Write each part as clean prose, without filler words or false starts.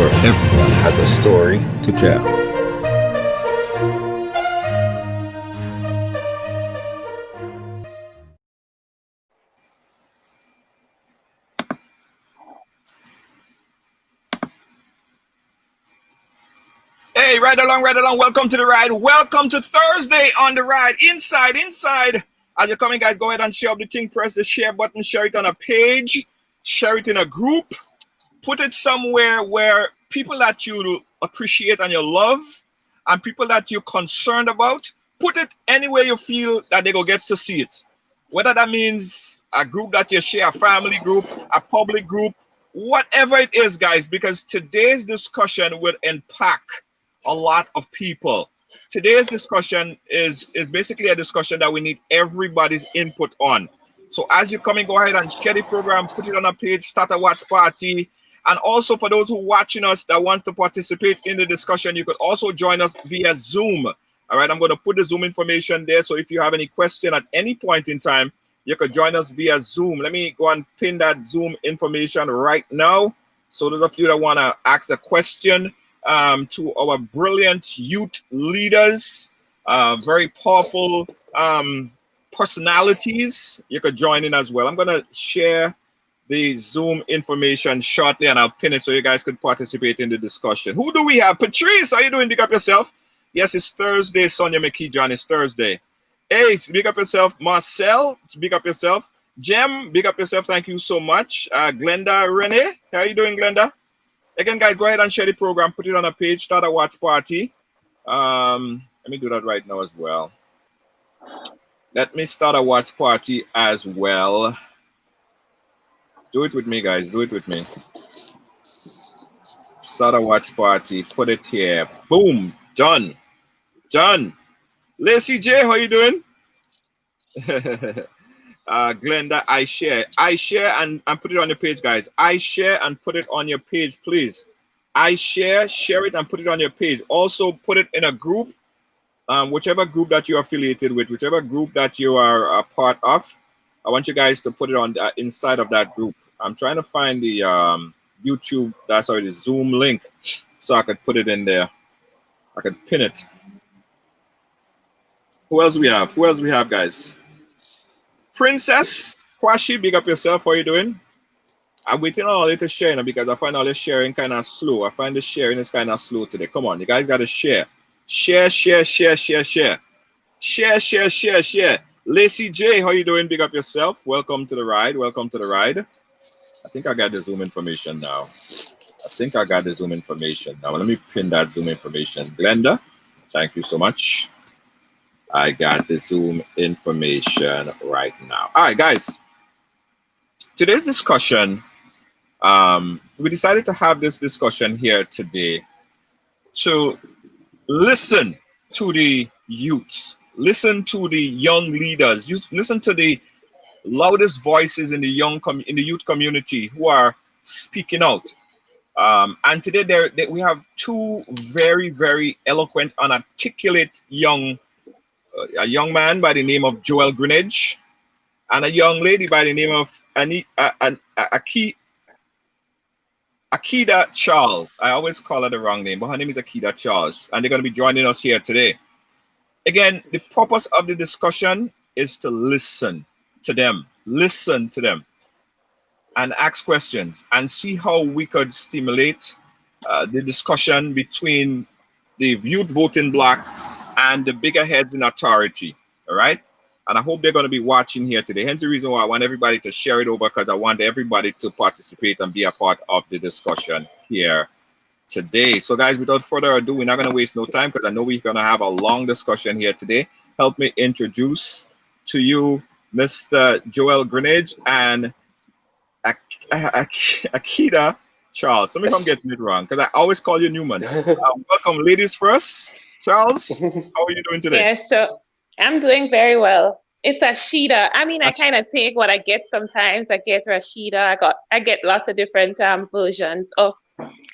where everyone has a story to tell. Hey, ride along. Welcome to the ride. Welcome to Thursday on the ride. Inside. As you're coming, guys, go ahead and share up the thing. Press the share button. Share it on a page. Share it in a group. Put it somewhere where people that you appreciate and you love and people that you're concerned about, put it anywhere you feel that they go get to see it. Whether that means a group that you share, a family group, a public group, whatever it is, guys, because today's discussion will impact a lot of people. Today's discussion is basically a discussion that we need everybody's input on. So as you're coming, go ahead and share the program, put it on a page, start a watch party. And also for those who are watching us that want to participate in the discussion, you could also join us via Zoom. All right, I'm going to put the Zoom information there. So if you have any question at any point in time, you could join us via Zoom. Let me go and pin that Zoom information right now. So those of you that want to ask a question to our brilliant youth leaders, very powerful personalities, you could join in as well. I'm going to share the Zoom information shortly and I'll pin it so you guys could participate in the discussion. Who do we have? Patrice, how you doing? Big up yourself. Yes, it's Thursday. Sonia McKee, John, it's Thursday. Ace, big up yourself. Marcel, big up yourself. Jem, big up yourself. Thank you so much. Glenda Renee, how you doing, Glenda? Again, guys, go ahead and share the program. Put it on a page. Start a watch party. Let me do that right now as well. Let me start a watch party as well. Do it with me, guys. Do it with me. Start a watch party. Put it here. Boom. Done. Done. Lacey J, how you doing? Glenda, I share and put it on your page, guys. I share and put it on your page, please. I share it and put it on your page. Also put it in a group, whichever group that you're affiliated with, whichever group that you are a part of. I want you guys to put it on inside of that group. I'm trying to find the YouTube, the Zoom link, so I could put it in there. I could pin it. Who else we have? Who else we have, guys? Princess Kwashi, big up yourself. How are you doing? I'm waiting on all you to share now because I find all the sharing kind of slow. I find the sharing is kind of slow today. Come on, you guys got to share. Share. Lacey J, how you doing? Big up yourself. Welcome to the ride. Welcome to the ride. I think I got the Zoom information now. Let me pin that Zoom information. Glenda, thank you so much. I got the Zoom information right now. All right, guys. Today's discussion, we decided to have this discussion here today to listen to the youths, listen to the young leaders, listen to the loudest voices in the youth community who are speaking out. And today we have two very, very eloquent and articulate a young man by the name of Joel Greenidge and a young lady by the name of Akida Charles. I always call her the wrong name, but her name is Akida Charles, and they're going to be joining us here today. Again, the purpose of the discussion is to listen to them, and ask questions and see how we could stimulate the discussion between the youth voting bloc and the bigger heads in authority. All right. And I hope they're going to be watching here today. Hence the reason why I want everybody to share it over, because I want everybody to participate and be a part of the discussion here today. So guys, without further ado, we're not going to waste no time because I know we're going to have a long discussion here today. Help me introduce to you Mr. Joel Greenidge and Akida Charles. Let me come getting it wrong because I always call you Newman. Welcome, ladies first. Charles, how are you doing today? Yeah, so I'm doing very well. It's Ashida. I mean, I kind of take what I get sometimes. I get Rashida. I get lots of different versions of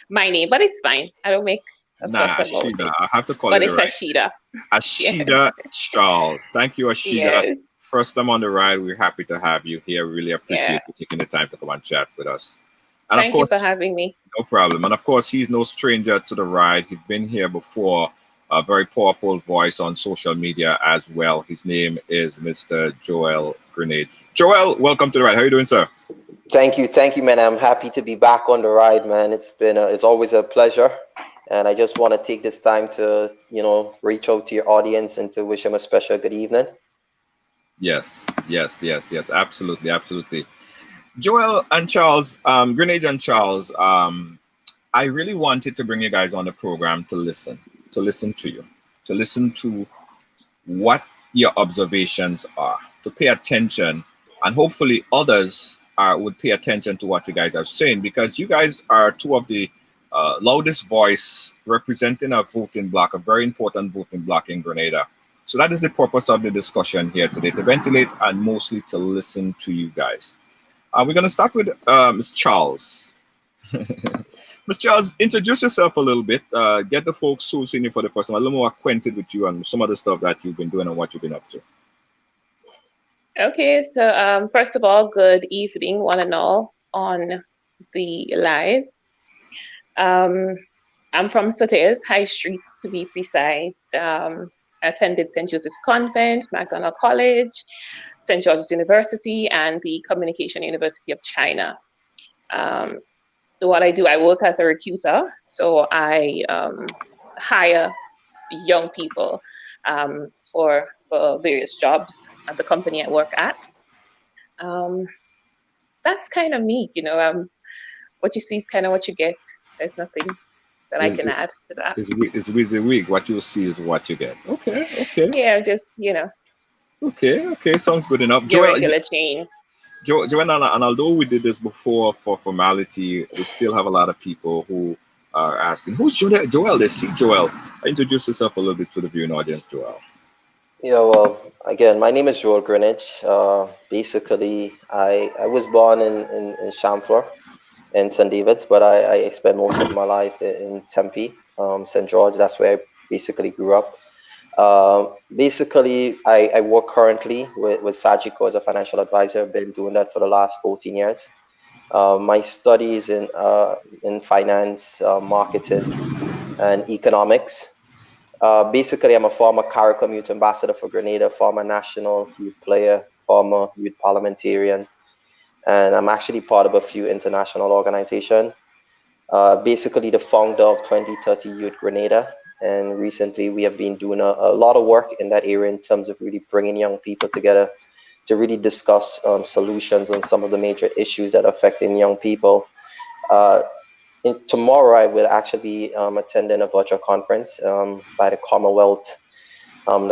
my name, but it's fine. I don't make a fuss about it. I have to call but it it's right. Ashida. Ashida Charles. Thank you, Ashida. Yes. First time on the ride. We're happy to have you here. Really appreciate you taking the time to come and chat with us. And Thank you for having me. No problem. And of course, he's no stranger to the ride. He's been here before. A very powerful voice on social media as well. His name is Mr. Joel Grenade. Joel, welcome to the ride. How are you doing, sir? Thank you, man. I'm happy to be back on the ride, man. It's always a pleasure, and I just want to take this time to, reach out to your audience and to wish them a special good evening. Yes. Absolutely, absolutely. Joel and Charles, Grenade and Charles, I really wanted to bring you guys on the program to listen to you, to listen to what your observations are, to pay attention, and hopefully others would pay attention to what you guys are saying, because you guys are two of the loudest voice representing a voting bloc, a very important voting bloc in Grenada. So that is the purpose of the discussion here today, to ventilate and mostly to listen to you guys. We're going to start with Ms. Charles. Ms. Charles, introduce yourself a little bit. Get the folks who've seen you for the first time a little more acquainted with you and some of the stuff that you've been doing and what you've been up to. Okay, so first of all, good evening, one and all on the live. I'm from Soteas High Street, to be precise. Attended St. Joseph's Convent, McDonald College, St. George's University, and the Communication University of China. What I do, I work as a recruiter, so I hire young people for various jobs at the company I work at. That's kind of me, what you see is kind of what you get. There's nothing that I can add to that. It's WYSIWYG. What you see is what you get. Okay. Yeah, just, Okay, sounds good enough. Your regular chain. Joanna, and although we did this before for formality, we still have a lot of people who are asking, who's Joel? They see Joel. Introduce yourself a little bit to the viewing audience, Joel. Yeah, well, again, my name is Joel Greenwich. Basically, I was born in Chamfleur in St. David's, but I spent most of my life in Tempe, St. George. That's where I basically grew up. Basically, I work currently with Sagicor as a financial advisor. I've been doing that for the last 14 years. My studies in finance, marketing, and economics. Basically, I'm a former CARICOM Youth Ambassador for Grenada, former national youth player, former youth parliamentarian, and I'm actually part of a few international organizations. Basically, the founder of 2030 Youth Grenada. And recently, we have been doing a lot of work in that area in terms of really bringing young people together to really discuss solutions on some of the major issues that are affecting young people. Tomorrow, I will actually be attending a virtual conference by the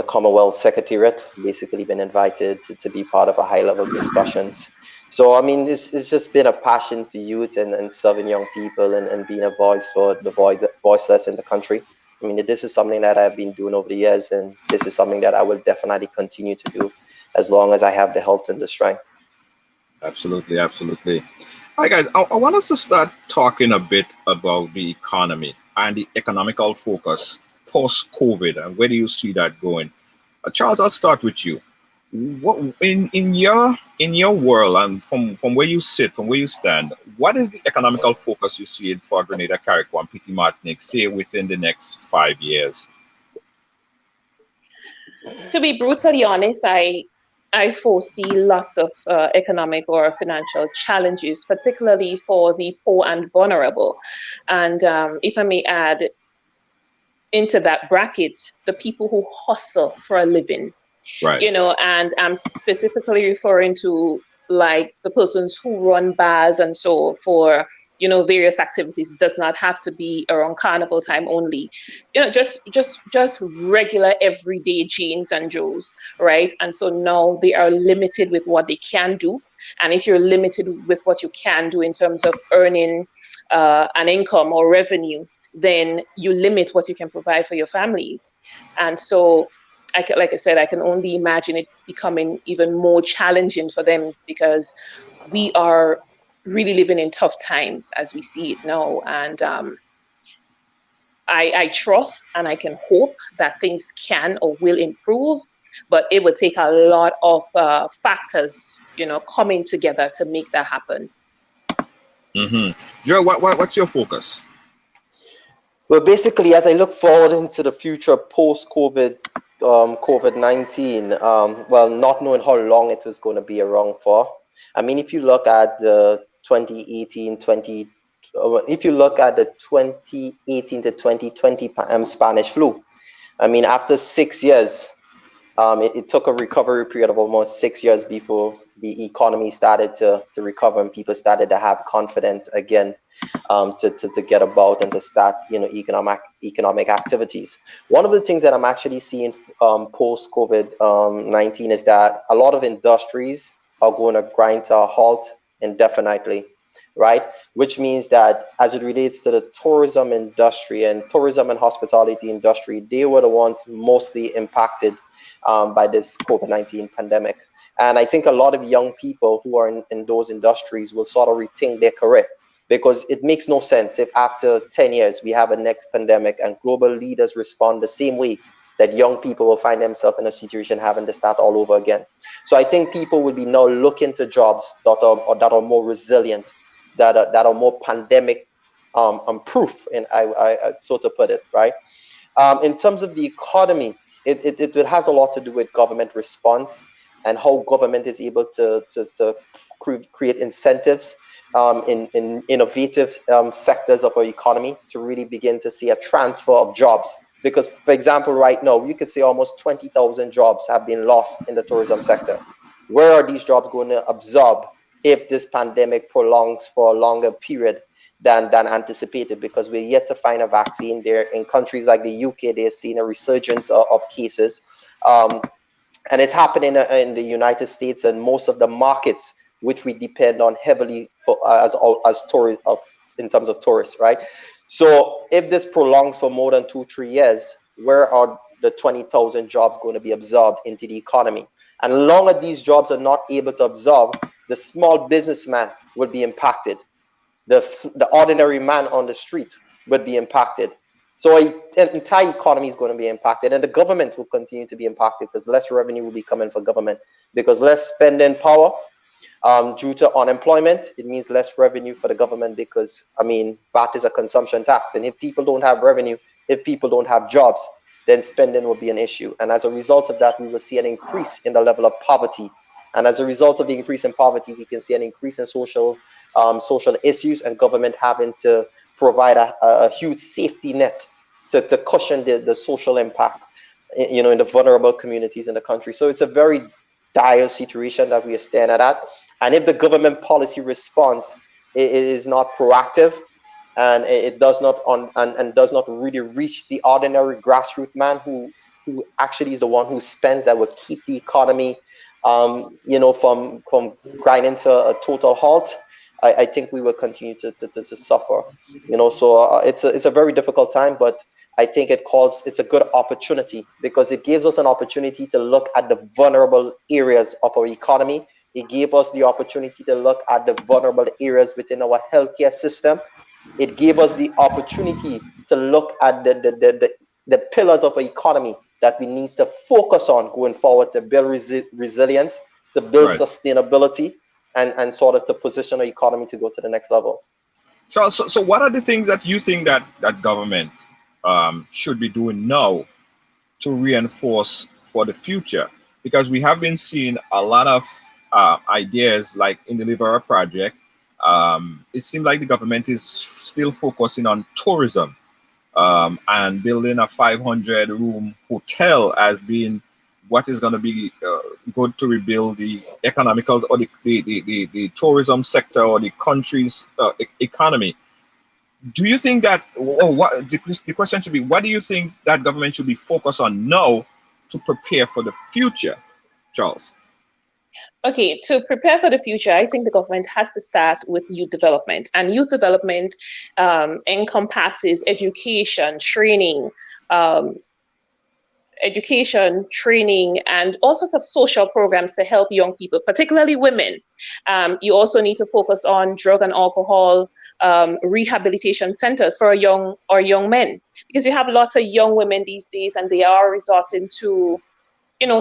Commonwealth Secretariat. Basically, been invited to be part of a high-level discussions. So, I mean, this has just been a passion for youth and serving young people and being a voice for the voiceless in the country. I mean, this is something that I've been doing over the years, and this is something that I will definitely continue to do as long as I have the health and the strength. Absolutely. All right, guys, I want us to start talking a bit about the economy and the economical focus post-COVID, and where do you see that going? Charles, I'll start with you. What in your world and from where you sit, from where you stand, what is the economical focus you see for Grenada, Carriacou, and Petit Martinique, say within the next 5 years? To be brutally honest, I foresee lots of economic or financial challenges, particularly for the poor and vulnerable. And if I may add into that bracket, the people who hustle for a living. Right. And I'm specifically referring to like the persons who run bars and so for, various activities. It does not have to be around carnival time only, just regular everyday Janes and Joes, right? And so now they are limited with what they can do. And if you're limited with what you can do in terms of earning an income or revenue, then you limit what you can provide for your families. And so like I said, I can only imagine it becoming even more challenging for them because we are really living in tough times as we see it now. And I trust and I can hope that things can or will improve, but it would take a lot of factors, coming together to make that happen. Joe, what's your focus? Well, basically, as I look forward into the future post-COVID, COVID-19, well, not knowing how long it was going to be around for. I mean, if you look at the 2018, if you look at the 2018 to 2020 Spanish flu, I mean, after 6 years, it took a recovery period of almost 6 years before the economy started to recover and people started to have confidence again, to get about and to start, economic activities. One of the things that I'm actually seeing post COVID-19 is that a lot of industries are going to grind to a halt indefinitely, right? Which means that as it relates to the tourism industry and tourism and hospitality industry, they were the ones mostly impacted by this COVID-19 pandemic. And I think a lot of young people who are in those industries will sort of rethink their career, because it makes no sense if after 10 years we have a next pandemic and global leaders respond the same way, that young people will find themselves in a situation having to start all over again. So I think people will be now looking to jobs that are more resilient, that are more pandemic proof, and I so to put it, right? In terms of the economy, it has a lot to do with government response and how government is able to create incentives in innovative sectors of our economy to really begin to see a transfer of jobs. Because, for example, right now, you could say almost 20,000 jobs have been lost in the tourism sector. Where are these jobs going to absorb if this pandemic prolongs for a longer period than anticipated? Because we're yet to find a vaccine. There in countries like the UK, they're seeing a resurgence of cases, and it's happening in the United States and most of the markets which we depend on heavily for, as tourists, in terms of tourists, right? So if this prolongs for more than 2-3 years, where are the 20,000 jobs going to be absorbed into the economy? And as long as these jobs are not able to absorb, the small businessman will be impacted. The ordinary man on the street would be impacted. So an entire economy is going to be impacted, and the government will continue to be impacted because less revenue will be coming for government, because less spending power due to unemployment. It means less revenue for the government, because, I mean, VAT is a consumption tax, and if people don't have revenue, if people don't have jobs, then spending will be an issue. And as a result of that, we will see an increase in the level of poverty. And as a result of the increase in poverty, we can see an increase in social issues, and government having to provide a huge safety net to cushion the social impact, in the vulnerable communities in the country. So it's a very dire situation that we are staring at. And if the government policy response is not proactive, and it does not does not really reach the ordinary grassroots man who actually is the one who spends, that will keep the economy from grinding to a total halt, I think we will continue to suffer. So it's a very difficult time, but I think it's a good opportunity, because it gives us an opportunity to look at the vulnerable areas of our economy. It gave us the opportunity to look at the vulnerable areas within our healthcare system. It gave us the opportunity to look at the pillars of our economy that we need to focus on going forward, to build resilience, to build sustainability, and sort of to position our economy to go to the next level. So what are the things that you think that government should be doing now to reinforce for the future? Because we have been seeing a lot of ideas, like in the Livera project. It seems like the government is still focusing on tourism and building a 500-room hotel as being what is going to be good to rebuild the economical or the tourism sector or the country's economy. Do you think that, the question should be, what do you think that government should be focused on now to prepare for the future, Charles? Okay, to prepare for the future, I think the government has to start with youth development. And youth development encompasses education, training, and all sorts of social programs to help young people, particularly women. You also need to focus on drug and alcohol rehabilitation centers for young men, because you have lots of young women these days, and they are resorting to,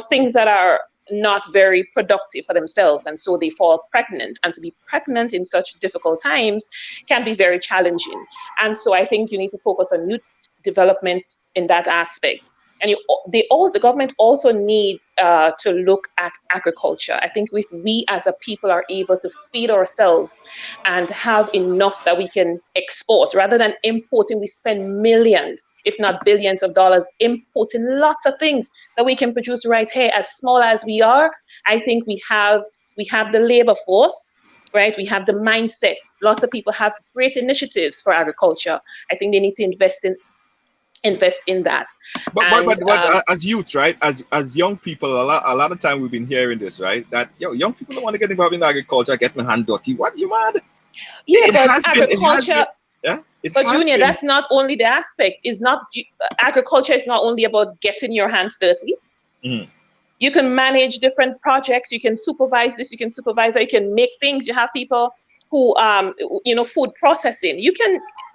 things that are not very productive for themselves, and so they fall pregnant. And to be pregnant in such difficult times can be very challenging. And so I think you need to focus on youth development in that aspect. And the government also needs to look at agriculture. I think if we as a people are able to feed ourselves and have enough that we can export rather than importing, we spend millions, if not billions of dollars importing lots of things that we can produce right here. As small as we are, I think we have the labor force, right? We have the mindset. Lots of people have great initiatives for agriculture. I think they need to invest in that. But as youth, right? As young people, a lot of time we've been hearing this, right? That young people don't want to get involved in agriculture, get my hand dirty. What, you mad? Yeah, but agriculture. Yeah. But Junior, that's not only the aspect. It's not agriculture is not only about getting your hands dirty. Mm-hmm. You can manage different projects. You can supervise this. You can supervise that. You can make things. You have people who, food processing.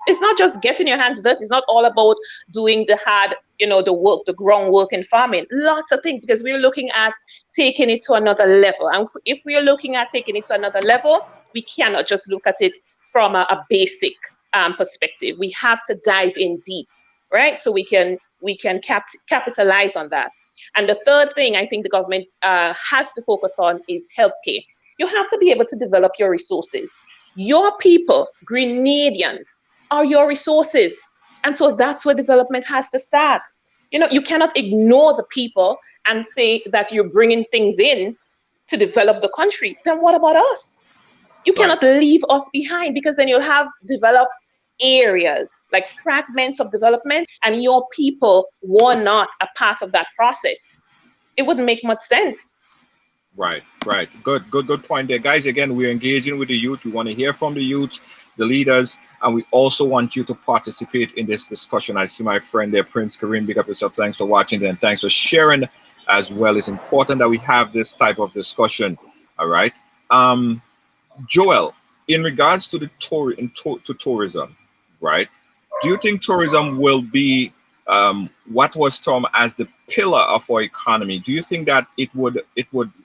It's not just getting your hands dirty. It's not all about doing the hard, the work, the groundwork in farming. Lots of things, because we're looking at taking it to another level. And if we're looking at taking it to another level, we cannot just look at it from a basic perspective. We have to dive in deep, right? So we can capitalize on that. And the third thing I think the government has to focus on is healthcare. You have to be able to develop your resources. Your people, Grenadians, are your resources. And so that's where development has to start. You cannot ignore the people and say that you're bringing things in to develop the country. Then what about us? You cannot leave us behind, because then you'll have developed areas, like fragments of development, and your people were not a part of that process. It wouldn't make much sense. Right. Good point there. Guys, again, we're engaging with the youth. We want to hear from the youth, the leaders, and we also want you to participate in this discussion. I see my friend there, Prince Kareem. Big up yourself. Thanks for watching and thanks for sharing as well. It's important that we have this type of discussion. All right. Joel, in regards to the tourism, right? Do you think tourism will be what was termed as the pillar of our economy? Do you think that it would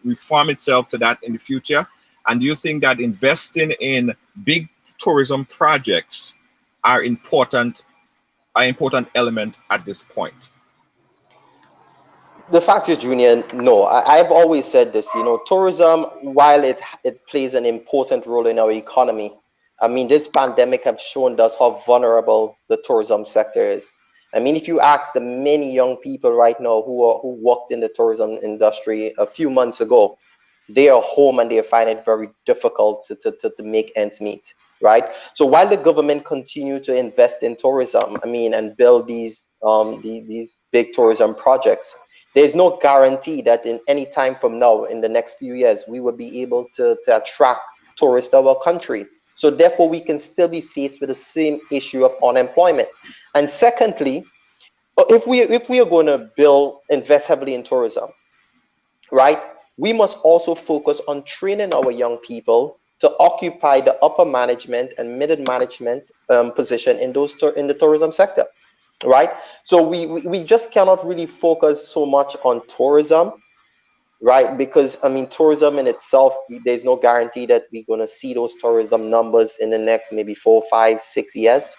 reform itself to that in the future? And do you think that investing in big tourism projects are important element at this point? The fact is, Junior, no. I've always said this. Tourism, while it plays an important role in our economy, I mean, this pandemic have shown us how vulnerable the tourism sector is. I mean, if you ask the many young people right now who worked in the tourism industry a few months ago, they are home and they find it very difficult to make ends meet, right? So while the government continue to invest in tourism, I mean, and build these big tourism projects, there's no guarantee that in any time from now, in the next few years, we will be able to attract tourists to our country. So therefore, we can still be faced with the same issue of unemployment. And secondly, if we are going to invest heavily in tourism, right, we must also focus on training our young people to occupy the upper management and middle management position in the tourism sector, right? So we just cannot really focus so much on tourism, right? Because I mean, tourism in itself, there's no guarantee that we're going to see those tourism numbers in the next maybe 4, 5, 6 years,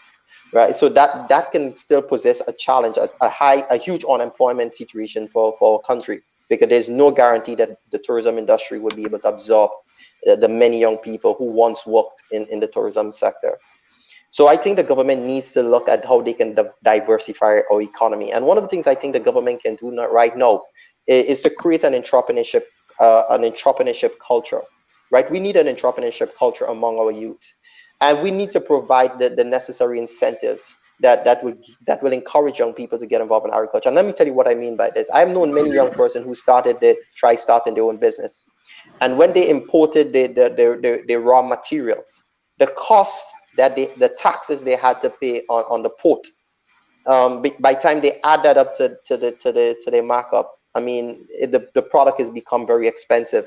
right? So that can still possess a challenge, a huge unemployment situation for our country, because there's no guarantee that the tourism industry will be able to absorb the many young people who once worked in the tourism sector. So I think the government needs to look at how they can diversify our economy. And one of the things I think the government can do right now is to create an entrepreneurship culture, right? We need an entrepreneurship culture among our youth, and we need to provide the necessary incentives that will encourage young people to get involved in agriculture. And let me tell you what I mean by this. I've known many young persons who tried starting their own business, and when they imported their raw materials, the cost the taxes they had to pay on the port, by the time they add that up to their markup, I mean, the product has become very expensive,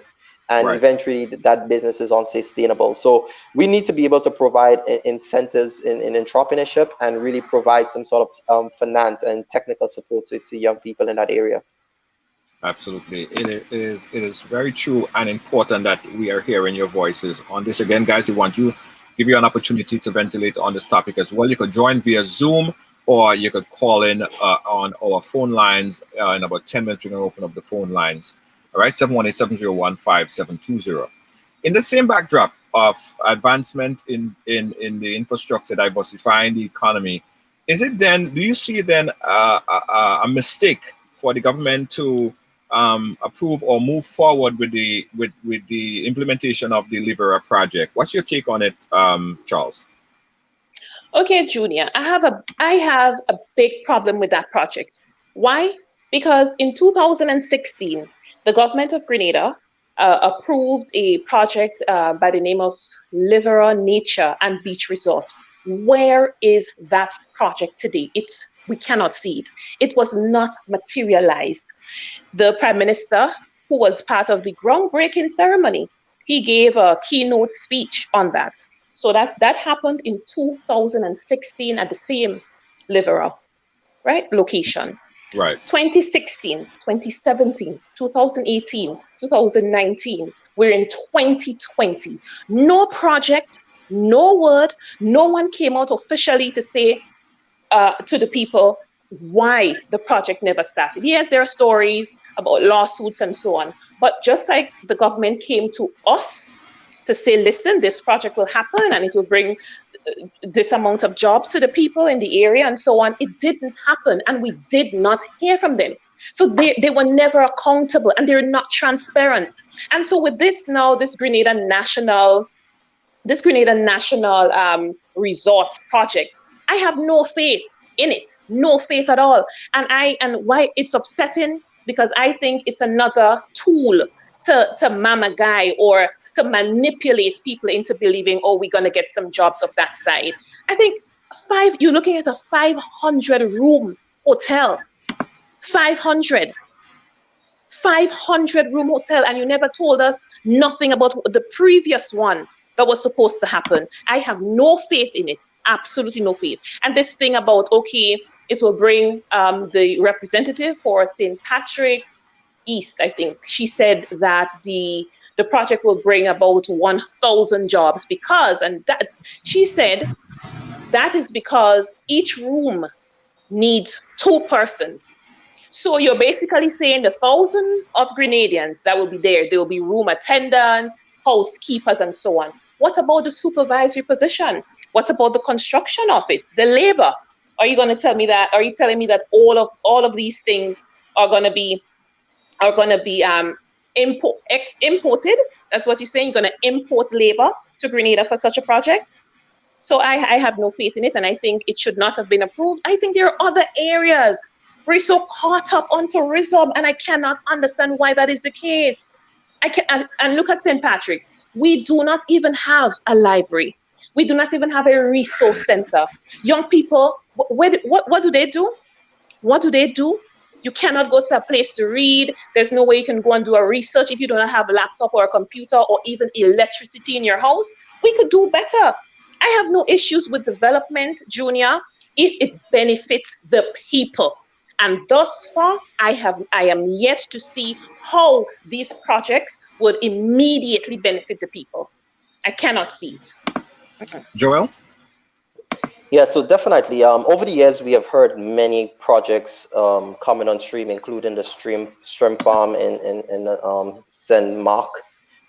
and eventually that business is unsustainable. So we need to be able to provide incentives in entrepreneurship and really provide some sort of finance and technical support to young people in that area. Absolutely. It is very true and important that we are hearing your voices on this. Again, guys, we want to give you an opportunity to ventilate on this topic as well. You could join via Zoom or you could call in on our phone lines. In about 10 minutes, we're going to open up the phone lines. All right, 718-701-5720. In the same backdrop of advancement in the infrastructure, diversifying the economy, is it then, do you see then a mistake for the government to approve or move forward with the implementation of the Livera project? What's your take on it, Charles? Okay, Junior, I have a big problem with that project. Why? Because in 2016, the government of Grenada approved a project by the name of Livera Nature and Beach Resort. Where is that project today? We cannot see it. It was not materialized. The Prime Minister, who was part of the groundbreaking ceremony, he gave a keynote speech on that. So that happened in 2016 at the same Livera, right, location. Right. 2016, 2017, 2018, 2019, we're in 2020. No project, no word, no one came out officially to say to the people why the project never started. Yes, there are stories about lawsuits and so on, but just like the government came to us to say, listen, this project will happen and it will bring this amount of jobs to the people in the area and so on, it didn't happen and we did not hear from them. So they were never accountable and they're not transparent. And so with this now, this Grenada National Resort project, I have no faith in it, no faith at all. And why it's upsetting, because I think it's another tool to mama guy or to manipulate people into believing, oh, we're gonna get some jobs of that side. I think you're looking at a 500 room hotel, 500 room hotel, and you never told us nothing about the previous one that was supposed to happen. I have no faith in it, absolutely no faith. And this thing about, okay, it will bring the representative for St. Patrick East, I think, she said that the project will bring about 1,000 jobs because, and that she said that is because each room needs 2 persons. So you're basically saying the 1,000 of Grenadians that will be there will be room attendants, housekeepers, and so on. What about the supervisory position? What about the construction of it, the labor? Are you going to tell me that? Are you telling me that all of these things are going to be imported? That's what you're saying. You're going to import labor to Grenada for such a project? So I have no faith in it, and I think it should not have been approved. I think there are other areas. We're so caught up on tourism, and I cannot understand why that is the case. And look at St. Patrick's. We do not even have a library. We do not even have a resource center. Young people, what do they do? What do they do? You cannot go to a place to read. There's no way you can go and do a research if you don't have a laptop or a computer or even electricity in your house. We could do better. I have no issues with development, Junior, if it benefits the people. And thus far, I am yet to see how these projects would immediately benefit the people. I cannot see it. Joel? Yeah, so definitely. Over the years, we have heard many projects coming on stream, including the shrimp farm in St. Mark.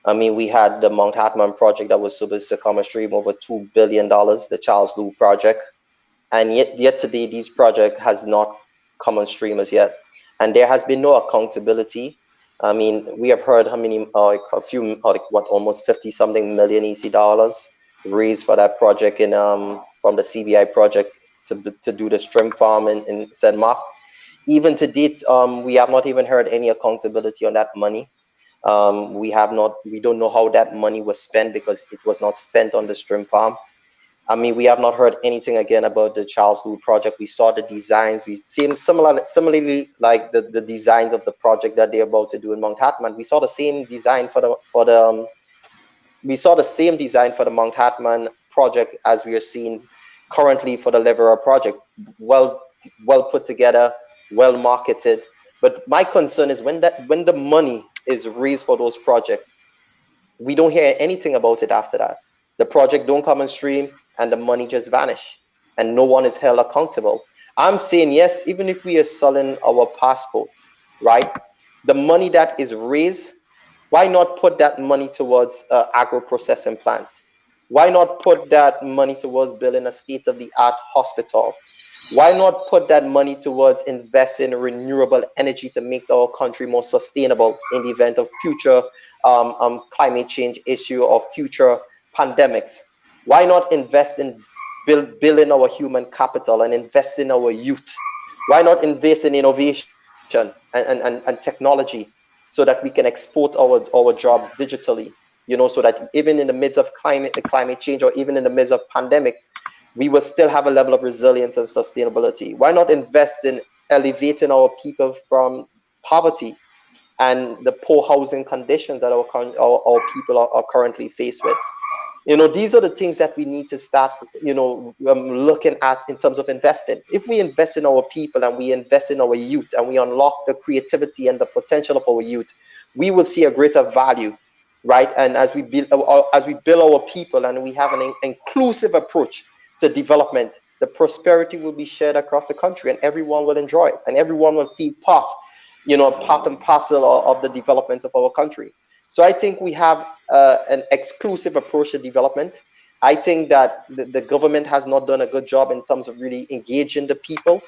I mean, we had the Mount Hatman project that was supposed to come on stream, over $2 billion, the Charles Lou project. And yet today, this project has not come on stream as yet. And there has been no accountability. I mean, we have heard how many, almost 50-something million EC dollars raised for that project in from the CBI project to do the shrimp farm in St. Mark. Even to date, we have not even heard any accountability on that money. We don't know how that money was spent because it was not spent on the shrimp farm. I mean, we have not heard anything again about the Charles Lou project. We saw the designs. We seen similarly like the designs of the project that they're about to do in Mount Hatman. We saw the same design for the Mount Hatman project as we are seeing currently for the Livera project. Well put together, well marketed, But my concern is when the money is raised for those projects, we don't hear anything about it after that. The project don't come on stream and the money just vanish and no one is held accountable. I'm saying, yes, even if we are selling our passports, right? The money that is raised, why not put that money towards agro processing plant? Why not put that money towards building a state-of-the-art hospital? Why not put that money towards investing in renewable energy to make our country more sustainable in the event of future climate change issue or future pandemics? Why not invest in building our human capital and invest in our youth? Why not invest in innovation and technology so that we can export our jobs digitally? So that even in the midst of climate change or even in the midst of pandemics, we will still have a level of resilience and sustainability. Why not invest in elevating our people from poverty and the poor housing conditions that our people are currently faced with? These are the things that we need to start, looking at in terms of investing. If we invest in our people and we invest in our youth and we unlock the creativity and the potential of our youth, we will see a greater value, right? And as we build our people and we have an inclusive approach to development, the prosperity will be shared across the country and everyone will enjoy it and everyone will feel part and parcel of the development of our country. So I think we have an exclusive approach to development. I think that the government has not done a good job in terms of really engaging the people.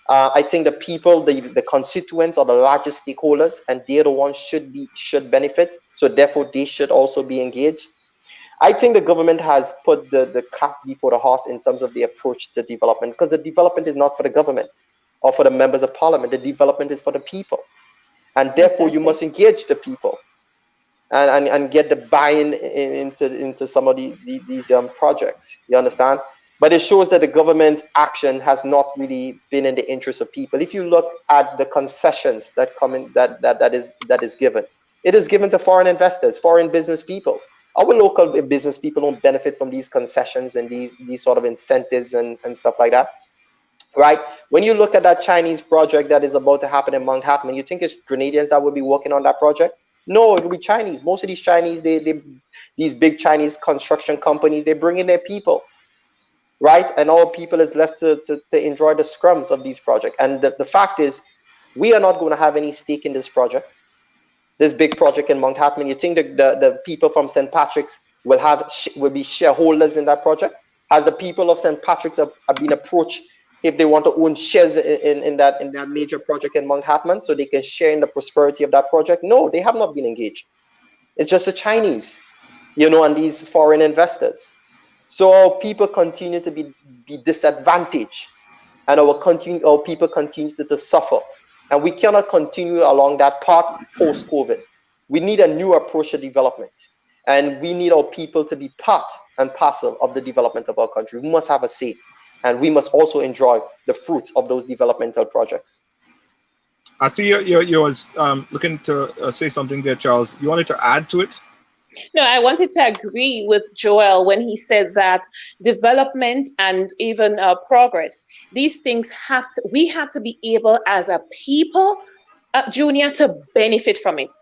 I think the people, the constituents are the largest stakeholders and they're the ones should benefit. So therefore they should also be engaged. I think the government has put the cart before the horse in terms of the approach to development, because the development is not for the government or for the members of parliament. The development is for the people. And therefore you must engage the people and get the buy-in into some of these projects. You understand? But it shows that the government action has not really been in the interest of people. If you look at the concessions that come in, that is given, it is given to foreign investors, foreign business people. Our local business people don't benefit from these concessions and these sort of incentives and stuff like that, right? When you look at that Chinese project that is about to happen in Mount Hatman, you think it's Grenadians that will be working on that project? No, it will be Chinese. Most of these Chinese, these big Chinese construction companies, they bring in their people, right? And our people is left to enjoy the scrums of these projects. And the fact is, we are not going to have any stake in this project, this big project in Mount Hatman. You think the people from St. Patrick's will be shareholders in that project? Has the people of St. Patrick's have been approached if they want to own shares in that major project in Mount Hatman so they can share in the prosperity of that project? No, they have not been engaged. It's just the Chinese, and these foreign investors. So our people continue to be disadvantaged, and our people continue to suffer. And we cannot continue along that path post-COVID. We need a new approach to development. And we need our people to be part and parcel of the development of our country. We must have a say. And we must also enjoy the fruits of those developmental projects. I see you was looking to say something there, Charles. You wanted to add to it? No, I wanted to agree with Joel when he said that development and even progress, these things we have to be able as a people, Junior, to benefit from it.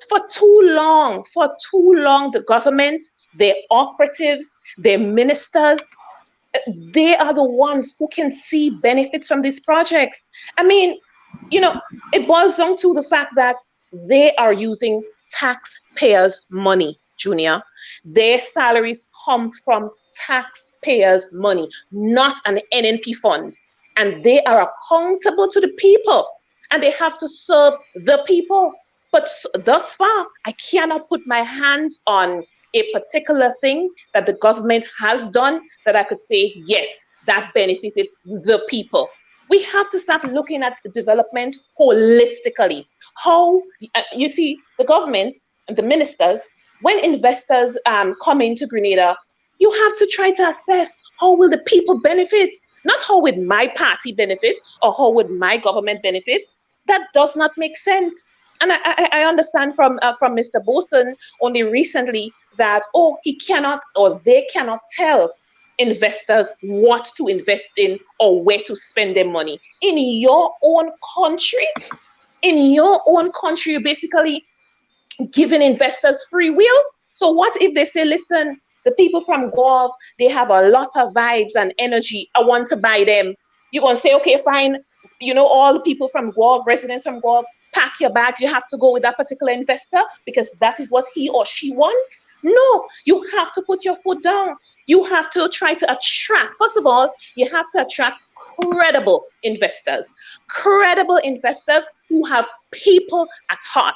For too long, the government, their operatives, their ministers, they are the ones who can see benefits from these projects. I mean, it boils down to the fact that they are using taxpayers' money, Junior. Their salaries come from taxpayers' money, not an NNP fund. And they are accountable to the people and they have to serve the people. But thus far, I cannot put my hands on a particular thing that the government has done that I could say, yes, that benefited the people. We have to start looking at development holistically. How, you see, the government and the ministers, when investors come into Grenada, you have to try to assess how will the people benefit, not how would my party benefit or how would my government benefit. That does not make sense. And I understand from Mr. Boson only recently that, he cannot or they cannot tell investors what to invest in or where to spend their money. In your own country, In your own country, you're basically giving investors free will. So what if they say, listen, the people from Gulf, they have a lot of vibes and energy. I want to buy them. You're going to say, okay, fine. All the people from Gulf, residents from Gulf, pack your bags. You have to go with that particular investor because that is what he or she wants. No, you have to put your foot down. You have to try to attract, first of all, you have to attract credible investors who have people at heart.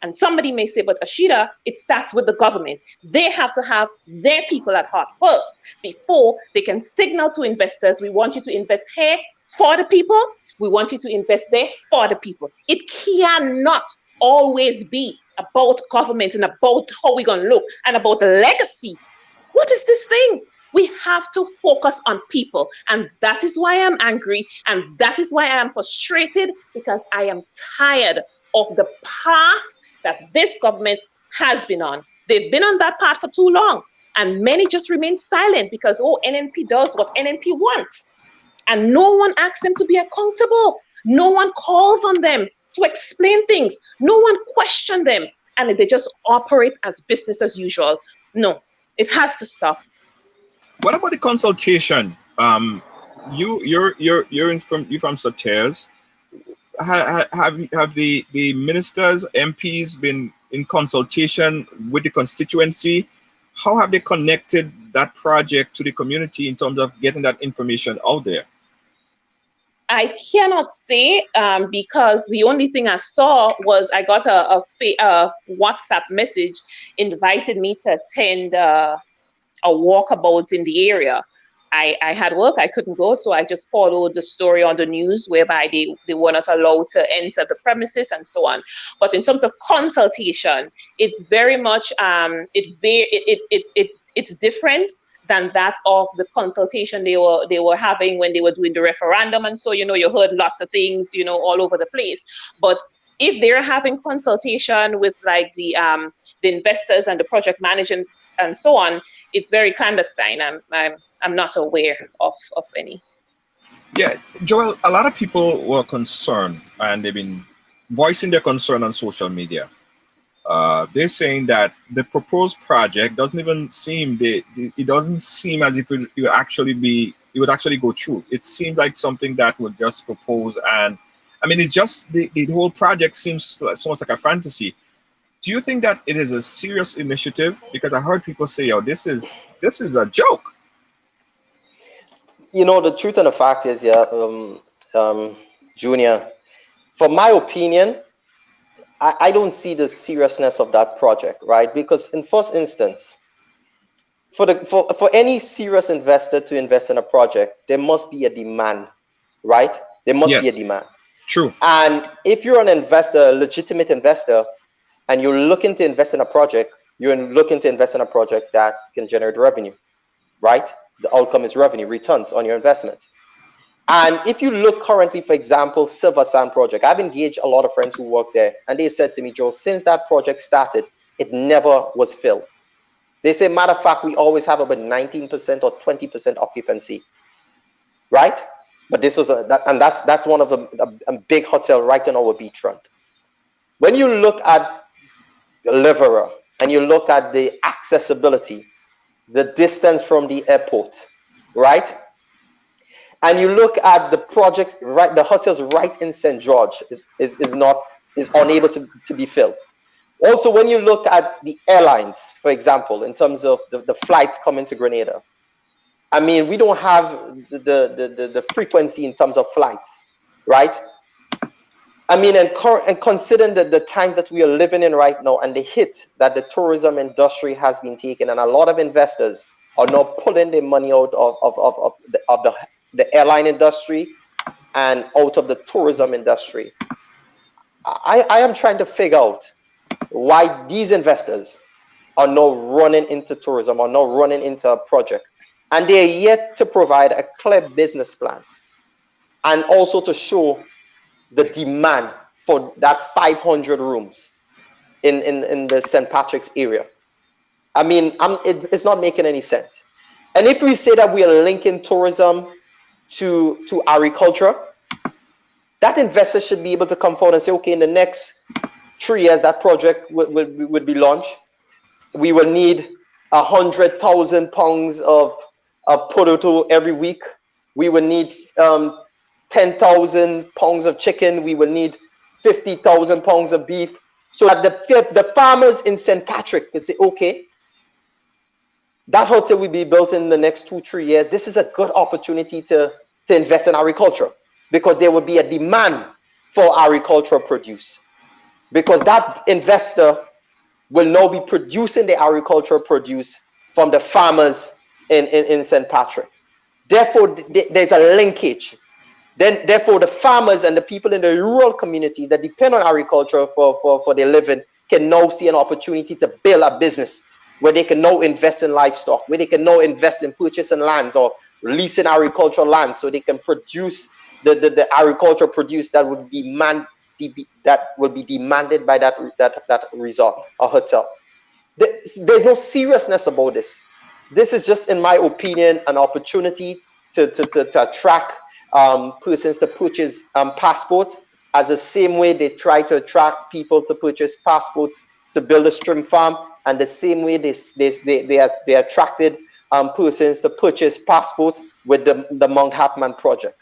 And somebody may say, but Ashida, it starts with the government. They have to have their people at heart first before they can signal to investors, we want you to invest here for the people. We want you to invest there for the people. It cannot always be about government and about how we're going to look and about the legacy. What is this thing? We have to focus on people. And that is why I'm angry. And that is why I am frustrated, because I am tired of the path that this government has been on. They've been on that path for too long. And many just remain silent because, NNP does what NNP wants. And no one asks them to be accountable. No one calls on them to explain things. No one questions them. And they just operate as business as usual. No, it has to stop. What about the consultation? You're from Sauters. Have the ministers, MPs been in consultation with the constituency? How have they connected that project to the community in terms of getting that information out there? I cannot say because the only thing I saw was I got a WhatsApp message invited me to attend a walkabout in the area. I had work, I couldn't go, so I just followed the story on the news whereby they were not allowed to enter the premises and so on. But in terms of consultation, it's very much it's different than that of the consultation they were having when they were doing the referendum. And so, you heard lots of things, all over the place. But if they're having consultation with like the investors and the project managers and so on, it's very clandestine. I'm not aware of any. Yeah, Joel, a lot of people were concerned and they've been voicing their concern on social media. They're saying that the proposed project doesn't even seem it doesn't seem as if it would actually go through. It seems like something that would just propose, and I mean, it's just the whole project seems almost like a fantasy. Do you think that it is a serious initiative? Because I heard people say, "Oh, this is a joke." The truth and the fact is, Junior, from my opinion, I don't see the seriousness of that project, right? Because in first instance, for any serious investor to invest in a project, there must be a demand, right? There must be a demand. True. And if you're an investor, a legitimate investor, and you're looking to invest in a project, you're looking to invest in a project that can generate revenue, right? The outcome is revenue, returns on your investments. And if you look currently, for example, Silver Sand project, I've engaged a lot of friends who work there, and they said to me, Joe, since that project started, it never was filled. They say, matter of fact, we always have about 19% or 20% occupancy, right? But this was that's one of a big hotel right on our beachfront. When you look at the Liverer and you look at the accessibility, the distance from the airport, right? And you look at the projects, right? The hotels right in St. George is unable to be filled. Also, when you look at the airlines, for example, in terms of the flights coming to Grenada, I mean, we don't have the frequency in terms of flights, right? I mean, and considering the times that we are living in right now and the hit that the tourism industry has been taking, and a lot of investors are now pulling their money out of the airline industry and out of the tourism industry. I am trying to figure out why these investors are now running into tourism, or now running into a project, and they are yet to provide a clear business plan and also to show the demand for that 500 rooms in the St. Patrick's area. I mean, it's not making any sense. And if we say that we are linking tourism to agriculture, that investor should be able to come forward and say, okay, in the next 3 years, that project would be launched. We will need 100,000 pounds of potato every week. We will need 10,000 pounds of chicken. We will need 50,000 pounds of beef. So that the farmers in St. Patrick can say, okay, that hotel will be built in the next 2-3 years. This is a good opportunity to invest in agriculture, because there will be a demand for agricultural produce, because that investor will now be producing the agricultural produce from the farmers in St. Patrick. Therefore, there's a linkage. Therefore, the farmers and the people in the rural community that depend on agriculture for their living can now see an opportunity to build a business where they can now invest in livestock, where they can now invest in purchasing lands or leasing agricultural lands, so they can produce the agricultural produce that would be demanded by that resort or hotel. There's no seriousness about this. This is just, in my opinion, an opportunity to attract persons to purchase passports, as the same way they try to attract people to purchase passports to build a shrimp farm, and the same way they attracted persons to purchase passport with the Mount Hackman project.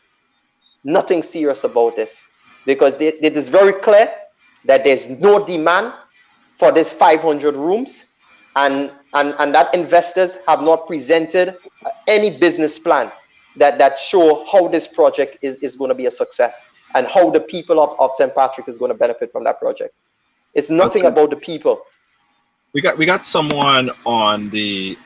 Nothing serious about this, because it is very clear that there's no demand for this 500 rooms, and that investors have not presented any business plan that show how this project is going to be a success, and how the people of St. Patrick is going to benefit from that project. It's nothing about the people. We got someone on the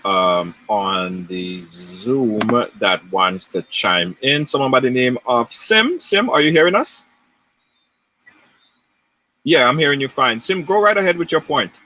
Zoom that wants to chime in. Someone by the name of Sim. Sim, are you hearing us? Yeah, I'm hearing you fine. Sim, go right ahead with your point.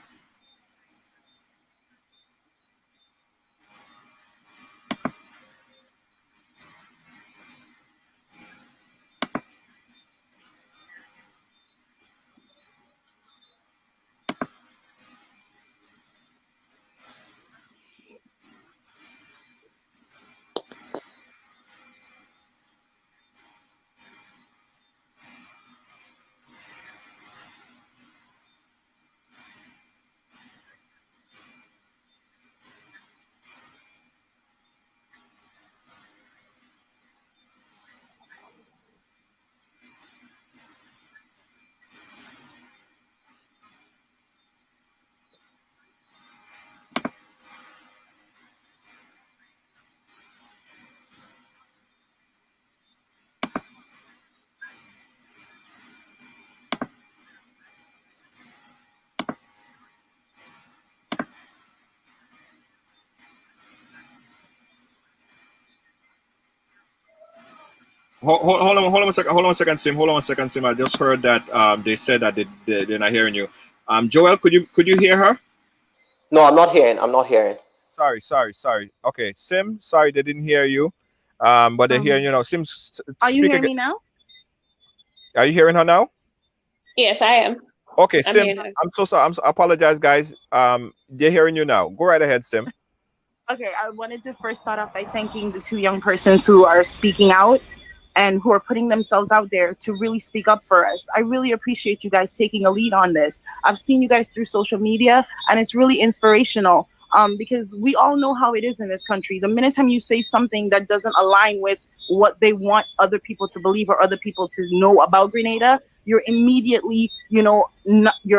Hold on a second, Sim. Hold on a second, Sim. I just heard that they said that they're not hearing you. Joel, could you hear her? No, I'm not hearing. Sorry. Okay, Sim, sorry they didn't hear you. But they're hearing you now. Sim, are you hearing me now? Are you hearing her now? Yes, I am. Okay, Sim, I'm so sorry. I apologize, guys. They're hearing you now. Go right ahead, Sim. Okay, I wanted to first start off by thanking the two young persons who are speaking out and who are putting themselves out there to really speak up for us. I really appreciate you guys taking a lead on this. I've seen you guys through social media, and it's really inspirational because we all know how it is in this country. The minute time you say something that doesn't align with what they want other people to believe or other people to know about Grenada, you're immediately, you're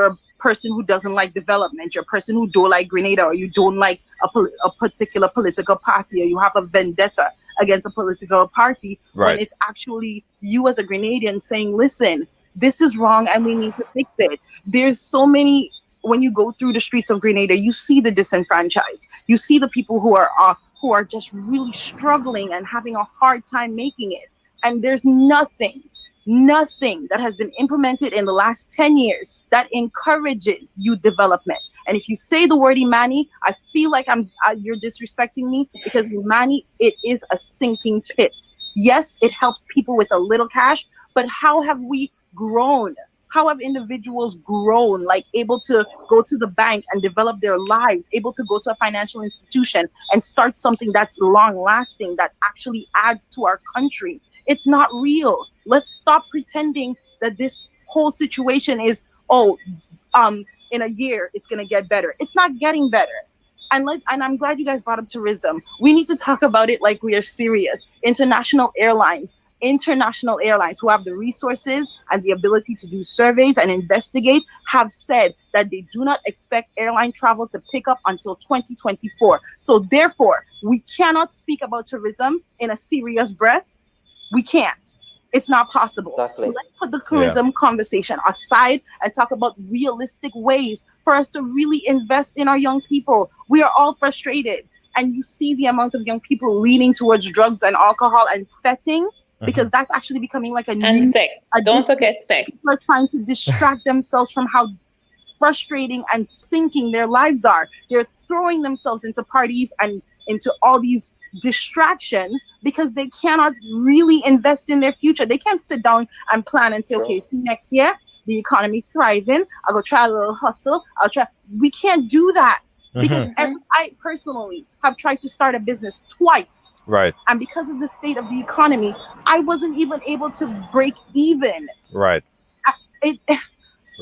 a person who doesn't like development. You're a person who don't like Grenada, or you don't like a particular political party, or you have a vendetta against a political party, right, when it's actually you as a Grenadian saying, listen, this is wrong and we need to fix it. There's so many, when you go through the streets of Grenada, you see the disenfranchised. You see the people who are just really struggling and having a hard time making it. And there's nothing that has been implemented in the last 10 years that encourages youth development. And if you say the word Imani, I feel like you're disrespecting me, because Imani, it is a sinking pit. Yes, it helps people with a little cash, but how have we grown? How have individuals grown, like able to go to the bank and develop their lives, able to go to a financial institution and start something that's long lasting, that actually adds to our country? It's not real. Let's stop pretending that this whole situation is, in a year it's gonna get better. It's not getting better. And I'm glad you guys brought up tourism. We need to talk about it like we are serious. International airlines who have the resources and the ability to do surveys and investigate have said that they do not expect airline travel to pick up until 2024. So therefore, we cannot speak about tourism in a serious breath. We can't. It's not possible. Exactly. So let's put the tourism conversation aside and talk about realistic ways for us to really invest in our young people. We are all frustrated. And you see the amount of young people leaning towards drugs and alcohol and fetting, because that's actually becoming like a new... And sex. Don't forget sex. People are trying to distract themselves from how frustrating and sinking their lives are. They're throwing themselves into parties and into all these distractions because they cannot really invest in their future. They can't sit down and plan and say, okay, next year, the economy thriving, I'll go try a little hustle. We can't do that. Because I personally have tried to start a business twice. Right. And because of the state of the economy, I wasn't even able to break even. Right.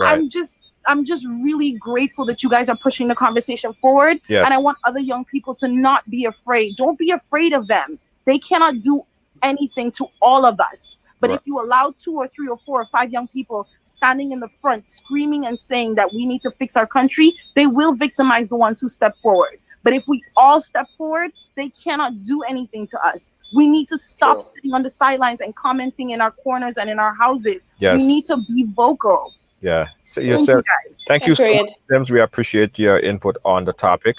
I'm just really grateful that you guys are pushing the conversation forward. Yes. And I want other young people to not be afraid. Don't be afraid of them. They cannot do anything to all of us. But if you allow 2 or 3 or 4 or 5 young people standing in the front screaming and saying that we need to fix our country, they will victimize the ones who step forward. But if we all step forward, they cannot do anything to us. We need to stop sitting on the sidelines and commenting in our corners and in our houses. Yes. We need to be vocal. Yeah. So Thank you, guys. Thank you so much, Sims. We appreciate your input on the topic.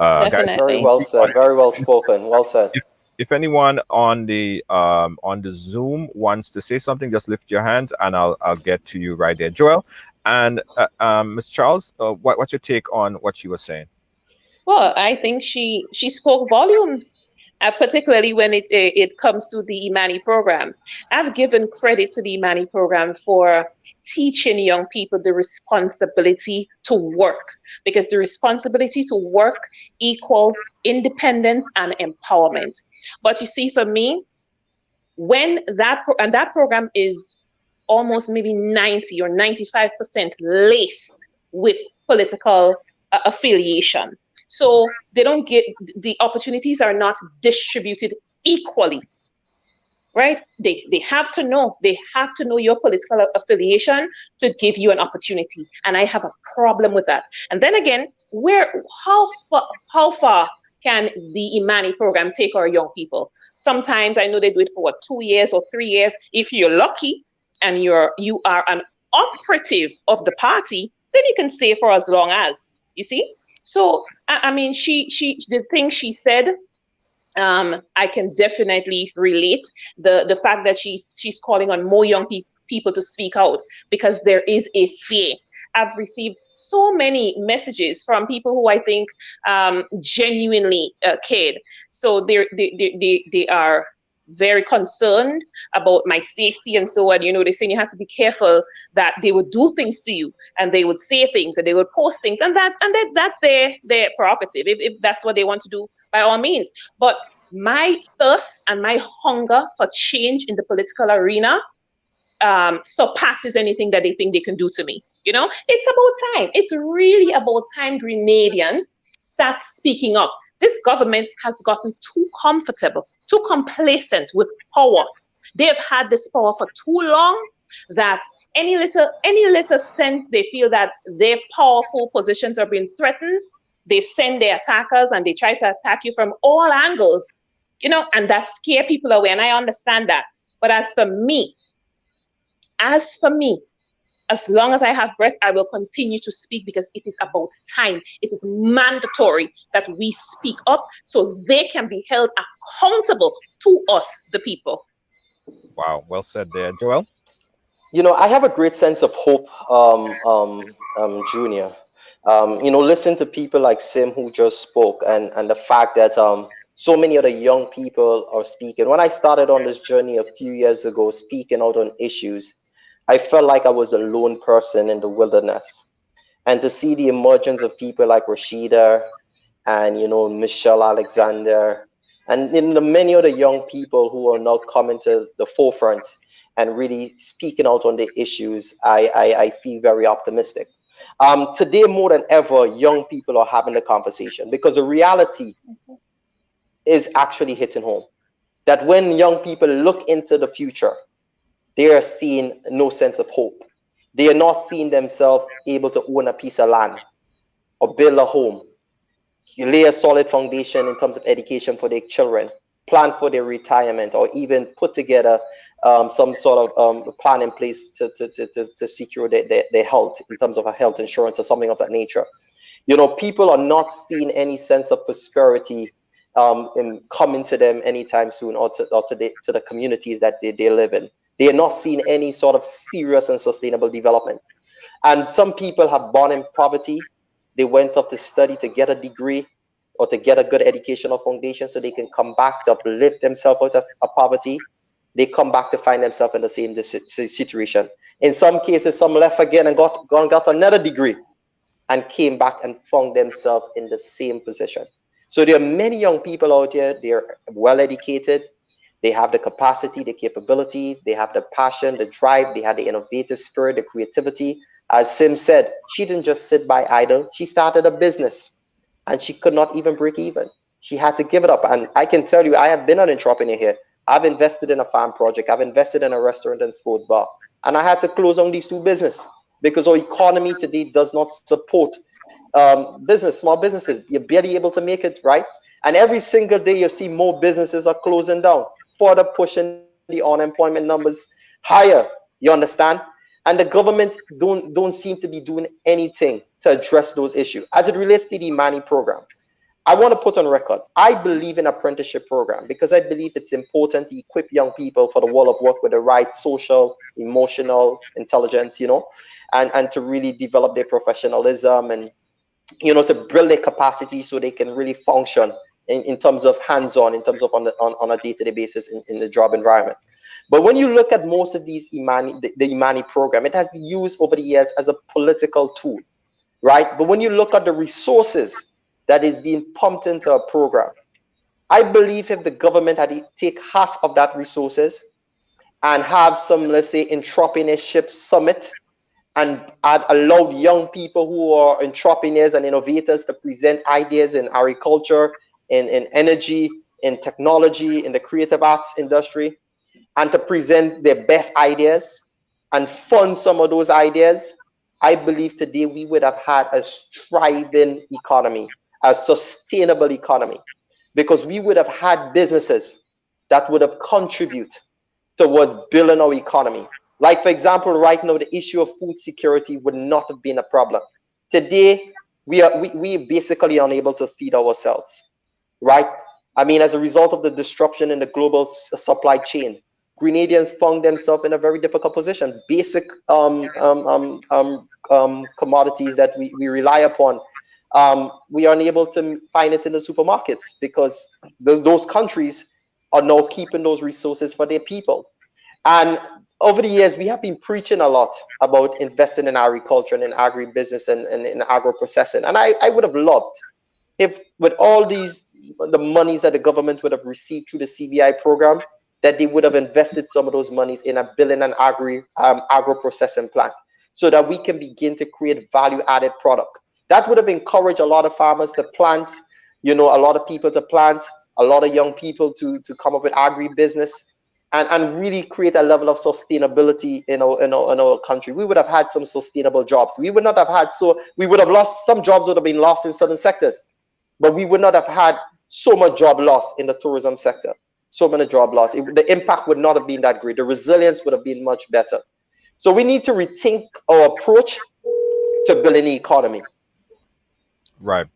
Definitely. Very well said. Very well spoken. Well said. If anyone on the Zoom wants to say something, just lift your hands and I'll get to you right there. Joel and Ms. Charles, what's your take on what she was saying? Well, I think she spoke volumes, particularly when it comes to the Imani program. I've given credit to the Imani program for teaching young people the responsibility to work, because the responsibility to work equals independence and empowerment. But you see, for me, when that program is almost maybe 90 or 95% laced with political affiliation. So they don't get, the opportunities are not distributed equally, right? They have to know your political affiliation to give you an opportunity. And I have a problem with that. And then again, how far can the Imani program take our young people? Sometimes I know they do it for 2 years or 3 years. If you're lucky and you are an operative of the party, then you can stay for as long as, you see? So, I mean, the thing she said, I can definitely relate. The fact that she's calling on more young people to speak out, because there is a fear. I've received so many messages from people who I think genuinely cared. So they are very concerned about my safety and so on. You know, they're saying you have to be careful that they would do things to you and they would say things and they would post things, and that's their prerogative. If that's what they want to do, by all means. But my thirst and my hunger for change in the political arena surpasses anything that they think they can do to me. You know, it's about time. It's really about time Grenadians start speaking up. This government has gotten too comfortable, too complacent with power. They have had this power for too long that any little sense they feel that their powerful positions are being threatened, they send their attackers and they try to attack you from all angles, you know, and that scare people away. And I understand that. But as for me, as long as I have breath, I will continue to speak, because it is about time. It is mandatory that we speak up so they can be held accountable to us, the people. Wow, well said there, Joel. You know, I have a great sense of hope, Junior. You know, listen to people like Sim who just spoke, and the fact that so many other young people are speaking. When I started on this journey a few years ago, speaking out on issues, I felt like I was a lone person in the wilderness. And to see the emergence of people like Rashida and, you know, Michelle Alexander And in the many other young people who are now coming to the forefront and really speaking out on the issues, I feel very optimistic. Today, more than ever, young people are having the conversation because the reality is actually hitting home. That when young people look into the future, they are seeing no sense of hope. They are not seeing themselves able to own a piece of land or build a home, lay a solid foundation in terms of education for their children, plan for their retirement, or even put together some sort of plan in place to secure their health in terms of a health insurance or something of that nature. You know, people are not seeing any sense of prosperity in coming to them anytime soon, or to the communities that they live in. They are not seeing any sort of serious and sustainable development. And some people have born in poverty. They went off to study to get a degree or to get a good educational foundation so they can come back to uplift themselves out of poverty. They come back to find themselves in the same situation. In some cases, some left again and got another degree and came back and found themselves in the same position. So there are many young people out here. They're well educated. They have the capacity, the capability, they have the passion, the drive, they have the innovative spirit, the creativity. As Sim said, she didn't just sit by idle. She started a business and she could not even break even. She had to give it up. And I can tell you, I have been an entrepreneur here. I've invested in a farm project. I've invested in a restaurant and sports bar. And I had to close on these two businesses because our economy today does not support small businesses. You're barely able to make it, right? And every single day you see more businesses are closing down, further pushing the unemployment numbers higher. You understand? And the government don't seem to be doing anything to address those issues. As it relates to the Imani program, I want to put on record, I believe in apprenticeship program because I believe it's important to equip young people for the world of work with the right social, emotional intelligence, you know, and to really develop their professionalism and, you know, to build their capacity so they can really function in terms of hands-on, in terms of on a day-to-day basis in the job environment. But when you look at most of these the Imani program, it has been used over the years as a political tool, right? But when you look at the resources that is being pumped into a program, I believe if the government had to take half of that resources and have some, let's say, entrepreneurship summit and had allowed young people who are entrepreneurs and innovators to present ideas in agriculture, in energy, in technology, in the creative arts industry, and to present their best ideas and fund some of those ideas, I believe today we would have had a thriving economy, a sustainable economy, because we would have had businesses that would have contributed towards building our economy. Like, for example, right now, the issue of food security would not have been a problem. Today, we are basically unable to feed ourselves, right? I mean, as a result of the disruption in the global supply chain, Grenadians found themselves in a very difficult position. Basic commodities that we rely upon, we are unable to find it in the supermarkets because those countries are now keeping those resources for their people. And over the years, we have been preaching a lot about investing in agriculture and in agribusiness and in agro-processing. And I would have loved if with all the monies that the government would have received through the CBI program, that they would have invested some of those monies in a building an agro-processing plant so that we can begin to create value-added product. That would have encouraged a lot of farmers to plant, you know, a lot of people to plant, a lot of young people to come up with agribusiness and really create a level of sustainability in our country. We would have had some sustainable jobs. We would not have had we would have lost, some jobs would have been lost in certain sectors, but we would not have had so much job loss in the tourism sector, so many job loss. The impact would not have been that great. The resilience would have been much better. So we need to rethink our approach to building the economy. Right.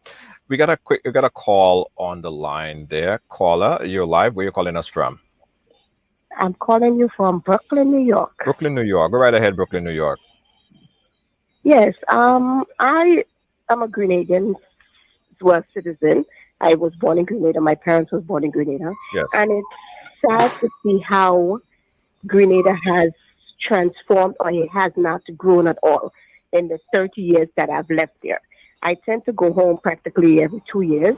We got a call on the line there. Caller, you're live. Where are you calling us from? I'm calling you from Brooklyn, New York. Brooklyn, New York. Go right ahead, Brooklyn, New York. Yes, I am a Grenadian citizen. I was born in Grenada. My parents was born in Grenada. Yes. And it's sad to see how Grenada has transformed, or it has not grown at all in the 30 years that I've left there. I tend to go home practically every 2 years.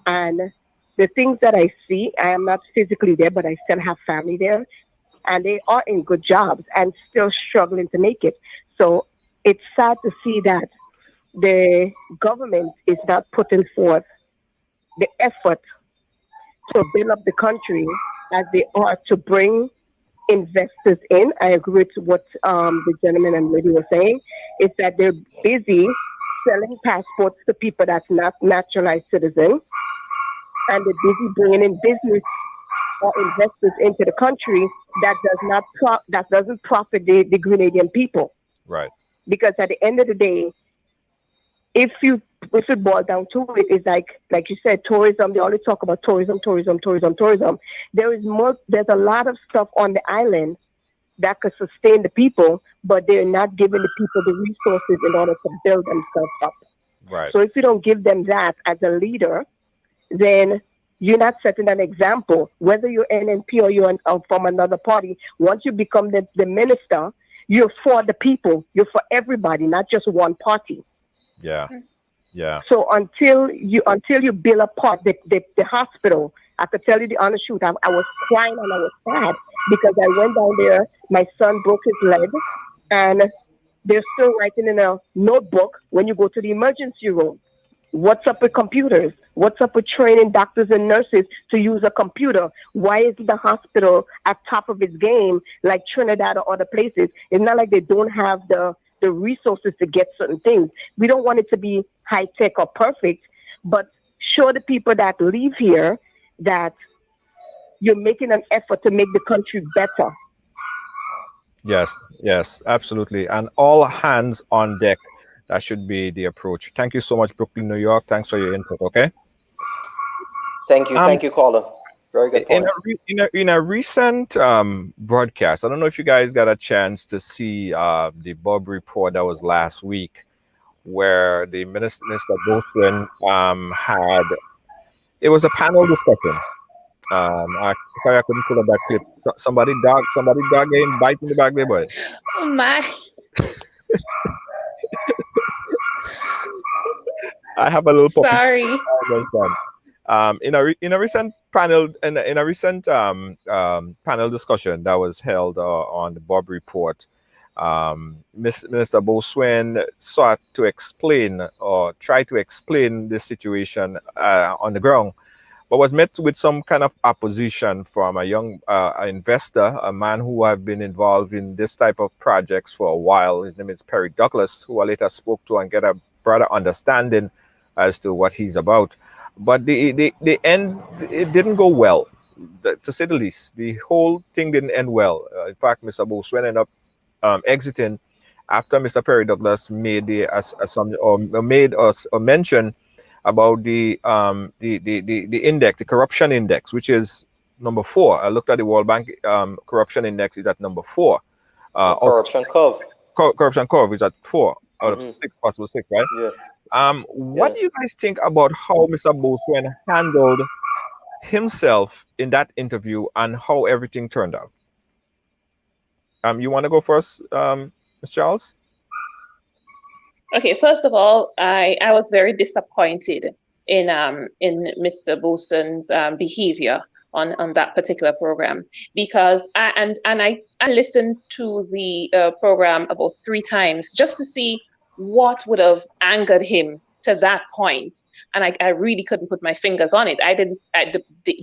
And the things that I see, I am not physically there, but I still have family there, and they are in good jobs and still struggling to make it. So it's sad to see that the government is not putting forth the effort to build up the country as they are to bring investors in. I agree with what the gentleman and lady were saying. Is that they're busy selling passports to people that's not naturalized citizens, and they're busy bringing in business or investors into the country that that doesn't profit the Grenadian people. Right. Because at the end of the day, if it boils down to it, it's like you said, tourism. They always talk about tourism, tourism, tourism, tourism. There's a lot of stuff on the island that could sustain the people, but they're not giving the people the resources in order to build themselves up. Right. So if you don't give them that as a leader, then you're not setting an example. Whether you're NNP or you're from another party, once you become the minister, you're for the people. You're for everybody, not just one party. Yeah. Yeah. So until you build a part, the hospital, I could tell you the honest truth, I was crying and I was sad because I went down there, my son broke his leg, and they're still writing in a notebook when you go to the emergency room. What's up with computers? What's up with training doctors and nurses to use a computer? Why isn't the hospital at top of its game like Trinidad or other places? It's not like they don't have the resources to get certain things. We don't want it to be high tech or perfect, but show the people that live here that you're making an effort to make the country better. Yes. Yes. Absolutely. And all hands on deck. That should be the approach. Thank you so much, Brooklyn, New York. Thanks for your input. Okay. Thank you, caller. Very good point. In a recent broadcast, I don't know if you guys got a chance to see the Bob report that was last week, where the Minister Boswin had, it was a panel discussion. Sorry, I couldn't pull up that clip. Somebody dog getting bite in the back there, boy. Oh my. I have a little puppy. Sorry. In a recent panel panel discussion that was held on the Bob report, Minister Boswin sought to explain or try to explain the situation on the ground, but was met with some kind of opposition from a young investor, a man who have been involved in this type of projects for a while. His name is Perry Douglas, who I later spoke to and get a broader understanding as to what he's about. But the end, it didn't go well, to say the least. The whole thing didn't end well. In fact, Mr. Boswin ended up exiting after Mr. Perry Douglas made made us a mention about the index, the corruption index, which is number 4. I looked at the World Bank corruption index is at number 4. Corruption curve. Corruption curve is at 4 out of 6 possible 6, right? Yeah. What do you guys think about how Mr. Boswin handled himself in that interview and how everything turned out? You want to go first, Ms. Charles? Okay, first of all, I was very disappointed in Mr. Boson's behavior on that particular program, because I listened to the program about 3 times just to see what would have angered him to that point, and I really couldn't put my fingers on it.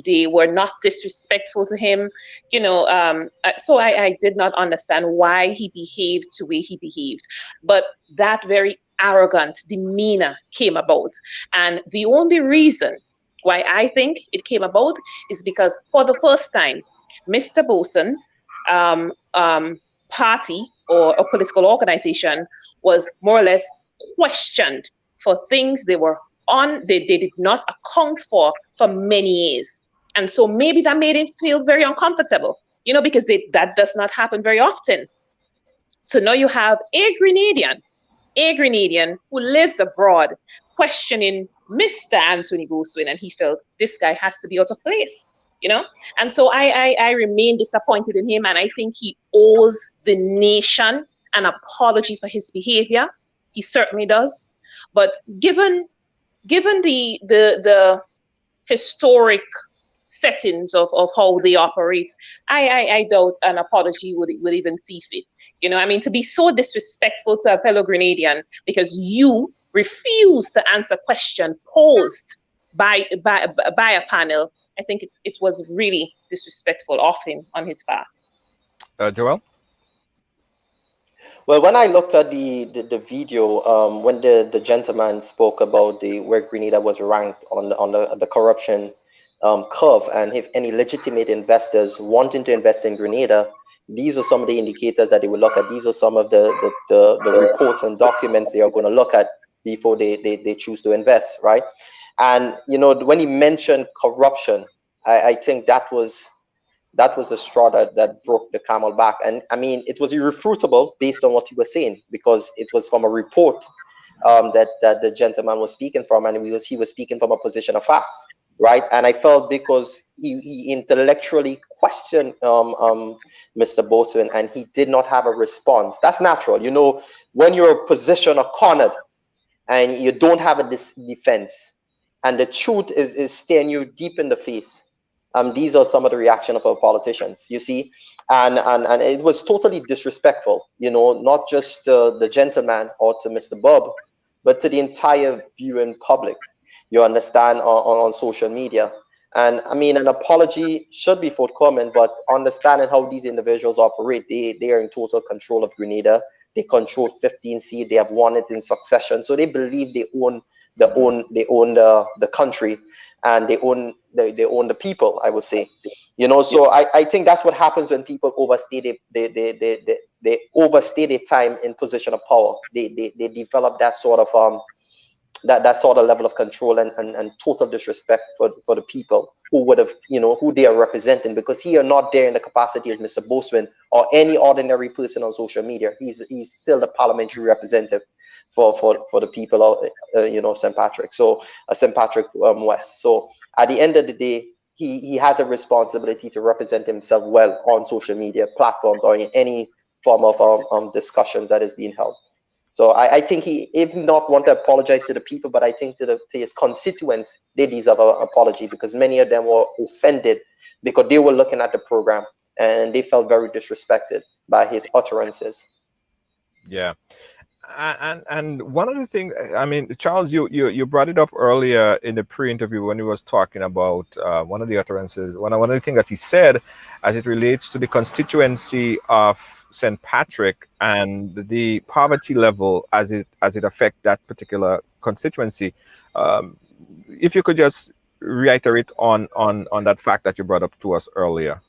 They were not disrespectful to him, so I did not understand why he behaved the way he behaved. But that very arrogant demeanor came about, and the only reason why I think it came about is because for the first time, Mr. Boson's party or a political organization was more or less questioned for things they did not account for many years. And so maybe that made him feel very uncomfortable, because that does not happen very often. So now you have a Grenadian who lives abroad questioning Mr. Anthony Boswin, and he felt this guy has to be out of place, And so I remain disappointed in him, and I think he owes the nation an apology for his behavior. He certainly does. But given the historic settings of how they operate, I doubt an apology would even see fit. You know, I mean, to be so disrespectful to a fellow Grenadian because you refuse to answer a question posed by a panel, I think it was really disrespectful of him on his part. Joel? Well, when I looked at the video, when the gentleman spoke about where Grenada was ranked on the corruption curve, and if any legitimate investors wanting to invest in Grenada, these are some of the indicators that they will look at. These are some of the reports and documents they are going to look at before they choose to invest, right? And you know, when he mentioned corruption, I think that was the straw that broke the camel back. And I mean, it was irrefutable based on what he was saying, because it was from a report that the gentleman was speaking from, and he was speaking from a position of facts, right? And I felt because he intellectually questioned Mr. Boatman, and he did not have a response. That's natural, you know, when you're positioned or cornered and you don't have a defense, and the truth is staring you deep in the face. These are some of the reaction of our politicians, you see, and it was totally disrespectful, you know, not just the gentleman or to Mr. Bob, but to the entire viewing public, you understand, on social media. And I mean, an apology should be forthcoming, but understanding how these individuals operate, they are in total control of Grenada. They control 15 seats. They have won it in succession, so they believe they own the country, and they own the people, I would say, you know. So I think that's what happens when people overstay they overstay their time in position of power. They develop that sort of that sort of level of control and total disrespect for the people who would have, you know, who they are representing, because he are not there in the capacity as Mr. Boswin or any ordinary person on social media. He's still the parliamentary representative for the people of you know, St. Patrick, so St. Patrick West. So at the end of the day, he has a responsibility to represent himself well on social media platforms or in any form of discussions that is being held. So I think he, if not want to apologize to the people, but I think to his constituents, they deserve an apology, because many of them were offended because they were looking at the program and they felt very disrespected by his utterances. Yeah. And one of the things, I mean, Charles, you brought it up earlier in the pre-interview when he was talking about one of the utterances. One of the things that he said, as it relates to the constituency of St. Patrick and the poverty level as it affects that particular constituency. If you could just reiterate on that fact that you brought up to us earlier.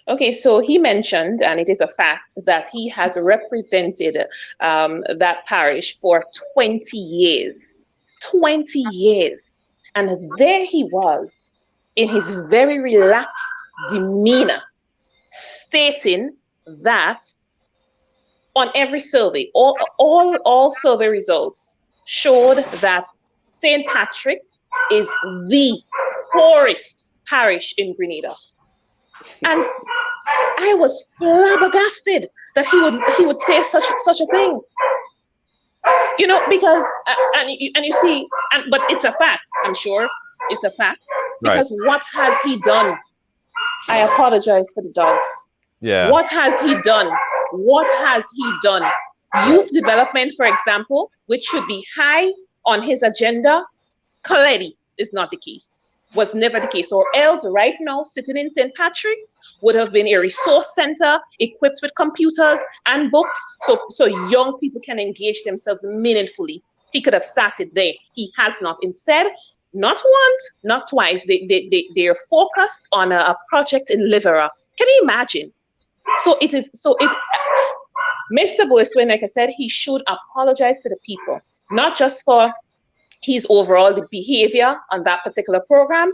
Okay, so he mentioned, and it is a fact, that he has represented that parish for 20 years. 20 years. And there he was, in his very relaxed demeanor, stating that on every survey, all survey results showed that St. Patrick is the poorest parish in Grenada. And I was flabbergasted that he would say such a thing, you know, because and you see, but it's a fact. I'm sure it's a fact, because right. What has he done? I apologize for the dogs. Yeah. What has he done? What has he done? Youth development, for example, which should be high on his agenda, clearly is not the case. Was never the case. Or else right now, sitting in St. Patrick's would have been a resource center equipped with computers and books, so young people can engage themselves meaningfully. He could have started there. He has not. Instead, not once, not twice, they are focused on a project in Livera. Can you imagine? Mr. Boiswin, like I said, he should apologize to the people, not just for his overall behavior on that particular program,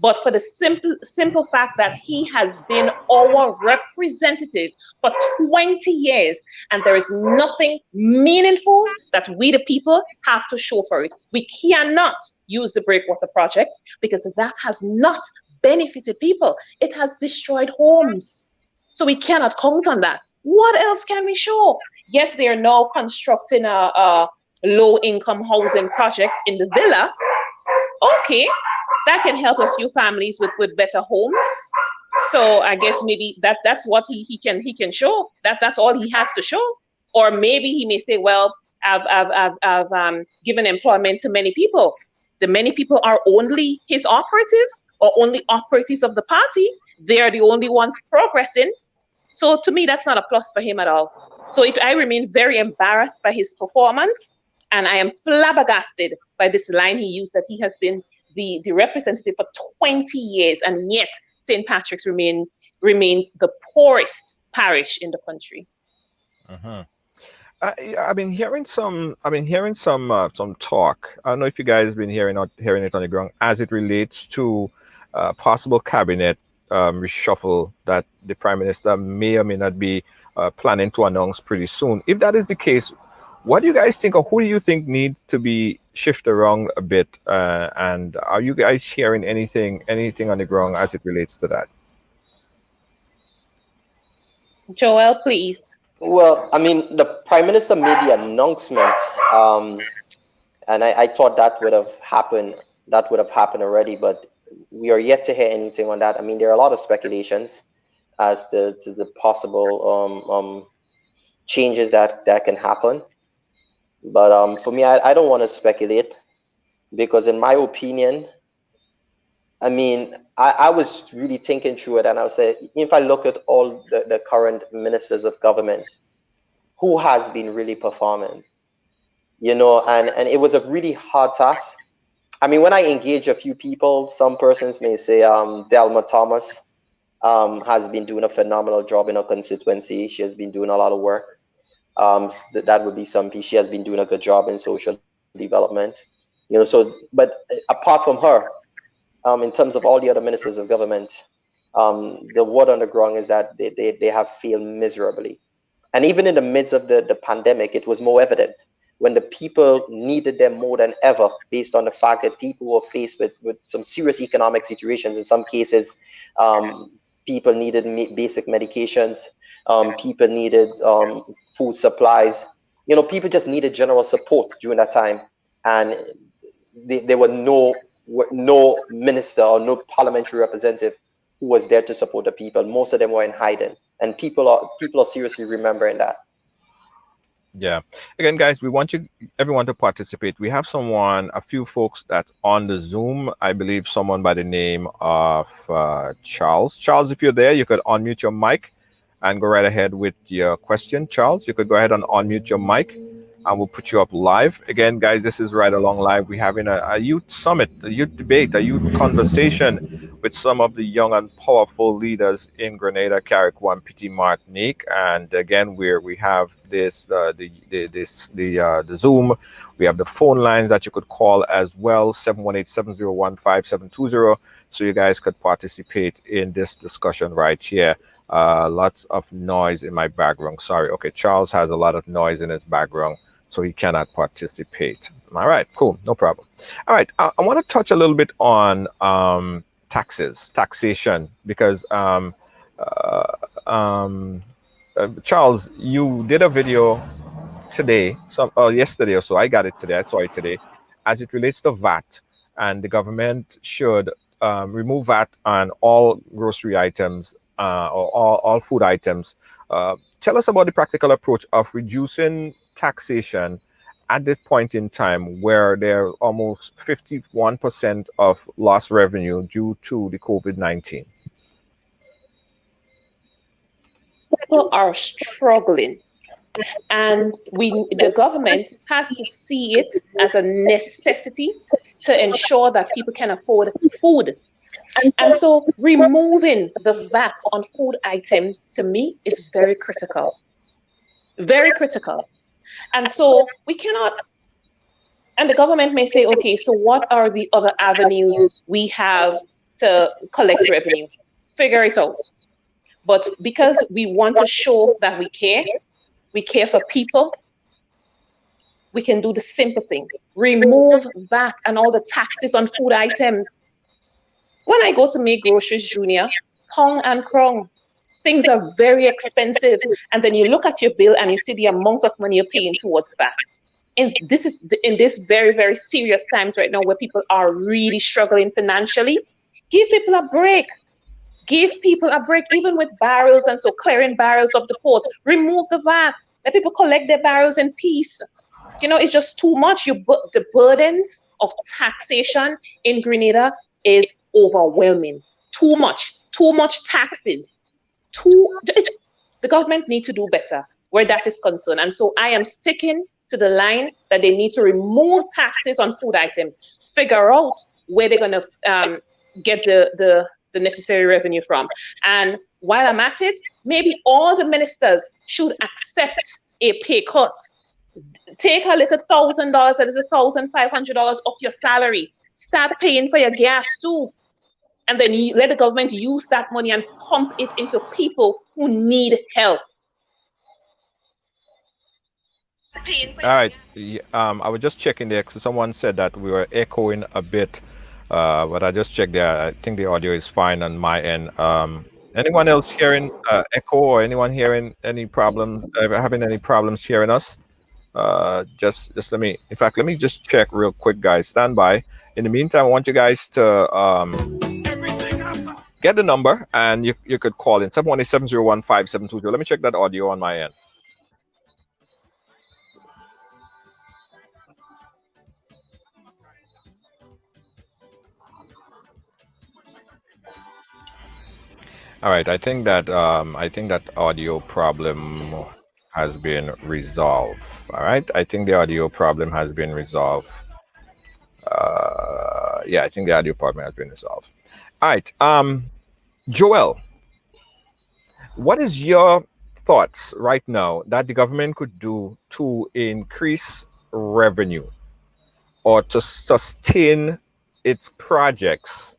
but for the simple fact that he has been our representative for 20 years, and there is nothing meaningful that we the people have to show for it. We cannot use the Breakwater project because that has not benefited people. It has destroyed homes. So we cannot count on that. What else can we show? Yes, they are now constructing a low-income housing project in the villa. okay, that can help a few families with better homes. So I guess maybe that's what he can show. That's all he has to show. Or maybe he may say, well, I've given employment to many people. The many people are only his operatives or only operatives of the party. They are the only ones progressing. So to me, that's not a plus for him at all. So I remain very embarrassed by his performance, and I am flabbergasted by this line he used that he has been the representative for 20 years, and yet St. Patrick's remains the poorest parish in the country. Mhm. I've been hearing some. I've been hearing some talk. I don't know if you guys have been hearing it on the ground as it relates to possible cabinet reshuffle that the prime minister may or may not be planning to announce pretty soon. If that is the case, what do you guys think, or who do you think needs to be shifted around a bit? And are you guys hearing anything on the ground as it relates to that? Joel, please. Well, I mean, the prime minister made the announcement, and I thought that would have happened. That would have happened already, but we are yet to hear anything on that. I mean, there are a lot of speculations as to the possible changes that can happen. But for me, I don't want to speculate because, in my opinion, I mean, I was really thinking through it, and I would say, if I look at all the current ministers of government, who has been really performing, you know, and it was a really hard task. I mean, when I engage a few people, some persons may say Delma Thomas has been doing a phenomenal job in her constituency. She has been doing a lot of work. That would be some people. She has been doing a good job in social development, you know. So, but apart from her, in terms of all the other ministers of government, the word on the ground is that they have failed miserably. And even in the midst of the pandemic, it was more evident when the people needed them more than ever, based on the fact that people were faced with some serious economic situations. In some cases, people needed basic medications, people needed food supplies. You know, people just needed general support during that time. And there were no minister or no parliamentary representative who was there to support the people. Most of them were in hiding, and people are seriously remembering that. Yeah. Again, guys, we want everyone to participate. We have a few folks that's on the Zoom. I believe someone by the name of Charles. Charles, if you're there, you could unmute your mic and go right ahead with your question. Charles, you could go ahead and unmute your mic, and we'll put you up live. Again, guys, this is Ride Along Live. We're having a youth summit, a youth debate, a youth conversation with some of the young and powerful leaders in Grenada, Carriacou, and Petit Martinique. And again, we have this the Zoom. We have the phone lines that you could call as well, 718-701-5720. So you guys could participate in this discussion right here. Lots of noise in my background. Sorry. Okay, Charles has a lot of noise in his background, so he cannot participate. All right, cool, no problem. All right, I want to touch a little bit on taxation, because Charles, you did a video today, yesterday or so. I got it today. I saw it today, as it relates to VAT, and the government should remove VAT on all grocery items or all food items. Tell us about the practical approach of reducing taxation at this point in time, where there are almost 51% of lost revenue due to the COVID-19. People are struggling, and the government has to see it as a necessity to ensure that people can afford food. And so removing the VAT on food items, to me, is very critical. Very critical. And so we cannot, and the government may say, okay, so what are the other avenues we have to collect revenue? Figure it out. But because we want to show that we care for people, we can do the simple thing. Remove VAT and all the taxes on food items. When I go to make groceries, Junior, pound and crown, things are very expensive. And then you look at your bill and you see the amount of money you're paying towards that. in this very, very serious times right now where people are really struggling financially, give people a break. Give people a break, even with barrels and so clearing barrels of the port. Remove the VAT. Let people collect their barrels in peace. You know, it's just too much. The burdens of taxation in Grenada is overwhelming. Too much taxes. The government need to do better where that is concerned. And so I am sticking to the line that they need to remove taxes on food items, figure out where they're going to get the necessary revenue from. And while I'm at it, maybe all the ministers should accept a pay cut. Take a little $1,000, a little $1,500 off your salary. Start paying for your gas too. And then you let the government use that money and pump it into people who need help. All right. I was just checking there because someone said that we were echoing a bit, but I just checked there. I think the audio is fine on my end. Anyone else hearing echo, or anyone hearing any problem, having any problems hearing us? Just let me. In fact, let me just check real quick, guys. Stand by. In the meantime, I want you guys to get the number, and you could call in 718-701-5720. Let me check that audio on my end. All right, I think that audio problem has been resolved. All right, I think the audio problem has been resolved. Yeah, I think the audio problem has been resolved. All right, Joel, what is your thoughts right now that the government could do to increase revenue or to sustain its projects?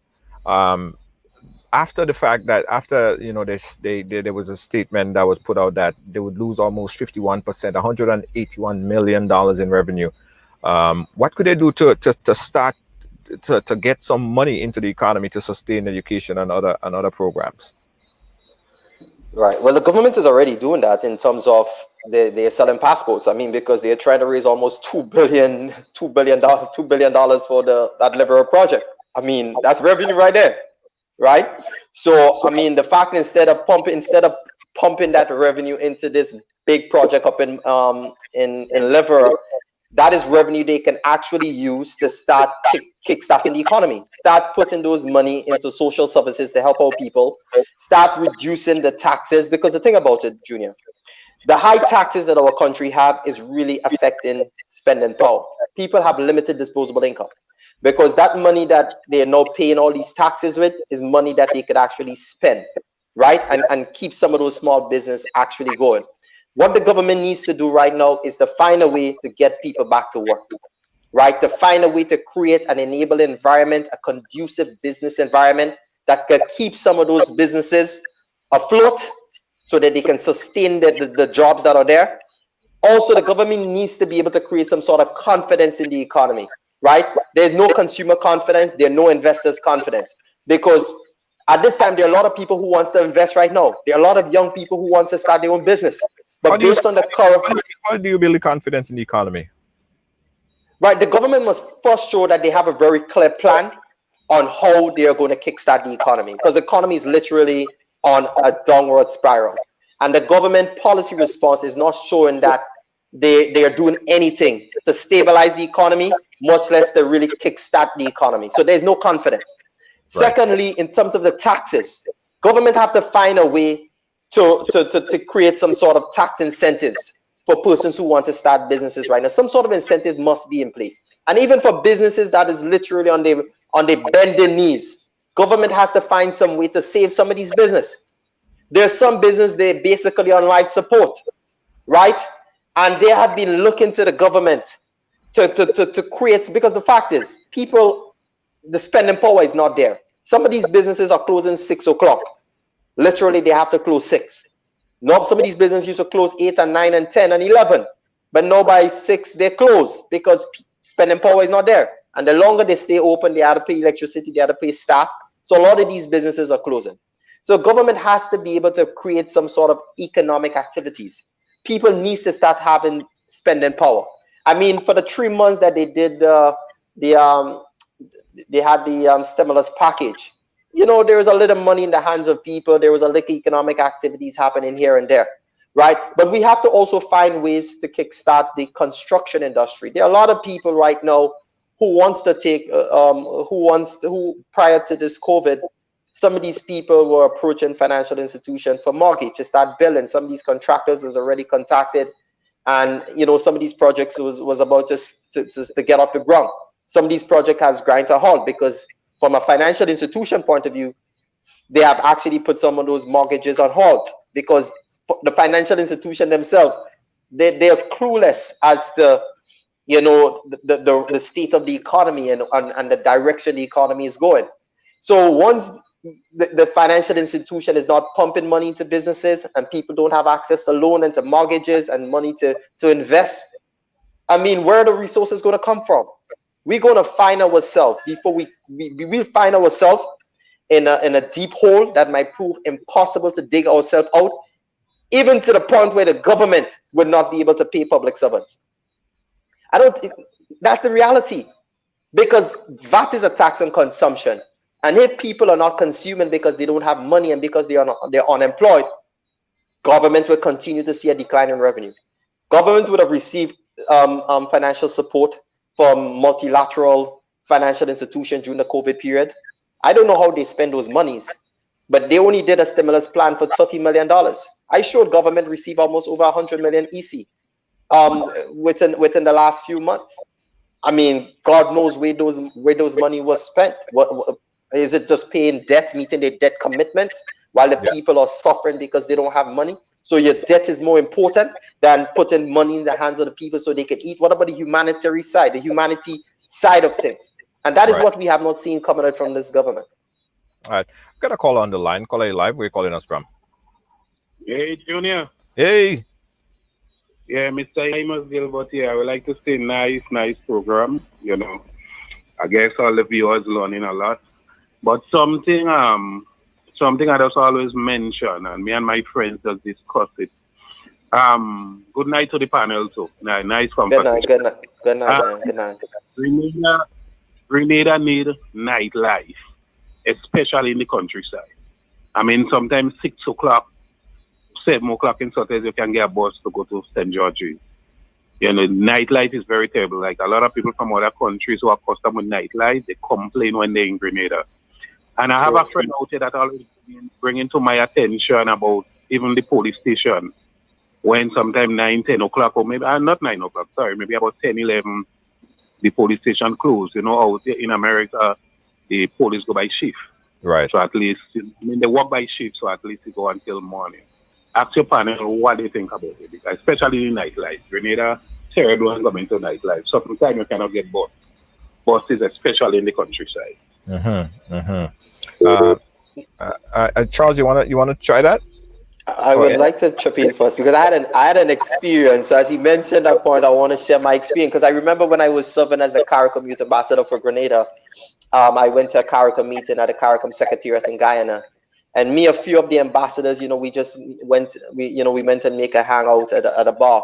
After the fact that there was a statement that was put out that they would lose almost 51%, $181 million in revenue. What could they do to start to get some money into the economy to sustain education and other programs? Right. Well, the government is already doing that in terms of they're selling passports. I mean, because they're trying to raise almost $2 billion for that liberal project. I mean, that's revenue right there. Right. So I mean, the fact instead of pumping that revenue into this big project up in Liver, that is revenue they can actually use to start kickstarting the economy. Start putting those money into social services to help out people. Start reducing the taxes, because the thing about it, Junior, the high taxes that our country have is really affecting spending power. People have limited disposable income, because that money that they're now paying all these taxes with is money that they could actually spend, right? And keep some of those small business actually going. What the government needs to do right now is to find a way to get people back to work, right? To find a way to create an enable environment, a conducive business environment that could keep some of those businesses afloat so that they can sustain the jobs that are there. Also, the government needs to be able to create some sort of confidence in the economy. Right? There's no consumer confidence. There's no investors' confidence, because at this time, there are a lot of people who wants to invest right now. There are a lot of young people who wants to start their own business. But based on the current... How do you build confidence in the economy? Right. The government must first show that they have a very clear plan on how they are going to kickstart the economy, because the economy is literally on a downward spiral. And the government policy response is not showing that they are doing anything to stabilize the economy, much less to really kickstart the economy. So there's no confidence. Right. Secondly, in terms of the taxes, government have to find a way to create some sort of tax incentives for persons who want to start businesses right now. Some sort of incentive must be in place. And even for businesses that is literally on their bending knees, government has to find some way to save some of these business. There's some business they're basically on life support, right? And they have been looking to the government to create, because the fact is, people, the spending power is not there. Some of these businesses are closing 6 o'clock. Literally, they have to close 6. Now, some of these businesses used to close 8 and 9 and 10 and 11. But now by 6, they close because spending power is not there. And the longer they stay open, they have to pay electricity, they have to pay staff. So a lot of these businesses are closing. So government has to be able to create some sort of economic activities. People need to start having spending power. I mean, for the 3 months that they did they had the stimulus package, you know, there was a little money in the hands of people. There was a little economic activities happening here and there, right? But we have to also find ways to kickstart the construction industry. There are a lot of people right now who wants to take, who prior to this COVID, some of these people were approaching financial institutions for mortgage to start building. Some of these contractors was already contacted, and you know, some of these projects was about to get off the ground. Some of these projects has grind to halt because from a financial institution point of view, they have actually put some of those mortgages on halt because the financial institution themselves, they are clueless as to, you know, the state of the economy and the direction the economy is going. So once the financial institution is not pumping money into businesses and people don't have access to loan and to mortgages and money to invest, I mean, where are the resources going to come from? We're going to find ourselves before we will find ourselves in a deep hole that might prove impossible to dig ourselves out, even to the point where the government would not be able to pay public servants. I don't think that's the reality, because VAT is a tax on consumption. And if people are not consuming because they don't have money and because they're unemployed, government will continue to see a decline in revenue. Government would have received financial support from multilateral financial institutions during the COVID period. I don't know how they spend those monies, but they only did a stimulus plan for $30 million. I showed government received almost over 100 million EC within the last few months. I mean, God knows where those money was spent. What is it? Just paying debts, meeting their debt commitments, while the people are suffering because they don't have money? So your debt is more important than putting money in the hands of the people so they can eat. What about the humanitarian side, the humanity side of things? And that is what we have not seen coming out from this government. All right. I've got a call on the line. Call you live. Where are you calling us from? Hey, Junior. Hey. Yeah, Mr. Amos Gilbert here. I would like to say nice program. You know, I guess all the viewers learning a lot. But something I just always mention, and me and my friends just discuss it. Good night to the panel too. Nice conversation. Good night. Grenada need nightlife, especially in the countryside. I mean, sometimes 6 o'clock, 7 o'clock in Saturdays, you can get a bus to go to St. George's. You know, nightlife is very terrible. Like a lot of people from other countries who are accustomed with nightlife, they complain when they're in Grenada. And I have a friend out here that always bringing to my attention about even the police station when sometime 9, 10 o'clock, or maybe not 9 o'clock, sorry, maybe about 10, 11, the police station closed. You know, out in America, the police go by shift. Right. So at least, I mean, they work by shift, so at least they go until morning. Ask your panel what they think about it, because especially in nightlife. Grenada, terrible and going to nightlife. Sometimes you cannot get buses, especially in the countryside. Charles, you wanna try that? I would like to chip in first because I had an experience. So as he mentioned that point, I want to share my experience because I remember when I was serving as the CARICOM Youth Ambassador for Grenada, I went to a CARICOM meeting at the CARICOM Secretariat in Guyana, and me, a few of the ambassadors, you know, we went and make a hangout at a bar,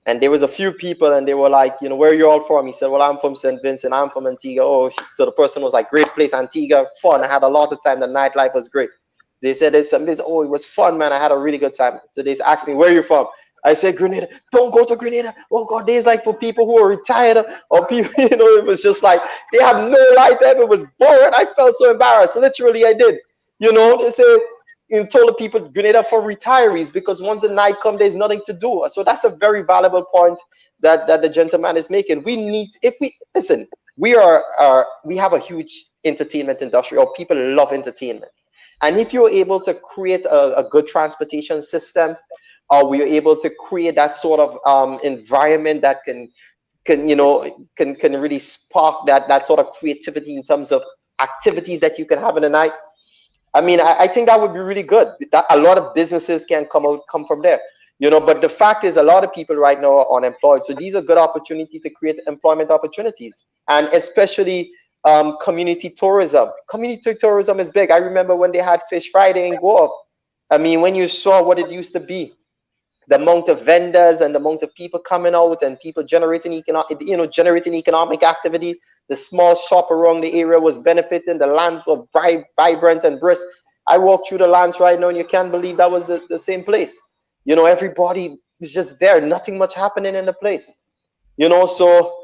and there was a few people, and they were like, you know, where are you all from? He said, well, I'm from St. Vincent, I'm from Antigua. Oh, so the person was like, great place, Antigua, fun. I had a lot of time. The nightlife was great. They said, oh, it was fun, man. I had a really good time. So they asked me, where are you from? I said, Grenada. Don't go to Grenada. Oh, God, there's like for people who are retired or people, you know, it was just like, they have no life there. It was boring. I felt so embarrassed. Literally, I did. You know, they say, and told the people Grenada for retirees because once the night comes, there's nothing to do. So that's a very valuable point that the gentleman is making. We need, we have a huge entertainment industry, or people love entertainment. And if you're able to create a good transportation system, or we're able to create that sort of environment that can really spark that sort of creativity in terms of activities that you can have in the night. I mean, I think that would be really good. That a lot of businesses can come from there, you know. But the fact is, a lot of people right now are unemployed. So these are good opportunities to create employment opportunities, and especially community tourism. Community tourism is big. I remember when they had Fish Friday in Guelph. I mean, when you saw what it used to be, the amount of vendors and the amount of people coming out and people generating economic activity. The small shop around the area was benefiting. The lands were vibrant and brisk. I walk through the lands right now, and you can't believe that was the same place. Everybody is just there. Nothing much happening in the place. So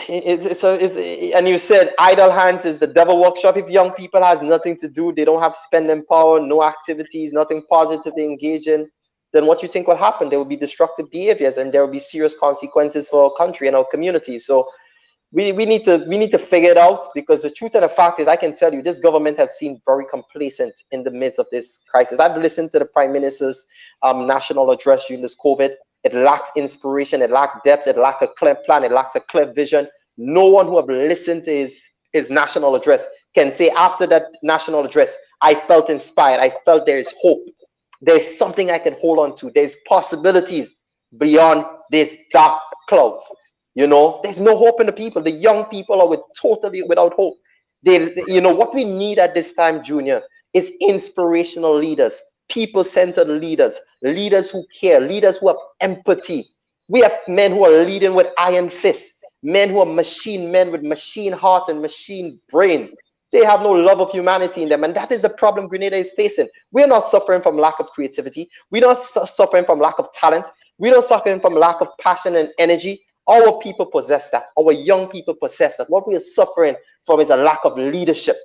and you said idle hands is the devil workshop. If young people has nothing to do, they don't have spending power, no activities, nothing positive to engage in, then what you think will happen? There will be destructive behaviors, and there will be serious consequences for our country and our community. So we need to figure it out, because the truth of the fact is, I can tell you, this government have seemed very complacent in the midst of this crisis. I've listened to the Prime Minister's national address during this COVID. It lacks inspiration, it lacks depth, it lacks a clear plan, it lacks a clear vision. No one who have listened to his national address can say after that national address, I felt inspired, I felt there is hope. There's something I can hold on to. There's possibilities beyond these dark clouds. There's no hope in the people. The young people are totally without hope. What we need at this time, Junior, is inspirational leaders, people-centered leaders, leaders who care, leaders who have empathy. We have men who are leading with iron fists, men who are machine men with machine heart and machine brain. They have no love of humanity in them, and that is the problem Grenada is facing. We're not suffering from lack of creativity. We're not suffering from lack of talent. We're not suffering from lack of passion and energy. Our people possess that. Our young people possess that. What we are suffering from is a lack of leadership,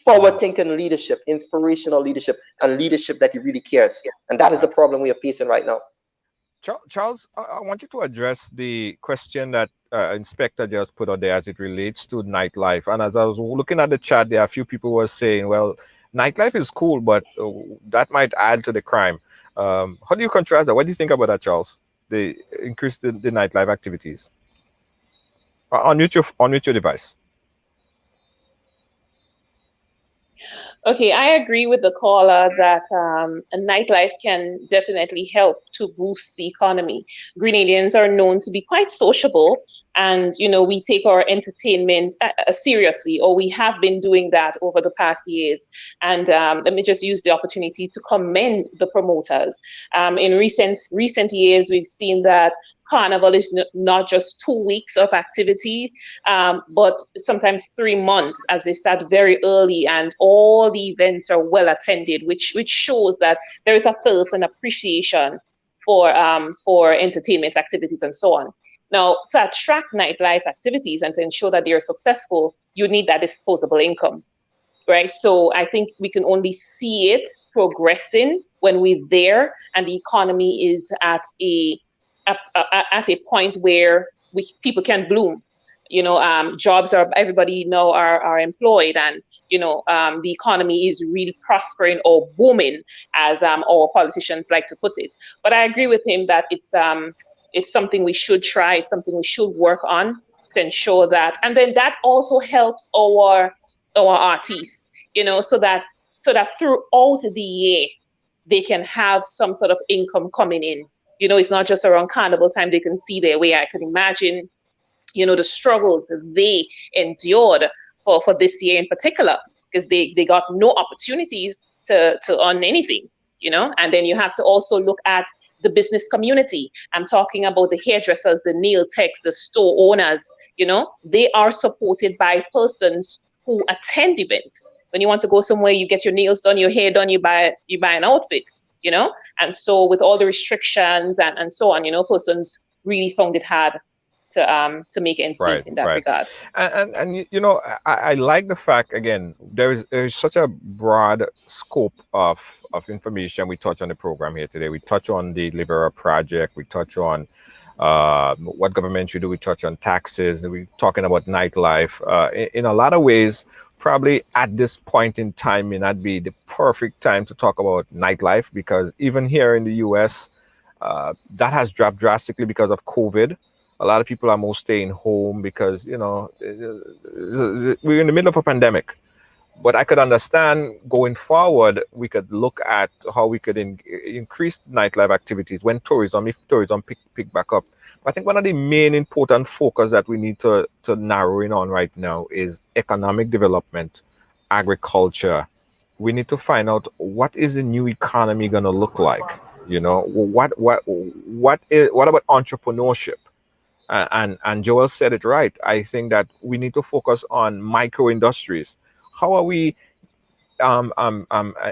forward-thinking leadership, inspirational leadership, and leadership that really cares. And that is the problem we are facing right now. Charles, I want you to address the question that Inspector just put out there as it relates to nightlife. And as I was looking at the chat, there are a few people who were saying, well, nightlife is cool, but that might add to the crime. How do you contrast that? What do you think about that, Charles? The increase the nightlife activities. Unmute your device. Okay, I agree with the caller that a nightlife can definitely help to boost the economy. Grenadians are known to be quite sociable, and we take our entertainment seriously, or we have been doing that over the past years. And let me just use the opportunity to commend the promoters. In recent years, we've seen that Carnival is not just 2 weeks of activity, but sometimes 3 months, as they start very early, and all the events are well attended, which shows that there is a thirst and appreciation for entertainment activities and so on. Now, to attract nightlife activities and to ensure that they are successful, you need that disposable income, right? So I think we can only see it progressing when we're there and the economy is at a point where people can bloom. Jobs are, everybody now are employed, and the economy is really prospering or booming, as our politicians like to put it. But I agree with him that it's something we should try. It's something we should work on to ensure that, and then that also helps our artists, so that throughout the year they can have some sort of income coming in. It's not just around Carnival time they can see their way. I could imagine, the struggles they endured for this year in particular, because they got no opportunities to earn anything, and then you have to also look at the business community. I'm talking about the hairdressers, the nail techs, the store owners, they are supported by persons who attend events. When you want to go somewhere, you get your nails done, your hair done, you buy an outfit, and so with all the restrictions and so on, persons really found it hard to make ends meet in that regard. And I like the fact, again, there is such a broad scope of information we touch on the program here today. We touch on the Libera project, we touch on what government should do, we touch on taxes, and we're talking about nightlife. In a lot of ways, probably at this point in time may not be the perfect time to talk about nightlife, because even here in the US, that has dropped drastically because of COVID. A lot of people are more staying home because, we're in the middle of a pandemic. But I could understand going forward, we could look at how we could increase nightlife activities if tourism pick back up. But I think one of the main important focus that we need to narrow in on right now is economic development, agriculture. We need to find out what is the new economy going to look like. You know, what about entrepreneurship? And Joel said it right. I think that we need to focus on micro industries. How are we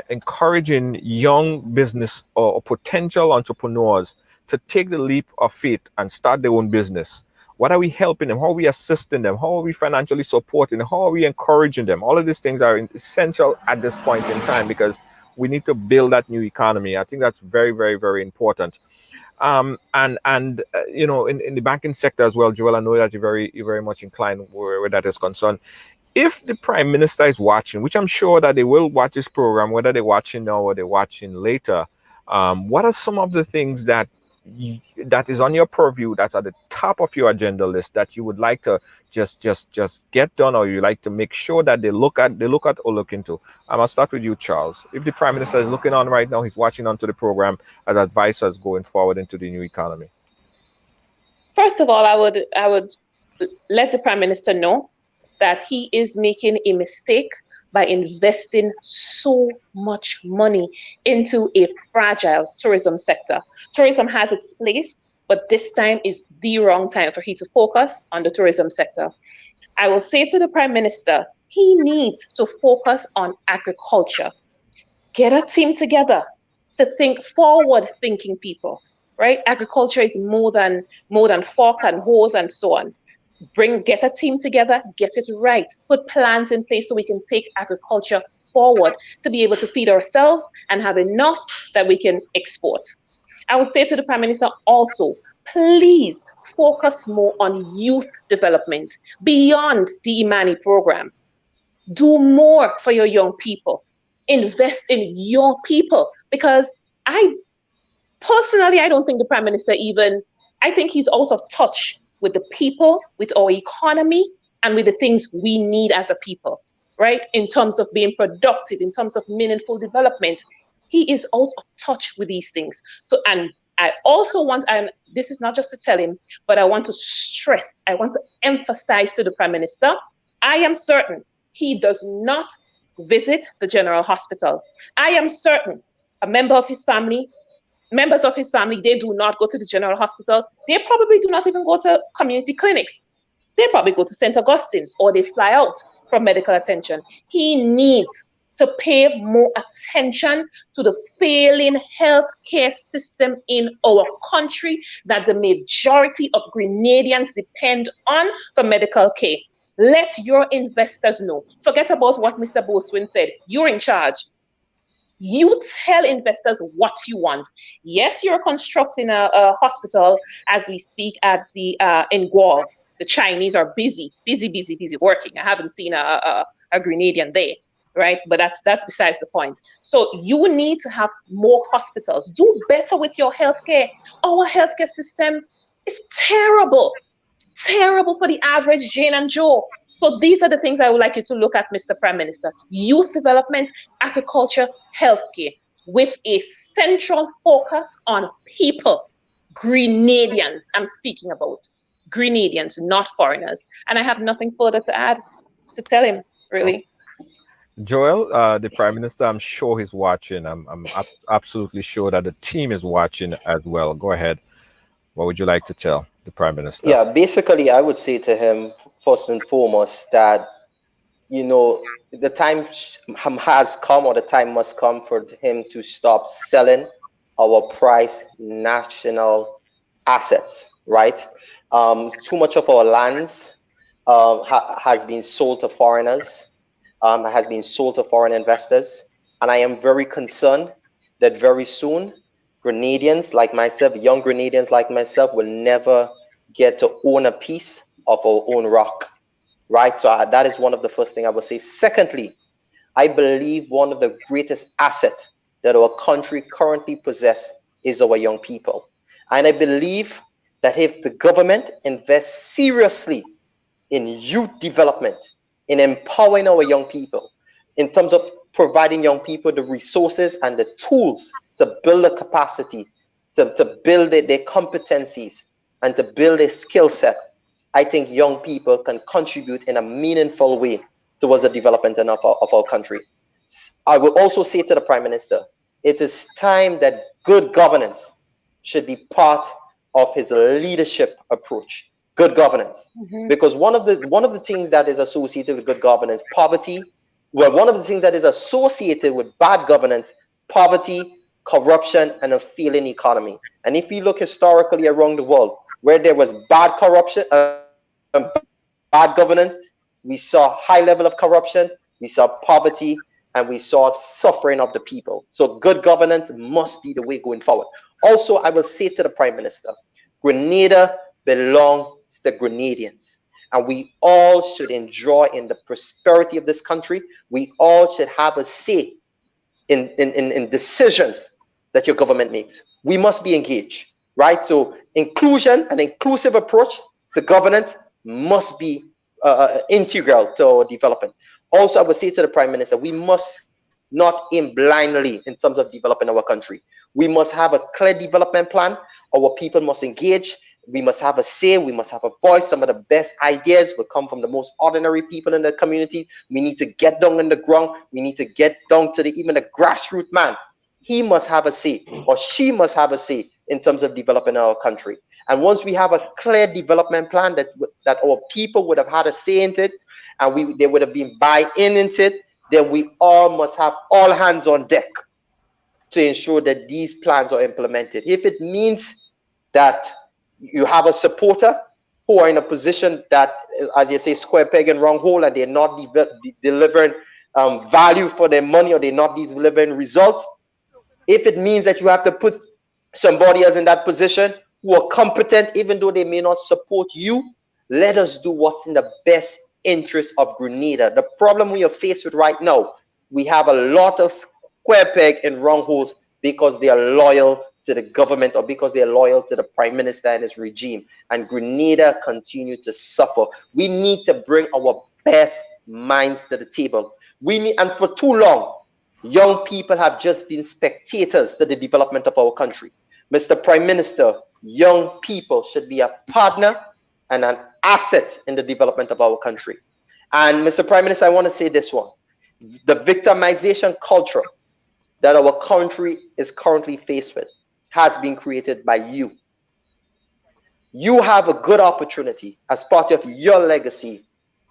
encouraging young business or potential entrepreneurs to take the leap of faith and start their own business? What are we helping them? How are we assisting them? How are we financially supporting them? How are we encouraging them? All of these things are essential at this point in time because we need to build that new economy. I think that's very, very, very important. And you know, in the banking sector as well, Joel, I know that you're very much inclined where that is concerned. If the prime minister is watching, which I'm sure that they will watch this program, whether they're watching now or they're watching later, what are some of the things that that is on your purview, that's at the top of your agenda list that you would like to just get done, or you like to make sure that they look at or look into? I'll start with you, Charles. If the prime minister is looking on right now, he's watching onto the program as advisors going forward into the new economy. First of all, I would let the prime minister know that he is making a mistake by investing so much money into a fragile tourism sector. Tourism has its place, but this time is the wrong time for he to focus on the tourism sector. I will say to the prime minister, he needs to focus on agriculture. Get a team together to think forward-thinking people, right? Agriculture is more than fork and hose and so on. Get a team together, get it right, put plans in place so we can take agriculture forward to be able to feed ourselves and have enough that we can export. I would say to the prime minister also, please focus more on youth development beyond the Imani program. Do more for your young people. Invest in young people, because I don't think the prime minister I think he's out of touch with the people, with our economy, and with the things we need as a people, right? In terms of being productive, in terms of meaningful development, he is out of touch with these things. So, and I also want, and this is not just to tell him, but I want to emphasize to the prime minister, I am certain he does not visit the general hospital. I am certain members of his family, they do not go to the general hospital. They probably do not even go to community clinics. They probably go to St. Augustine's, or they fly out for medical attention. He needs to pay more attention to the failing healthcare system in our country that the majority of Grenadians depend on for medical care. Let your investors know. Forget about what Mr. Boswin said. You're in charge. You tell investors what you want. Yes, you're constructing a hospital as we speak at the in Guelph. The Chinese are busy working. I haven't seen a Grenadian there, right? But that's besides the point. So you need to have more hospitals. Do better with your healthcare. Our healthcare system is terrible for the average Jane and Joe. So these are the things I would like you to look at, Mr. Prime Minister. Youth development, agriculture, healthcare, with a central focus on people. Grenadians, I'm speaking about. Grenadians, not foreigners. And I have nothing further to add to tell him, really. Joel, the prime minister, I'm sure he's watching. I'm absolutely sure that the team is watching as well. Go ahead. What would you like to tell the prime minister? Yeah, basically, I would say to him, first and foremost, that, you know, the time has come, or the time must come, for him to stop selling our prized national assets, right? Too much of our lands has been sold to foreigners, has been sold to foreign investors. And I am very concerned that very soon, Grenadians like myself, young Grenadians like myself, will never get to own a piece of our own rock, right? So that is one of the first things I would say. Secondly, I believe one of the greatest assets that our country currently possesses is our young people. And I believe that if the government invests seriously in youth development, in empowering our young people, in terms of providing young people the resources and the tools to build a capacity, to build their competencies, and to build a skill set, I think young people can contribute in a meaningful way towards the development of our country. I will also say to the Prime Minister, it is time that good governance should be part of his leadership approach. Good governance. Because one of the things that is associated with good governance, poverty, well, one of the things that is associated with bad governance, poverty, corruption, and a failing economy. And if you look historically around the world, where there was bad corruption, bad governance, we saw high level of corruption, we saw poverty, and we saw suffering of the people. So good governance must be the way going forward. Also, I will say to the Prime Minister, Grenada belongs to Grenadians, and we all should enjoy in the prosperity of this country. We all should have a say in decisions that your government makes. We must be engaged, right? So inclusion and inclusive approach to governance must be integral to our development. Also, I would say to the Prime Minister, we must not aim blindly in terms of developing our country. We must have a clear development plan. Our people must engage. We must have a say. We must have a voice. Some of the best ideas will come from the most ordinary people in the community. We need to get down on the ground. We need to get down to even the grassroots man. He must have a say, or she must have a say in terms of developing our country. And once we have a clear development plan that our people would have had a say in it, and they would have been buy-in into it, then we all must have all hands on deck to ensure that these plans are implemented. If it means that you have a supporter who are in a position that, as you say, square peg and round hole, and they're not delivering value for their money, or they're not delivering results, if it means that you have to put somebody else in that position who are competent, even though they may not support you, let us do what's in the best interest of Grenada. The problem we are faced with right now, we have a lot of square peg and round holes because they are loyal to the government, or because they are loyal to the Prime Minister and his regime. And Grenada continue to suffer. We need to bring our best minds to the table. And for too long, young people have just been spectators to the development of our country. Mr. Prime Minister, young people should be a partner and an asset in the development of our country. And Mr. Prime Minister, I want to say this one. The victimization culture that our country is currently faced with has been created by you. You have a good opportunity as part of your legacy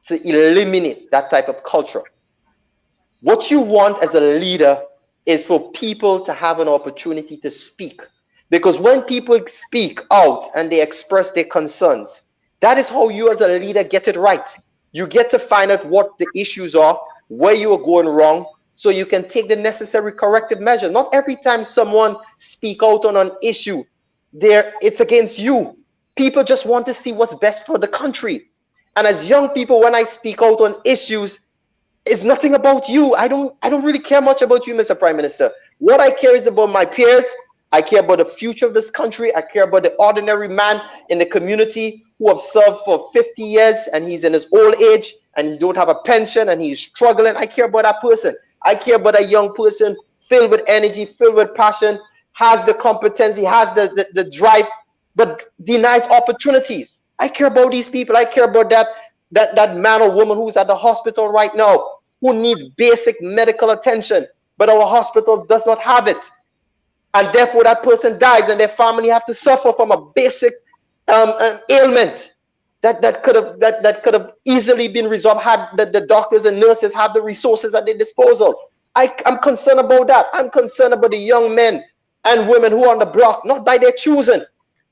to eliminate that type of culture. What you want as a leader is for people to have an opportunity to speak. Because when people speak out and they express their concerns, that is how you as a leader get it right. You get to find out what the issues are, where you are going wrong, so you can take the necessary corrective measure. Not every time someone speak out on an issue, it's against you. People just want to see what's best for the country. And as young people, when I speak out on issues, it's nothing about you. I don't really care much about you, Mr. Prime Minister. What I care is about my peers. I care about the future of this country. I care about the ordinary man in the community who have served for 50 years and he's in his old age and he don't have a pension and he's struggling. I care about that person. I care about a young person filled with energy, filled with passion, has the competency, has the drive, but denies opportunities. I care about these people. I care about that man or woman who's at the hospital right now, who needs basic medical attention, but our hospital does not have it. And therefore that person dies and their family have to suffer from a basic ailment that could have easily been resolved had the doctors and nurses have the resources at their disposal. I'm concerned about that. I'm concerned about the young men and women who are on the block, not by their choosing,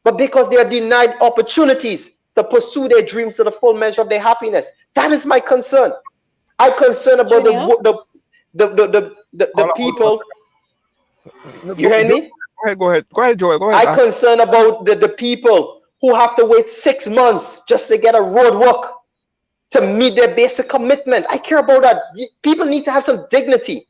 but because they are denied opportunities to pursue their dreams to the full measure of their happiness. That is my concern. I'm concerned about the people. You hear me? Go ahead, Joel. Go ahead. I'm concerned about the people who have to wait 6 months just to get a road work to meet their basic commitment. I care about that. People need to have some dignity.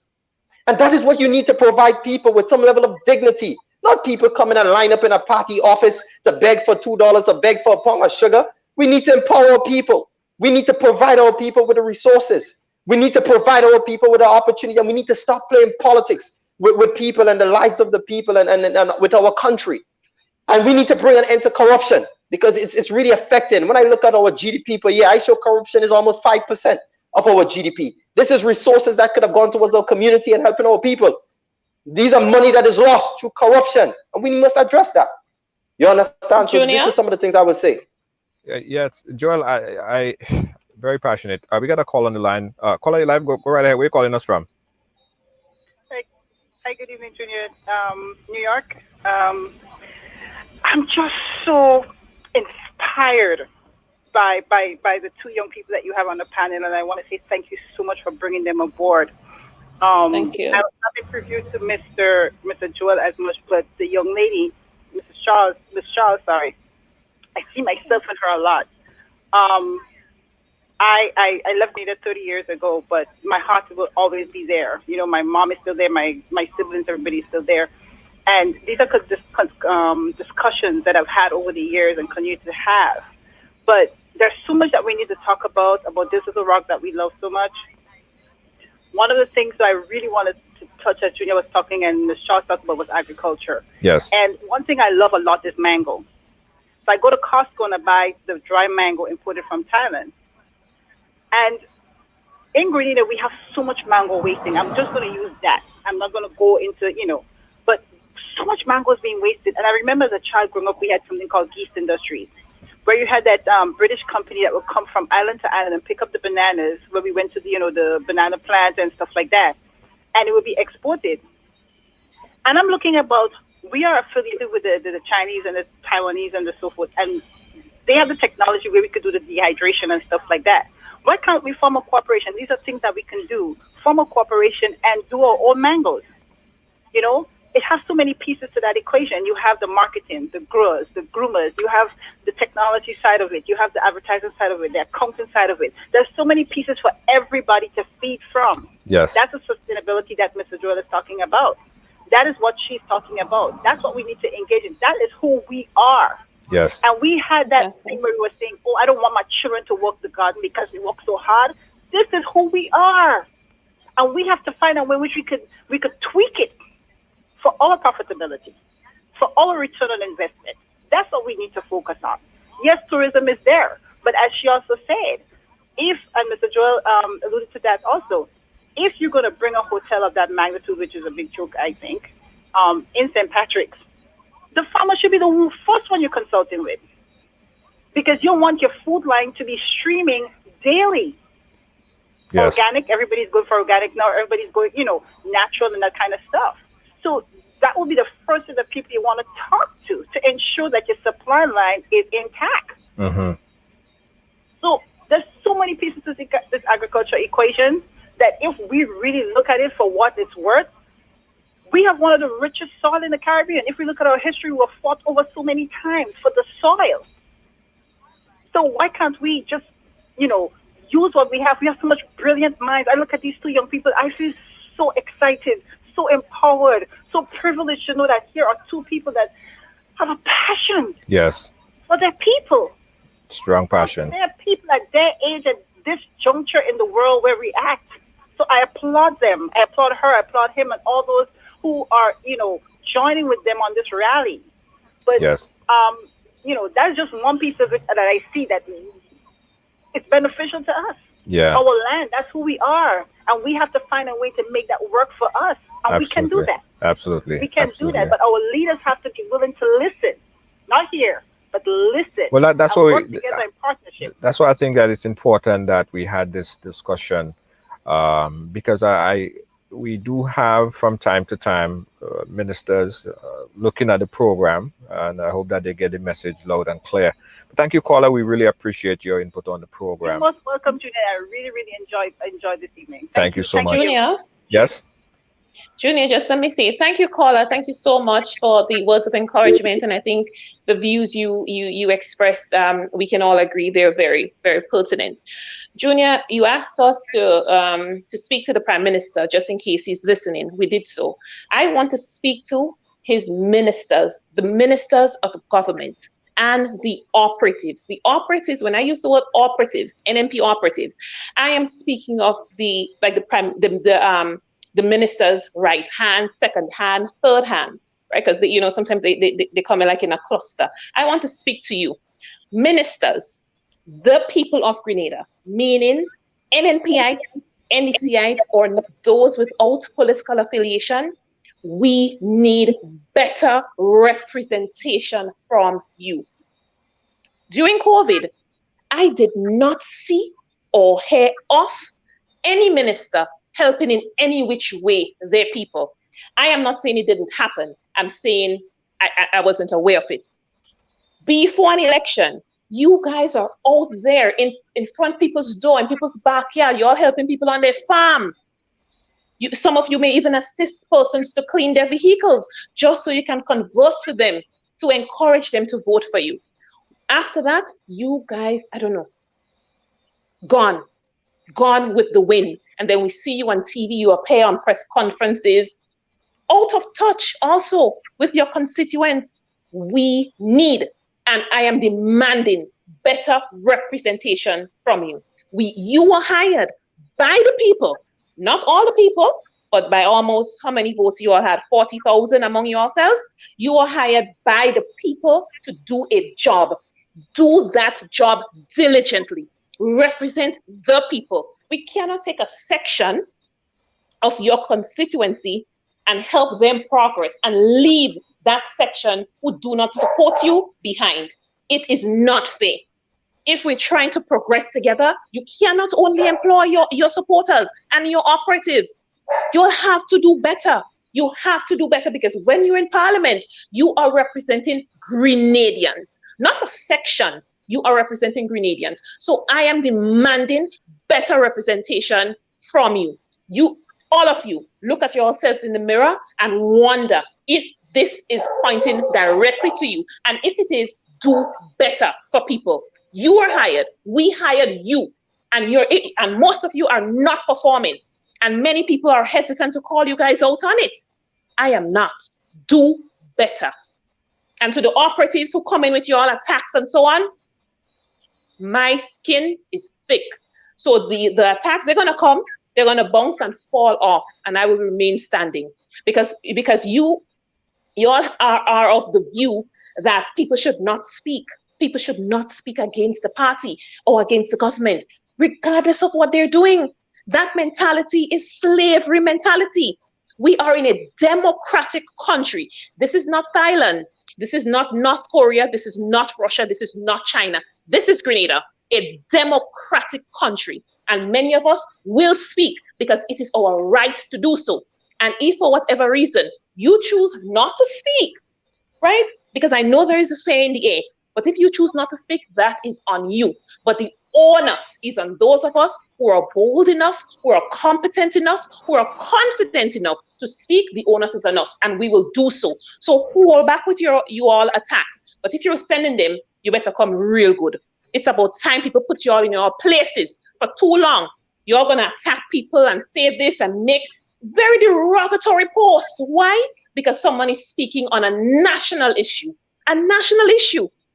And that is what you need to provide people with, some level of dignity. Not people coming and line up in a party office to beg for $2 or beg for a pound of sugar. We need to empower our people. We need to provide our people with the resources. We need to provide our people with the opportunity, and we need to stop playing politics with people and the lives of the people and with our country. And we need to bring an end to corruption, because it's really affecting. When I look at our GDP per year, I show corruption is almost 5% of our GDP. This is resources that could have gone towards our community and helping our people. These are money that is lost through corruption, and we must address that. You understand? So Junior? this is some of the things I would say. Yes, Joel, I very passionate. We got a call on the line. Caller, you live. Go right ahead. Where are you calling us from? Hi, good evening, Junior. New York. I'm just so inspired by the two young people that you have on the panel, and I want to say thank you so much for bringing them aboard. Thank you. I was not a preview to Mr. Joel as much, but the young lady, Miss Charles, sorry, I see myself in her a lot. I left Grenada 30 years ago, but my heart will always be there. You know, my mom is still there, my siblings, everybody's still there. And these are discussions that I've had over the years and continue to have. But there's so much that we need to talk about this little rock that we love so much. One of the things that I really wanted to touch, as Junior was talking and Ms. Shaw talked about, was agriculture. Yes. And one thing I love a lot is mango. So I go to Costco and I buy the dry mango imported from Thailand. And in Grenada, we have so much mango wasting. I'm just going to use that. I'm not going to go into, but so much mango is being wasted. And I remember as a child growing up, we had something called Geese Industries, where you had that British company that would come from island to island and pick up the bananas, where we went to the banana plants and stuff like that. And it would be exported. And I'm looking about, we are affiliated with the Chinese and the Taiwanese and so forth. And they have the technology where we could do the dehydration and stuff like that. Why can't we form a cooperation? These are things that we can do. Form a cooperation and do our own mangoes. It has so many pieces to that equation. You have the marketing, the growers, the groomers. You have the technology side of it. You have the advertising side of it, the accounting side of it. There's so many pieces for everybody to feed from. Yes. That's the sustainability that Mr. Joel is talking about. That is what she's talking about. That's what we need to engage in. That is who we are. Yes. And we had that thing where we were saying, I don't want my children to work the garden because we work so hard. This is who we are. And we have to find a way in which we could tweak it for our profitability, for our return on investment. That's what we need to focus on. Yes, tourism is there. But as she also said, and Mr. Joel alluded to that also, if you're going to bring a hotel of that magnitude, which is a big joke, I think, in St. Patrick's, the farmer should be the first one you're consulting with, because you want your food line to be streaming daily. Yes. Organic, everybody's going for organic now. Everybody's going, natural and that kind of stuff. So that will be the first of the people you want to talk to ensure that your supply line is intact. Mm-hmm. So there's so many pieces to this agriculture equation that if we really look at it for what it's worth, we have one of the richest soil in the Caribbean. If we look at our history, we were fought over so many times for the soil. So why can't we just, use what we have? We have so much brilliant minds. I look at these two young people. I feel so excited, so empowered, so privileged to know that here are two people that have a passion. Yes. For their people. Strong passion. There are people at their age, at this juncture in the world where we act. So I applaud them. I applaud her. I applaud him, and all those who are, joining with them on this rally. But, yes. That's just one piece of it that I see that it's beneficial to us. Yeah. Our land, that's who we are. And we have to find a way to make that work for us. And Absolutely. We can do that. Absolutely. We can do that. But our leaders have to be willing to listen. Not here, but listen. Well, that's what work together in partnership. That's why I think that it's important that we had this discussion, because we do have from time to time ministers looking at the program, and I hope that they get the message loud and clear. But thank you, caller. We really appreciate your input on the program. You're most welcome, Junior. I really, really enjoyed this evening. Thank you so much. Junior. Yes. Junior, just let me say thank you, caller. Thank you so much for the words of encouragement, and I think the views you expressed, we can all agree they're very, very pertinent. Junior, you asked us to speak to the Prime Minister just in case he's listening. We did so. I want to speak to his ministers, the ministers of government, and the operatives. The operatives. When I use the word operatives, NMP operatives, I am speaking of the minister's right hand, second hand, third hand, right? Because sometimes they come in like in a cluster. I want to speak to you, ministers, the people of Grenada, meaning NNPites, NDCites, or those without political affiliation. We need better representation from you. During COVID, I did not see or hear of any minister helping in any which way their people. I am not saying it didn't happen. I'm saying I wasn't aware of it. Before an election, you guys are out there in front of people's door, in people's backyard. You're helping people on their farm. Some of you may even assist persons to clean their vehicles just so you can converse with them to encourage them to vote for you. After that, you guys, I don't know, gone with the wind. And then we see you on TV, you appear on press conferences, out of touch also with your constituents. We need, and I am demanding, better representation from you. You were hired by the people, not all the people, but by almost how many votes you all had? 40,000 among yourselves. You were hired by the people to do a job. Do that job diligently. Represent the people. We cannot take a section of your constituency and help them progress and leave that section who do not support you behind. It is not fair. If we're trying to progress together, you cannot only employ your supporters and your operatives. You'll have to do better. You have to do better, because when you're in parliament, you are representing Grenadians, not a section. You are representing Grenadians. So I am demanding better representation from you. All of you, look at yourselves in the mirror and wonder if this is pointing directly to you. And if it is, do better for people. You are hired. We hired you. And most of you are not performing. And many people are hesitant to call you guys out on it. I am not. Do better. And to the operatives who come in with your attacks and so on, my skin is thick. So the attacks, they're going to come, they're going to bounce and fall off, and I will remain standing. Because you all are of the view that people should not speak. People should not speak against the party or against the government, regardless of what they're doing. That mentality is slavery mentality. We are in a democratic country. This is not Thailand. This is not North Korea. This is not Russia. This is not China. This is Grenada, a democratic country. And many of us will speak because it is our right to do so. And if for whatever reason you choose not to speak, right? Because I know there is a fear in the air, but if you choose not to speak, that is on you. But the onus is on those of us who are bold enough, who are competent enough, who are confident enough to speak. The onus is on us, and we will do so. So hold back with you all attacks. But if you're sending them, you better come real good. It's about time people put you all in your places. For too long, you're going to attack people and say this and make very derogatory posts. Why? Because someone is speaking on a national issue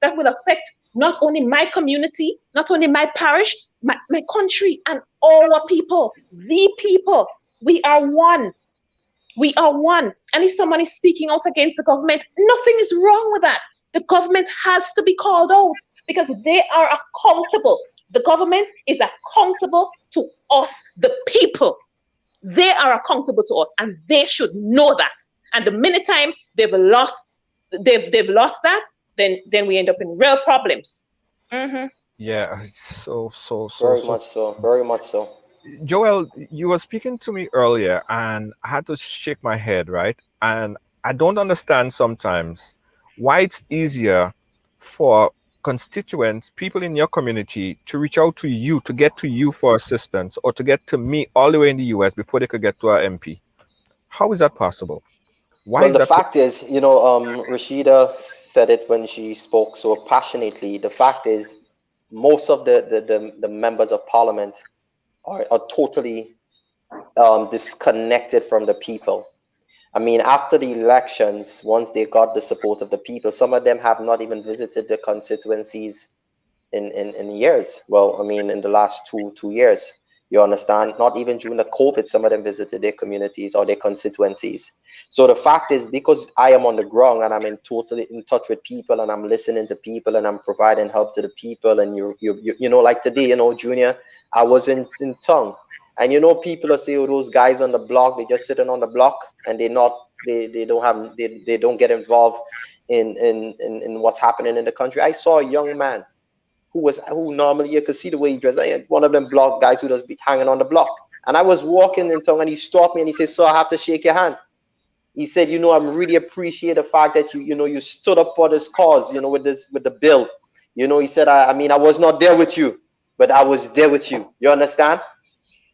that will affect not only my community, not only my parish, my country, and our people, the people. We are one. We are one. And if someone is speaking out against the government, nothing is wrong with that. The government has to be called out because they are accountable. The government is accountable to us, the people. They are accountable to us, and they should know that. And the minute time they've lost that, then we end up in real problems. Mm-hmm. Yeah, so Very much so. Joel, you were speaking to me earlier, and I had to shake my head, right? And I don't understand sometimes why it's easier for constituents, people in your community, to reach out to you, to get to you for assistance, or to get to me all the way in the US before they could get to our MP. How is that possible? Why? Well, the fact is, Rashida said it when she spoke so passionately. The fact is, most of the members of parliament are totally disconnected from the people. I mean, after the elections, once they got the support of the people, some of them have not even visited the constituencies in years. Well, I mean, in the last two years, you understand? Not even during the COVID, some of them visited their communities or their constituencies. So the fact is, because I am on the ground and I'm totally in touch with people and I'm listening to people and I'm providing help to the people, and you know, like today, Junior, I was in Tongue. And people are saying, oh, those guys on the block, they're just sitting on the block and they're not They don't have they don't get involved in what's happening in the country. I saw a young man who normally you could see the way he dressed, like one of them block guys who does be hanging on the block. And I was walking in town and he stopped me and he said, "Sir, I have to shake your hand." He said, "You know, I'm really appreciate the fact that you stood up for this cause, with the bill." He said, I mean, I was not there with you, but I was there with you. You understand?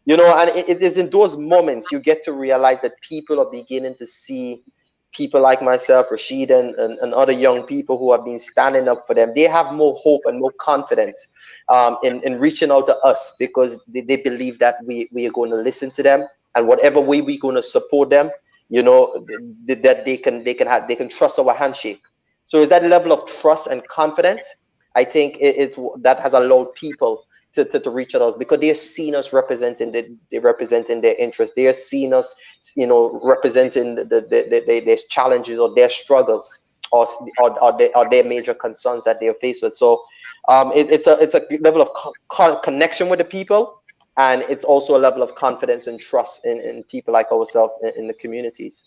And it is in those moments you get to realize that people are beginning to see people like myself, Rashid, and other young people who have been standing up for them. They have more hope and more confidence in reaching out to us, because they believe that we are going to listen to them, and whatever way we're going to support them, that they can trust our handshake. So it's that level of trust and confidence. I think it's that has allowed people to reach out to us, because they're seeing us representing their interests. They're seeing us, representing their challenges or their struggles or their major concerns that they're faced with. So it's a level of connection with the people, and it's also a level of confidence and trust in people like ourselves in the communities.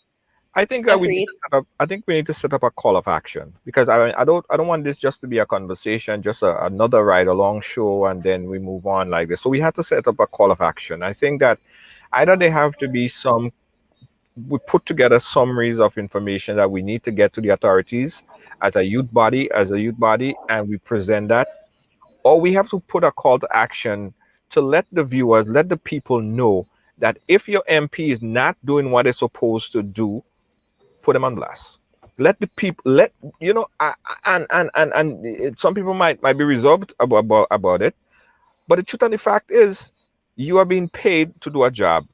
I think that we need to set up. I think we need to set up a call of action, because I don't want this just to be a conversation, just another ride along show, and then we move on like this. So we have to set up a call of action. I think that either they have to be we put together summaries of information that we need to get to the authorities as a youth body, and we present that, or we have to put a call to action to let the viewers, let the people know that if your MP is not doing what they're supposed to do, put them on blast. Let the people, and some people might be reserved about it, but the truth and the fact is, you are being paid to do a job,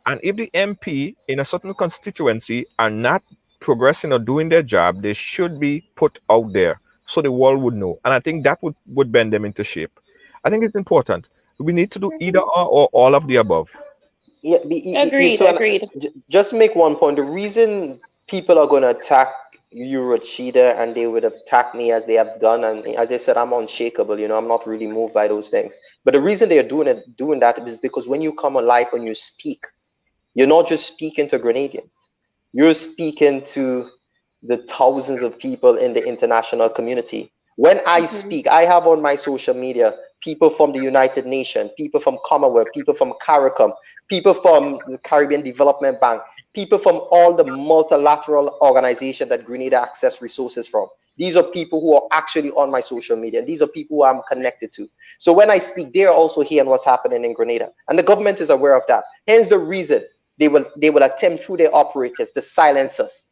and if the MP in a certain constituency are not progressing or doing their job, they should be put out there so the world would know, and I think that would bend them into shape. I think it's important. We need to do either or all of the above. Yeah, Agreed. Just make one point. The reason people are going to attack you, Rashida, and they would attack me as they have done, and as I said, I'm unshakable. I'm not really moved by those things. But the reason they are doing that is because when you come on live and you speak, you're not just speaking to Grenadians. You're speaking to the thousands of people in the international community. When I speak, I have on my social media people from the United Nations, people from Commonwealth, people from CARICOM, people from the Caribbean Development Bank, people from all the multilateral organizations that Grenada access resources from. These are people who are actually on my social media. These are people who I'm connected to. So when I speak, they're also hearing what's happening in Grenada. And the government is aware of that. Hence the reason they will attempt through their operatives to silence us.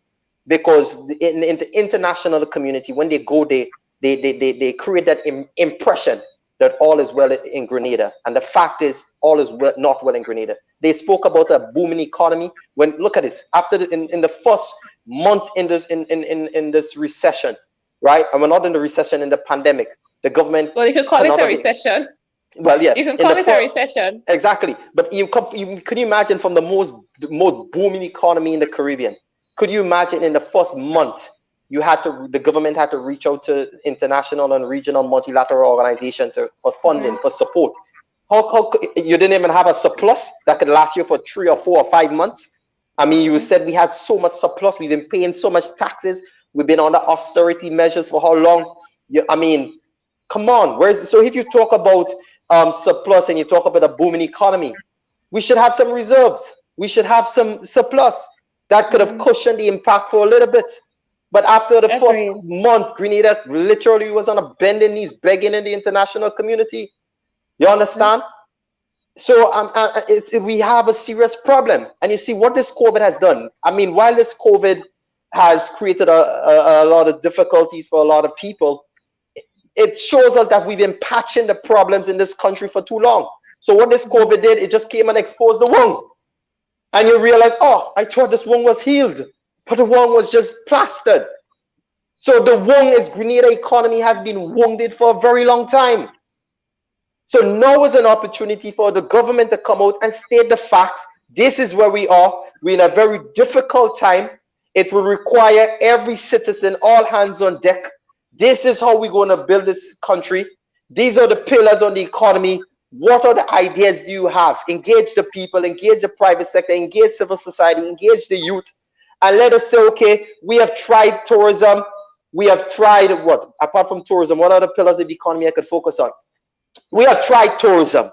Because in the international community, when they go there, they create that impression that all is well in Grenada, and the fact is all is not well in Grenada. They spoke about a booming economy. When look at it, after in the first month in this recession, right? And we're not in the recession, in the pandemic. The government. Well, you could call it a recession. Well, yeah, you can call it a recession. Exactly, but could you imagine from the most booming economy in the Caribbean? Could you imagine in the first month? The government had to reach out to international and regional multilateral organizations for funding, for support. How you didn't even have a surplus that could last you for 3 or 4 or 5 months? I mean, you said we had so much surplus. We've been paying so much taxes. We've been under austerity measures for how long? I mean, come on. So if you talk about surplus and you talk about a booming economy, we should have some reserves. We should have some surplus that could have cushioned the impact for a little bit. But after the first month, Grenada literally was on a bending knees, begging in the international community. You understand? So we have a serious problem. And you see what this COVID has done. I mean, while this COVID has created a lot of difficulties for a lot of people, it shows us that we've been patching the problems in this country for too long. So what this COVID did, it just came and exposed the wound. And you realize, oh, I thought this wound was healed. But the wound was just plastered. So the wound is Grenada economy has been wounded for a very long time. So now is an opportunity for the government to come out and state the facts. This is where we are. We're in a very difficult time. It will require every citizen, all hands on deck. This is how we're going to build this country. These are the pillars on the economy. What are the ideas do you have? Engage the people, engage the private sector, engage civil society, engage the youth. and let us say, okay, we have tried tourism. We have tried what? Apart from tourism, what other pillars of the economy I could focus on? We have tried tourism.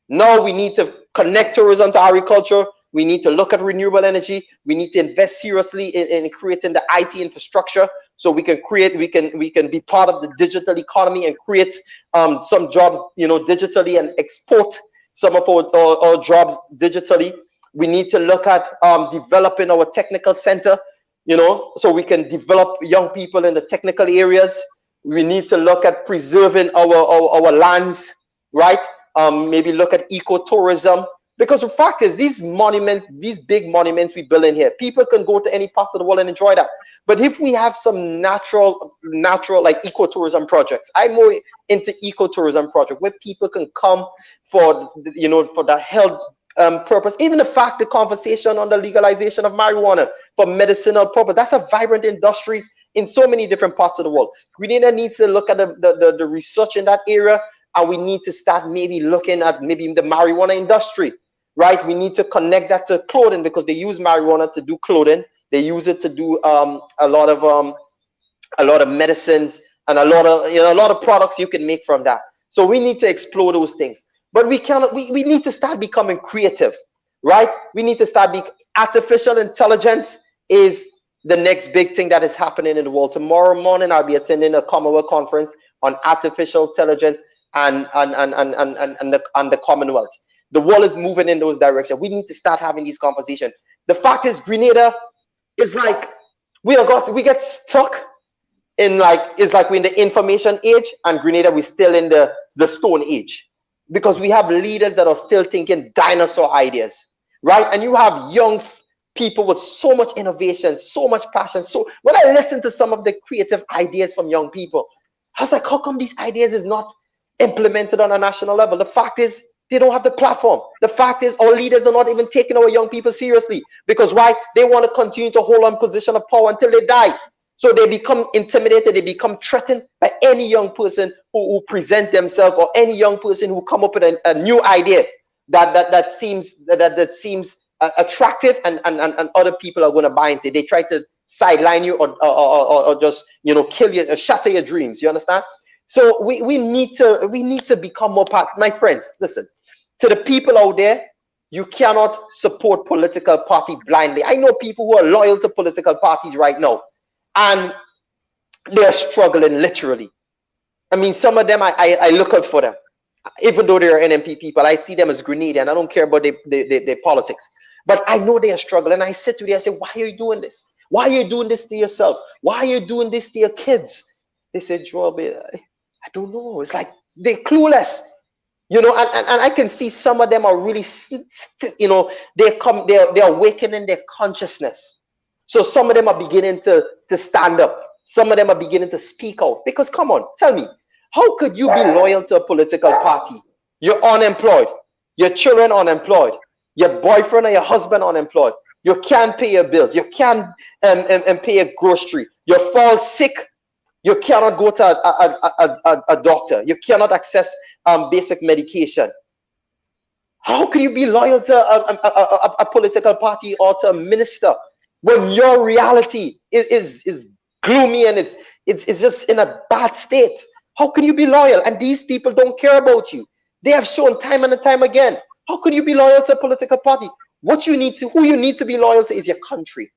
Now we need to connect tourism to agriculture. We need to look at renewable energy. We need to invest seriously in creating the IT infrastructure so we can be part of the digital economy and create some jobs, digitally, and export some of our jobs digitally. We need to look at developing our technical center, so we can develop young people in the technical areas. We need to look at preserving our lands, right? Maybe look at ecotourism, because the fact is, these big monuments we build in here, people can go to any parts of the world and enjoy that. But if we have some natural like ecotourism projects, I'm more into ecotourism project where people can come for the health purpose. Even the conversation on the legalization of marijuana for medicinal purpose, that's a vibrant industry in so many different parts of the world. Grenada needs to look at the research in that area, and we need to start maybe looking at the marijuana industry, right? We need to connect that to clothing, because they use marijuana to do clothing. They use it to do a lot of medicines and a lot of products you can make from that. So we need to explore those things. But we need to start becoming creative, right? We need to start artificial intelligence is the next big thing that is happening in the world. Tomorrow morning, I'll be attending a Commonwealth conference on artificial intelligence and the Commonwealth. The world is moving in those directions. We need to start having these conversations. The fact is, Grenada is like we get stuck in we're in the information age, and Grenada we're still in the Stone Age, because we have leaders that are still thinking dinosaur ideas, right? And you have young people with so much innovation, so much passion. So when I listen to some of the creative ideas from young people, I was like, how come these ideas is not implemented on a national level? The fact is, they don't have the platform. The fact is, our leaders are not even taking our young people seriously. Because why? They want to continue to hold on position of power until they die. So they become intimidated, they become threatened by any young person who present themselves, or any young person who come up with a new idea that seems attractive, and other people are going to buy into it. They try to sideline you or just kill you, or shatter your dreams. You understand? So we need to become more part. My friends, listen, to the people out there, you cannot support political party blindly. I know people who are loyal to political parties right now, and they're struggling literally. I mean, some of them I look out for them, even though they're NMP people. I see them as Grenadian. I don't care about their politics, but I know they are struggling. I sit to them, I say, why are you doing this? Why are you doing this to yourself? Why are you doing this to your kids? They said, Joel, I don't know. It's like they're clueless, and I can see some of them are really, they're awakening their consciousness. So some of them are beginning to stand up. Some of them are beginning to speak out. Because come on, tell me, how could you be loyal to a political party? You're unemployed. Your children unemployed. Your boyfriend or your husband unemployed. You can't pay your bills. You can't pay a grocery. You fall sick. You cannot go to a doctor. You cannot access basic medication. How can you be loyal to a political party or to a minister when your reality is gloomy and it's just in a bad state? How can you be loyal? And these people don't care about you. They have shown time and time again. How can you be loyal to a political party? Who you need to be loyal to is your country.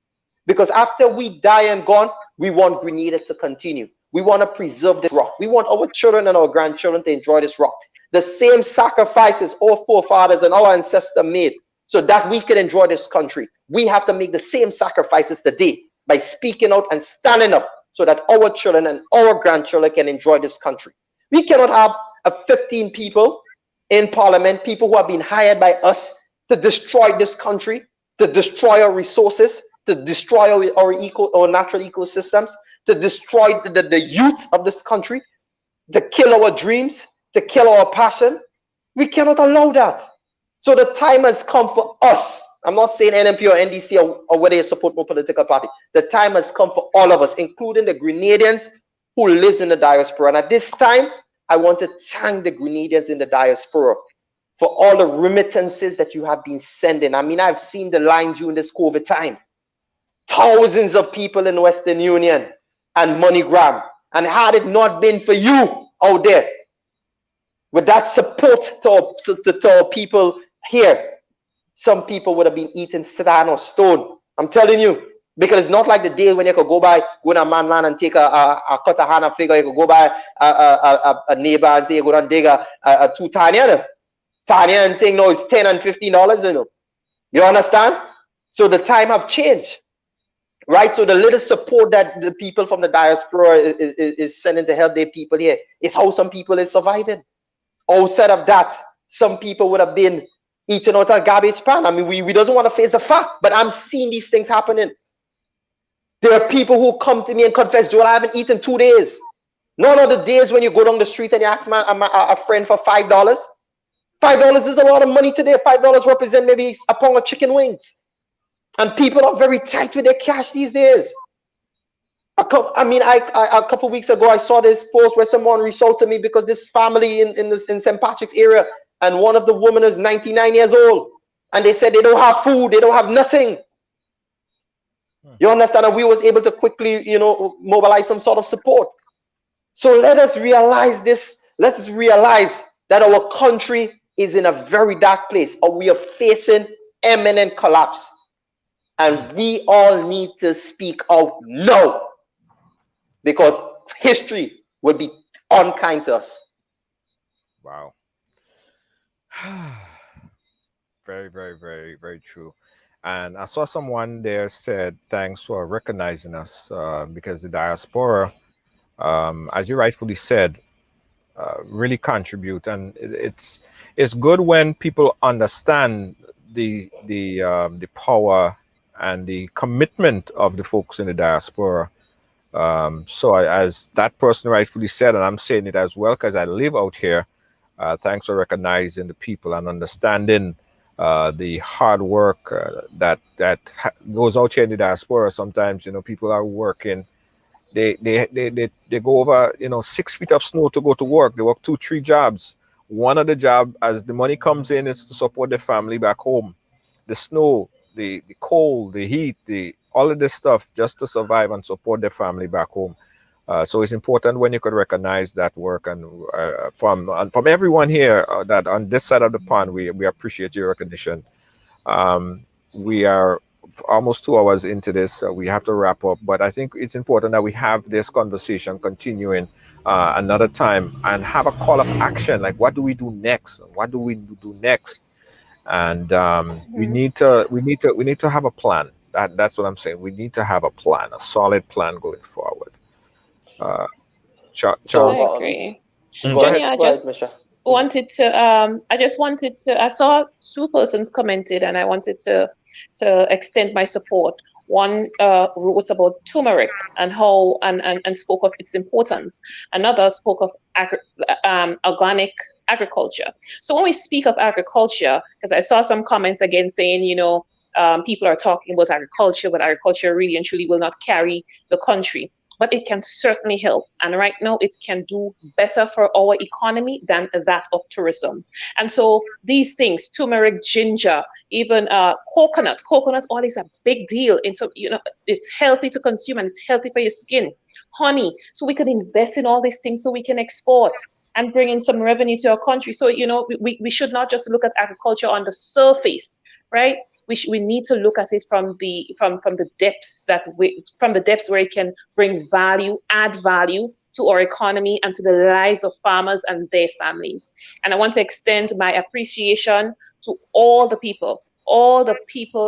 Because after we die and gone, we want Grenada to continue. We want to preserve this rock. We want our children and our grandchildren to enjoy this rock. The same sacrifices our forefathers and our ancestors made so that we can enjoy this country. We have to make the same sacrifices today by speaking out and standing up so that our children and our grandchildren can enjoy this country. We cannot have 15 people in parliament, people who have been hired by us to destroy this country, to destroy our resources, to destroy our natural ecosystems, to destroy the youth of this country, to kill our dreams, to kill our passion. We cannot allow that. So the time has come for us. I'm not saying NMP or NDC or whether you support no political party. The time has come for all of us, including the Grenadians who lives in the diaspora. And at this time, I want to thank the Grenadians in the diaspora for all the remittances that you have been sending. I mean, I've seen the line during this COVID time. thousands of people in Western Union and MoneyGram. And had it not been for you out there, with that support to our people here, some people would have been eating sand or stone. I'm telling you. Because it's not like the day when you could go in a man land and take a cut a hand and figure. You could go by a neighbor and say you go and dig a 2 Tanya. Tanya and thing now is $10 and $15, you know. You understand? So the time have changed. Right? So the little support that the people from the diaspora is sending to help their people here is how some people is surviving. Outside of that, some people would have been eating out a garbage pan. I mean, we doesn't want to face the fact, but I'm seeing these things happening. There are people who come to me and confess, Joel, I haven't eaten 2 days. None of the days when you go down the street and you ask a friend for $5. $5 is a lot of money today. $5 represent maybe a pound of chicken wings. And people are very tight with their cash these days. A couple of weeks ago, I saw this post where someone reached out to me because this family in St. Patrick's area, and one of the women is 99 years old. And they said they don't have food. They don't have nothing. You understand? And we was able to quickly, mobilize some sort of support. So let us realize this. Let us realize that our country is in a very dark place, or we are facing imminent collapse. And we all need to speak out now, because history will be unkind to us. Wow. Very, very, very, very true. And I saw someone there said, thanks for recognizing us, because the diaspora, as you rightfully said, really contribute. And it's good when people understand the power and the commitment of the folks in the diaspora. So as that person rightfully said, and I'm saying it as well because I live out here, thanks for recognizing the people and understanding the hard work that goes out here in the diaspora. Sometimes, people are working. They go over, 6 feet of snow to go to work. They work 2-3 jobs. One of the job, as the money comes in, is to support the family back home. The snow, the cold, the heat, all of this stuff just to survive and support their family back home. So it's important when you could recognize that work, and from everyone here that on this side of the pond, we appreciate your recognition. We are almost 2 hours into this. We have to wrap up, but I think it's important that we have this conversation continuing another time and have a call of action. Like, what do we do next? What do we do next? And we need to have a plan. That's what I'm saying. We need to have a plan, a solid plan going forward. Charles. I agree. Jenny, I just wanted to, I saw 2 persons commented, and I wanted to extend my support. One was about turmeric and how and spoke of its importance. Another spoke of organic agriculture. So when we speak of agriculture, because I saw some comments again saying, people are talking about agriculture, but agriculture really and truly will not carry the country. But it can certainly help. And right now it can do better for our economy than that of tourism. And so these things, turmeric, ginger, even coconut oil is a big deal. It's healthy to consume and it's healthy for your skin. Honey, so we can invest in all these things so we can export and bring in some revenue to our country. So, we should not just look at agriculture on the surface, right? We need to look at it from the depths where it can bring value, add value to our economy and to the lives of farmers and their families. And I want to extend my appreciation to all the people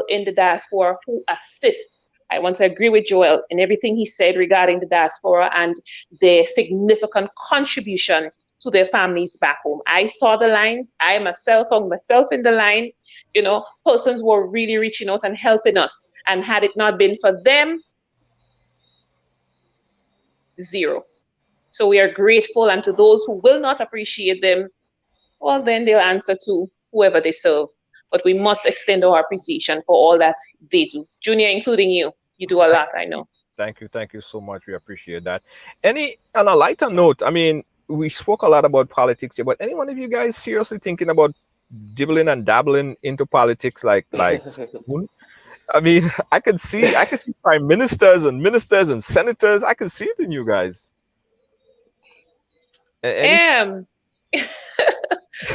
in the diaspora who assist. I want to agree with Joel in everything he said regarding the diaspora and their significant contribution to their families back home. I saw the lines. I myself found myself in the line. Persons were really reaching out and helping us. And had it not been for them, zero. So we are grateful. And to those who will not appreciate them, well, then they'll answer to whoever they serve. But we must extend our appreciation for all that they do. Junior, including you. You do a lot, I know. Thank you so much. We appreciate that. On a lighter note, we spoke a lot about politics here, but any one of you guys seriously thinking about dibbling and dabbling into politics like soon? I mean, I can see prime ministers and senators. I can see it in you guys. Any Um,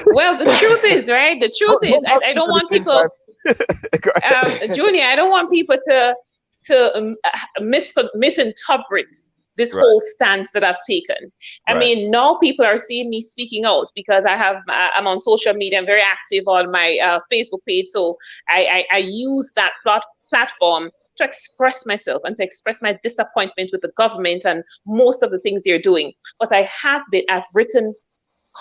well, the truth is, right? The truth is, I don't want people, Go ahead. Junior, I don't want people to misinterpret this Right, whole stance that I've taken. I right, mean, now people are seeing me speaking out because I'm on social media. I'm very active on my Facebook page, so I use that platform to express myself and to express my disappointment with the government and most of the things they're doing. But I've written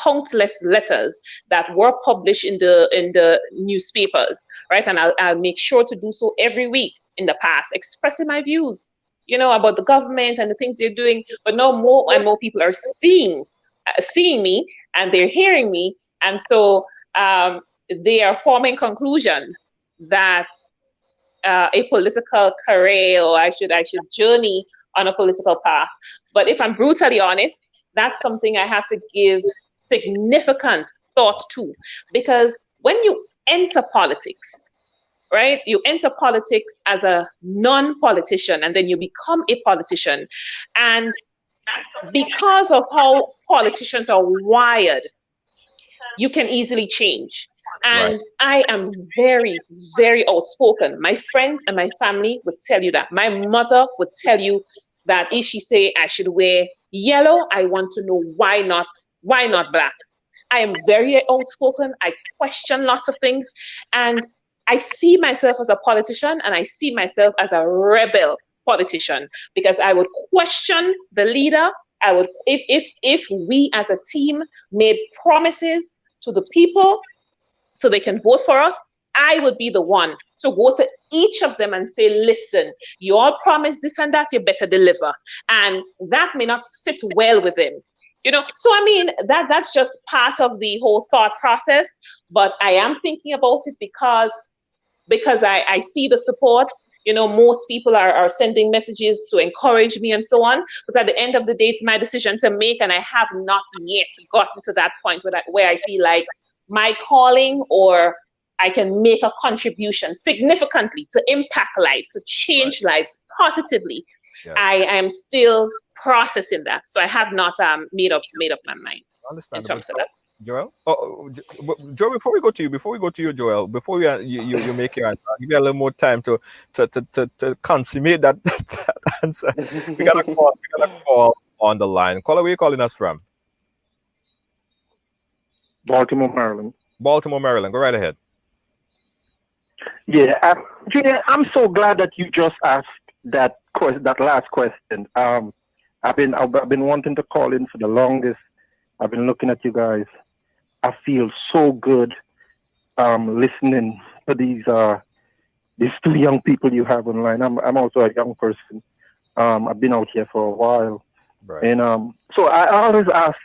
countless letters that were published in the newspapers, right? And I'll make sure to do so every week in the past, expressing my views, about the government and the things they're doing. But now more and more people are seeing me, and they're hearing me, and so they are forming conclusions that a political career, or I should journey on a political path. But if I'm brutally honest, that's something I have to give significant thought to, because when you enter politics, right, you enter politics as a non-politician and then you become a politician, and because of how politicians are wired, you can easily change. right. And I am very, very outspoken. My friends and my family would tell you that. My mother would tell you that if she say I should wear yellow, I want to know why not black. I am very outspoken. I question lots of things, and I see myself as a politician, and I see myself as a rebel politician, because I would question the leader. I would, if we as a team made promises to the people so they can vote for us, I would be the one to go to each of them and say, listen, you all promised this and that, you better deliver. And that may not sit well with them. So I mean, that's just part of the whole thought process. But I am thinking about it because I see the support. Most people are sending messages to encourage me and so on. But at the end of the day, it's my decision to make, and I have not yet gotten to that point where I feel like my calling, or I can make a contribution significantly to impact lives, to change lives positively. Yeah. I am still processing that, so I have not made up my mind in Understandable. terms of that. Joel? Joel, before we go to you, Joel, before you make your answer, I'll give you a little more time to consummate that answer. We got a call on the line. Caller, where are you calling us from? Baltimore, Maryland. Baltimore, Maryland. Go right ahead. Yeah, Junior, I'm so glad that you just asked that last question. I've been wanting to call in for the longest. I've been looking at you guys. I feel so good listening to these two young people you have online. I'm also a young person. I've been out here for a while, Right. and so I always ask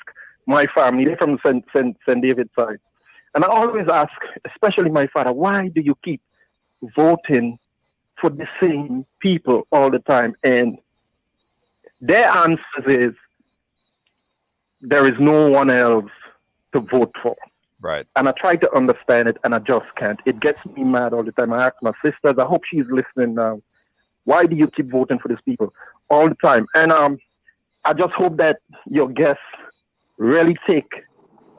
my family. They're from St. David side, and I always ask, especially my father, why do you keep voting for the same people all the time? And their answer is, there is no one else to vote for. Right. And I try to understand it, and I just can't. It gets me mad all the time. I ask my sisters, I hope she's listening now, why do you keep voting for these people all the time? And I just hope that your guests really take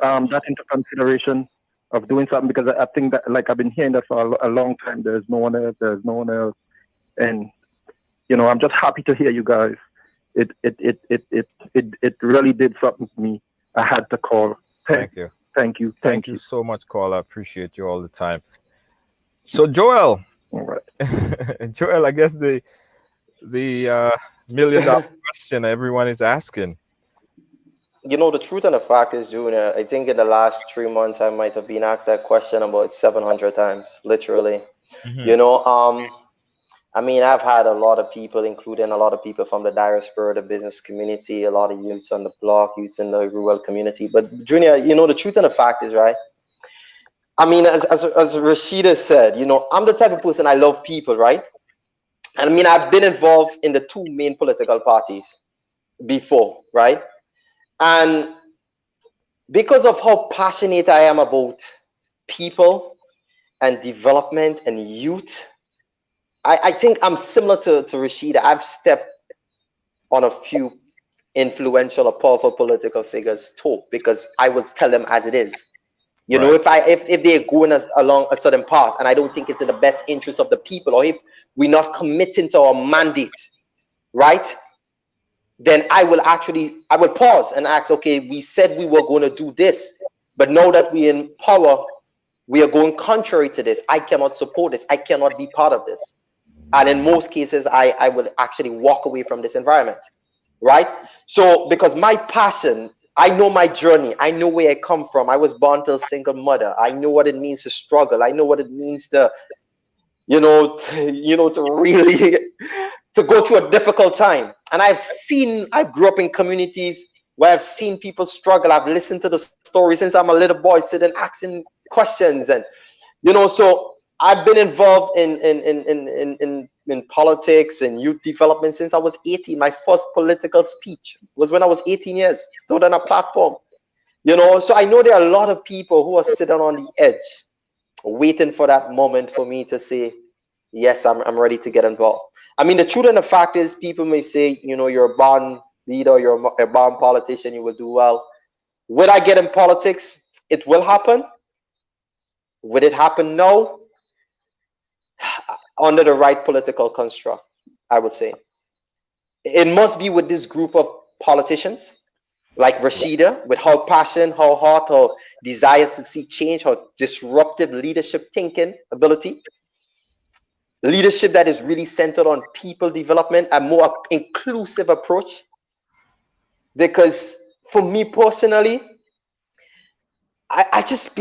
that into consideration of doing something, because I think that, like, I've been hearing that for a long time. There's no one else. And, I'm just happy to hear you guys. It really did something to me. I had to call. Thank you. Thank you. Thank you so much, caller. I appreciate you all the time. So, Joel. All right. Joel, I guess the $1 million question everyone is asking. The truth and the fact is, Junior, I think in the last 3 months, I might have been asked that question about 700 times, literally. Mhm. I mean, I've had a lot of people, including a lot of people from the diaspora, the business community, a lot of youths on the block, youths in the rural community. But Junior, the truth and the fact is, right? I mean, as Rashida said, I'm the type of person, I love people, right? And I mean, I've been involved in the two main political parties before, right? And because of how passionate I am about people and development and youth, I think I'm similar to Rashida. I've stepped on a few influential or powerful political figures talk because I would tell them as it is. You know, if they're going along a certain path and I don't think it's in the best interest of the people, or if we're not committing to our mandate, right? Then I will pause and ask, okay, we said we were going to do this, but now that we're in power, we are going contrary to this. I cannot support this. I cannot be part of this. And in most cases, I will actually walk away from this environment, right? So, because my passion, I know my journey. I know where I come from. I was born to a single mother. I know what it means to struggle. I know what it means to, to really, to go through a difficult time. And I grew up in communities where I've seen people struggle. I've listened to the stories since I'm a little boy, sitting asking questions. And, so I've been involved in politics and youth development since I was 18. My first political speech was when I was 18 years, stood on a platform. So I know there are a lot of people who are sitting on the edge, waiting for that moment for me to say, yes, I'm ready to get involved. I mean, the truth and the fact is, people may say, you're a born leader, you're a born politician, you will do well. Will I get in politics? It will happen. Would it happen? No. Under the right political construct, I would say. It must be with this group of politicians, like Rashida, with her passion, her heart, her desire to see change, her disruptive leadership thinking ability. Leadership that is really centered on people development, a more inclusive approach. Because for me personally, I just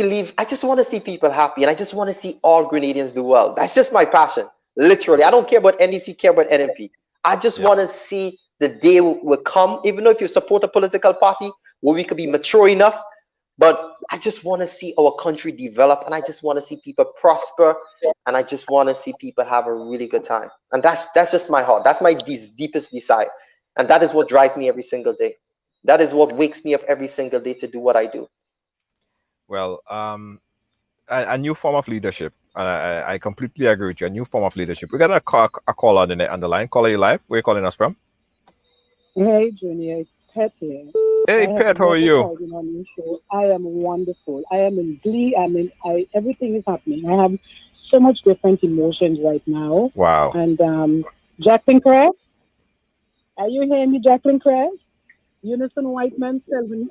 want to see people happy, and I just want to see all Grenadians do well. That's just my passion, literally. I don't care about NDC, care about NMP. I just want to see the day will come, even though if you support a political party where we could be mature enough, but I just want to see our country develop, and I just want to see people prosper, and I just want to see people have a really good time. And that's just my heart. That's my deepest desire. And that is what drives me every single day. That is what wakes me up every single day to do what I do. Well, a new form of leadership. I completely agree with you. A new form of leadership. We got a call on the line. Caller, you live? Where are you calling us from? Hey, Junior. It's Pet here. Hey, Pet. How are you? On your show. I am wonderful. I am in glee. Everything is happening. I have so much different emotions right now. Wow. And Jacqueline Craig, are you hearing me, Jacqueline Craig? Unison White Man Selvin.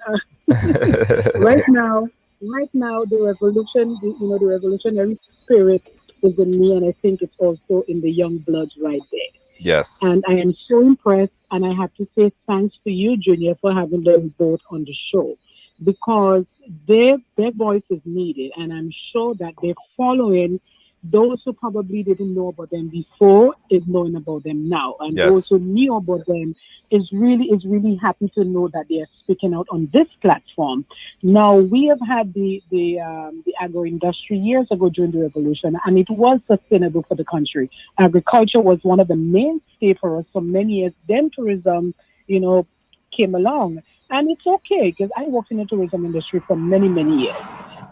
Right now, the revolution, the revolutionary spirit is in me, and I think it's also in the young bloods right there. Yes. And I am so impressed, and I have to say thanks to you, Junior, for having them both on the show, because their voice is needed, and I'm sure that they're following those who probably didn't know about them before is knowing about them now, and those who knew about them is really happy to know that they are speaking out on this platform. Now, we have had the agro industry years ago during the revolution, and it was sustainable for the country. Agriculture was one of the mainstay for us for many years. Then tourism, came along, and it's okay because I worked in the tourism industry for many years,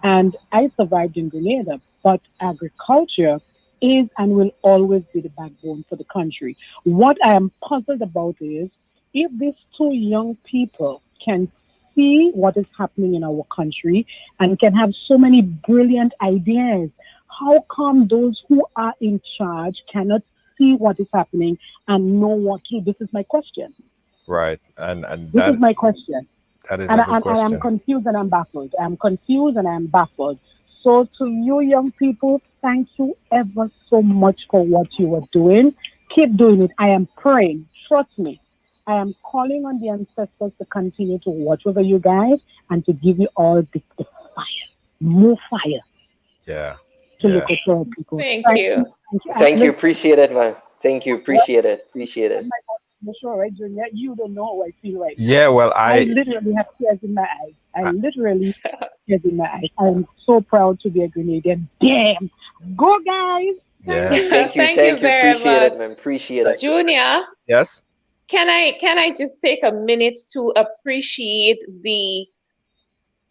and I survived in Grenada. But agriculture is and will always be the backbone for the country. What I am puzzled about is if these two young people can see what is happening in our country and can have so many brilliant ideas, how come those who are in charge cannot see what is happening and know what to do? This is my question. Right. And this is my question. That is a good question. I am confused and I'm baffled. I'm confused and I'm baffled. So to you young people, thank you ever so much for what you are doing. Keep doing it. I am praying. Trust me. I am calling on the ancestors to continue to watch over you guys and to give you all the fire. More fire. Yeah. To look at your people. Thank you. Thank you. Appreciate it, man. Thank you. Appreciate it. I'm sure, right, Junior? You don't know how I feel right now. Yeah, well, I literally have tears in my eyes. I'm so proud to be a Grenadian. Damn. Go, guys. Yeah. Thank you. Thank you very Appreciate much. it, man. Appreciate it. Junior. Yes. Can I just take a minute to appreciate the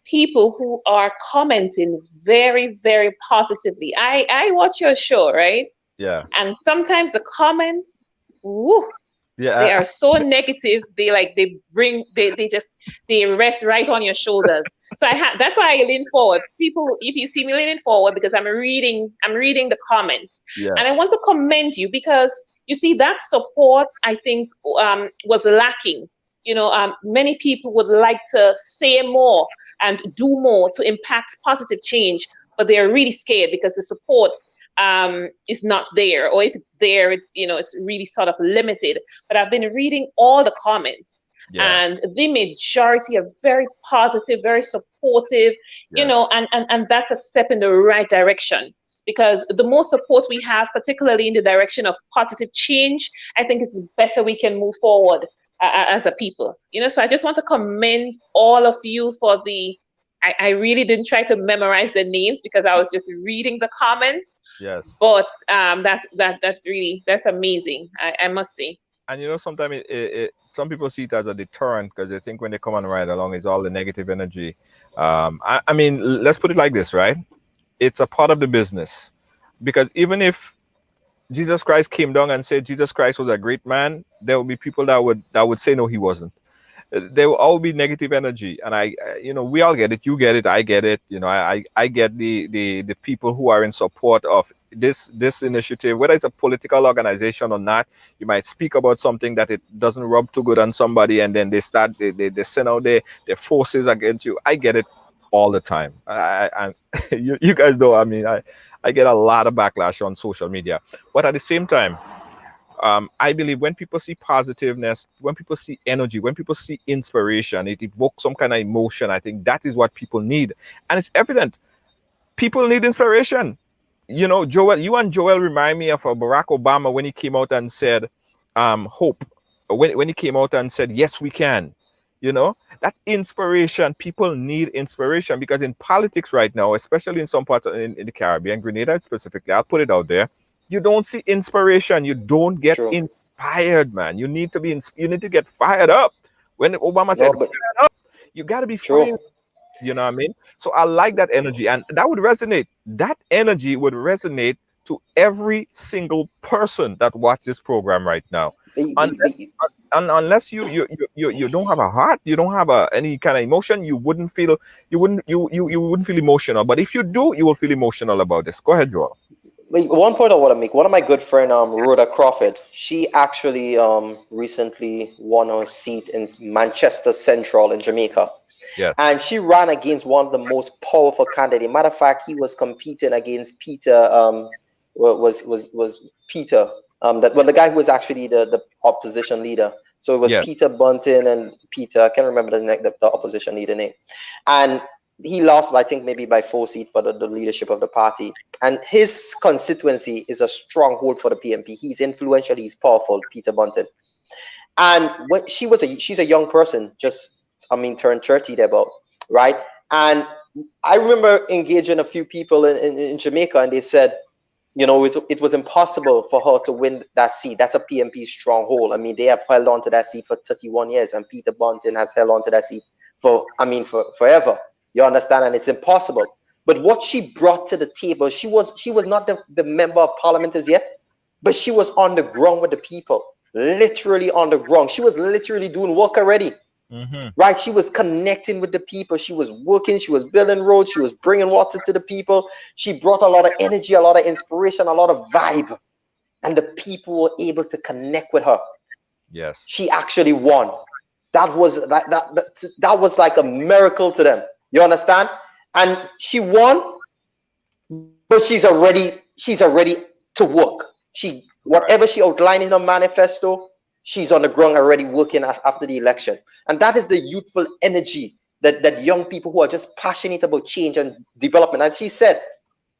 people who are commenting very, very positively? I watch your show, right? Yeah. And sometimes the comments, woo, they Yeah. are so negative. They rest right on your shoulders. So that's why I lean forward. People, if you see me leaning forward, because I'm reading the comments, Yeah. and I want to commend you, because you see that support, I think, was lacking. Many people would like to say more and do more to impact positive change, but they're really scared because the support is not there, or if it's there, it's really sort of limited. But I've been reading all the comments, Yeah. and the majority are very positive, very supportive, Yes. and that's a step in the right direction. Because the more support we have, particularly in the direction of positive change, I think it's better we can move forward as a people. So I just want to commend all of you for I really didn't try to memorize the names because I was just reading the comments. Yes. But that's amazing. I must say. And sometimes some people see it as a deterrent because they think when they come and ride along, it's all the negative energy. I mean, let's put it like this, right? It's a part of the business, because even if Jesus Christ came down and said Jesus Christ was a great man, there will be people that would say no, he wasn't. There will all be negative energy, and we all get it. You get it, I get it. I get the people who are in support of this initiative, whether it's a political organization or not. You might speak about something that it doesn't rub too good on somebody, and then they send out their forces against you. I get it all the time. You guys know. I mean, I get a lot of backlash on social media, but at the same time, I believe when people see positiveness, when people see energy, when people see inspiration, it evokes some kind of emotion. I think that is what people need. And it's evident. People need inspiration. Joel, you and Joel remind me of Barack Obama when he came out and said, hope. When he came out and said, yes, we can. That inspiration, people need inspiration, because in politics right now, especially in some parts in the Caribbean, Grenada specifically, I'll put it out there, you don't see inspiration. You don't get True. inspired, man. You need to get fired up. When Obama said fired up, you got to be True. fired. You know what I mean? So I like that energy, and that would resonate. That energy would resonate to every single person that watches this program right now. Unless you don't have a heart, you don't have any kind of emotion, you wouldn't feel emotional. But if you do, you will feel emotional about this. Go ahead, Joel. One point I want to make. One of my good friend, Rhoda Crawford, she actually recently won a seat in Manchester Central in Jamaica. Yeah. And she ran against one of the most powerful candidates. Matter of fact, he was competing against Peter. Was Peter? The guy who was actually the opposition leader. So it was Peter Bunting and Peter. I can't remember the opposition leader name. And he lost, I think, maybe by 4 seats for the leadership of the party. And his constituency is a stronghold for the PMP. He's influential. He's powerful, Peter Bunting. And when she's a young person, turned 30 there about, right? And I remember engaging a few people in Jamaica, and they said, it was impossible for her to win that seat. That's a PMP stronghold. I mean, they have held on to that seat for 31 years, and Peter Bunting has held on to that seat for forever. You understand? And it's impossible. But what she brought to the table, she was not the member of parliament as yet, but she was on the ground with the people, literally on the ground. She was literally doing work already. Mm-hmm. Right? She was connecting with the people. She was working. She was building roads. She was bringing water to the people. She brought a lot of energy, a lot of inspiration, a lot of vibe. And the people were able to connect with her. Yes. She actually won. That was like a miracle to them. You understand? And she won, but she's already to work. Whatever she outlined in her manifesto, she's on the ground already working after the election. And that is the youthful energy that young people who are just passionate about change and development. As she said,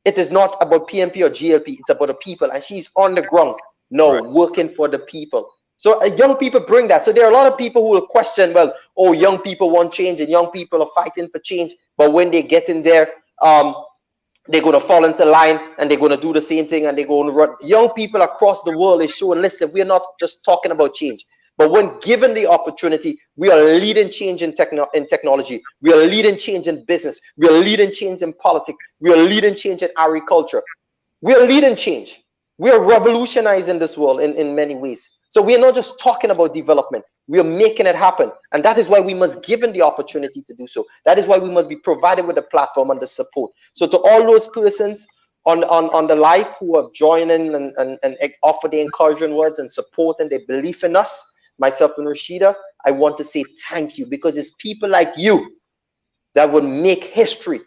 it is not about PMP or GLP, it's about the people. And she's on the ground now, working for the people. So young people bring that. So there are a lot of people who will question, young people want change and young people are fighting for change. But when they get in there, they're going to fall into line and they're going to do the same thing and they're going to run. Young people across the world is showing, listen, we're not just talking about change, but when given the opportunity, we are leading change in technology. We are leading change in business. We are leading change in politics. We are leading change in agriculture. We are leading change. We are revolutionizing this world in many ways. So we are not just talking about development. We are making it happen. And that is why we must give them the opportunity to do so. That is why we must be provided with the platform and the support. So to all those persons on the live who have joined in and offer the encouraging words and support and their belief in us, myself and Rashida, I want to say thank you, because it's people like you that will make history,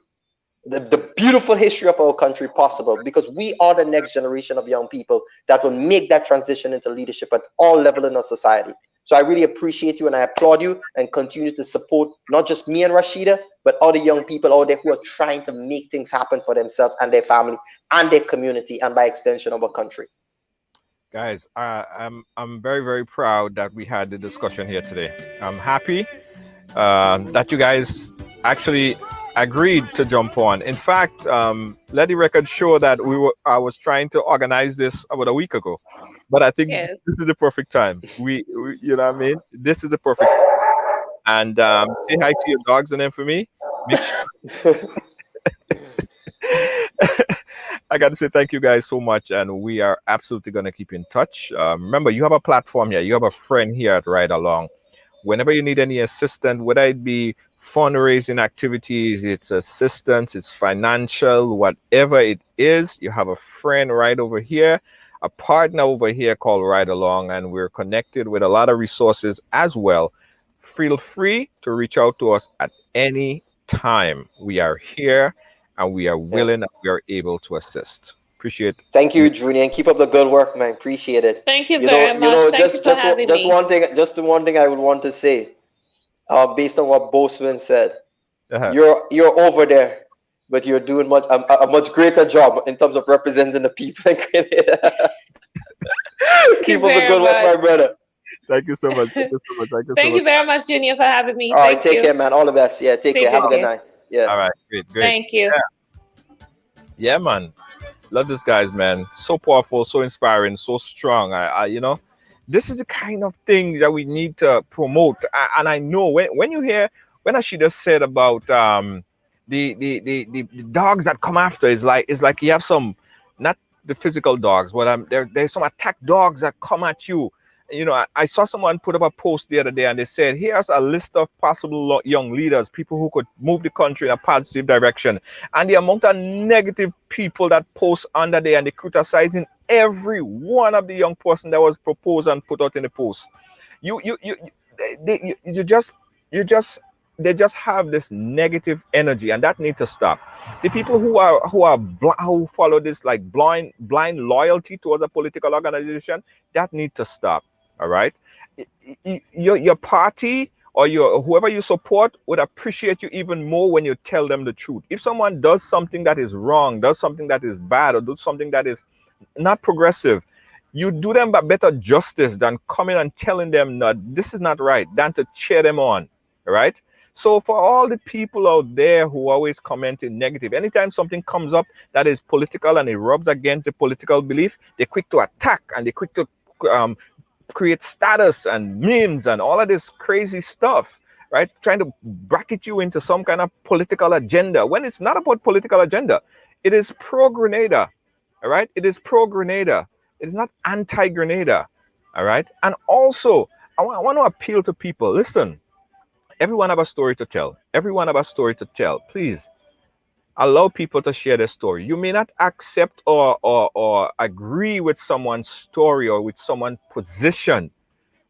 the beautiful history of our country possible, because we are the next generation of young people that will make that transition into leadership at all levels in our society. So I really appreciate you and I applaud you, and continue to support not just me and Rashida, but other young people out there who are trying to make things happen for themselves and their family and their community, and by extension of our country. Guys, I'm very, very proud that we had the discussion here today. I'm happy that you guys actually agreed to jump on. In fact, let the record show that I was trying to organize this about a week ago, but I think Yes. this is the perfect time. We you know what I mean? This is the perfect time. And say hi to your dogs and then for me. Make sure. I got to say thank you guys so much, and we are absolutely going to keep in touch. Remember, you have a platform here. You have a friend here at Ridealong. Whenever you need any assistance, whether it be fundraising activities, it's assistance, it's financial, whatever it is, you have a friend right over here, a partner over here called Ridealong, and we're connected with a lot of resources as well. Feel free to reach out to us at any time. We are here and we are willing and we are able to assist. Appreciate it. Thank you, Junior, and keep up the good work, man. Appreciate it. Thank you very much. Thank you for having me. Just the one thing I would want to say, based on what Boswin said, Uh-huh. you're over there, but you're doing a much greater job in terms of representing the people in Grenada. Keep up the good work, my brother. Thank you so much. Thank you so much. Thank you very much, Junior, for having me. All right, take care, man. All the best. Yeah, take care. Have a good night. Yeah. All right, great. Thank you. Yeah, man. Love these guys, man. So powerful, so inspiring, so strong. This is the kind of thing that we need to promote. And I know when you hear when Ashida said about the dogs that come after, it's like you have some, not the physical dogs, but there's some attack dogs that come at you. I saw someone put up a post the other day and they said, here's a list of possible young leaders, people who could move the country in a positive direction. And the amount of negative people that post under there, and they criticizing every one of the young person that was proposed and put out in the post. They just have this negative energy, and that needs to stop. The people who follow this like blind loyalty towards a political organization, that need to stop. All right, your party or whoever you support would appreciate you even more when you tell them the truth. If someone does something that is wrong, does something that is bad, or does something that is not progressive, you do them a better justice than coming and telling them, no, this is not right, than to cheer them on. All right. So for all the people out there who always comment in negative, anytime something comes up that is political and it rubs against the political belief, they're quick to attack and they're quick to create status and memes and all of this crazy stuff, right? Trying to bracket you into some kind of political agenda when it's not about political agenda. It is pro-Grenada, all right? It is pro-Grenada. It is not anti-Grenada, all right? And also, I want to appeal to people. Listen, everyone have a story to tell. Everyone have a story to tell. Please allow people to share their story. You may not accept or agree with someone's story or with someone's position,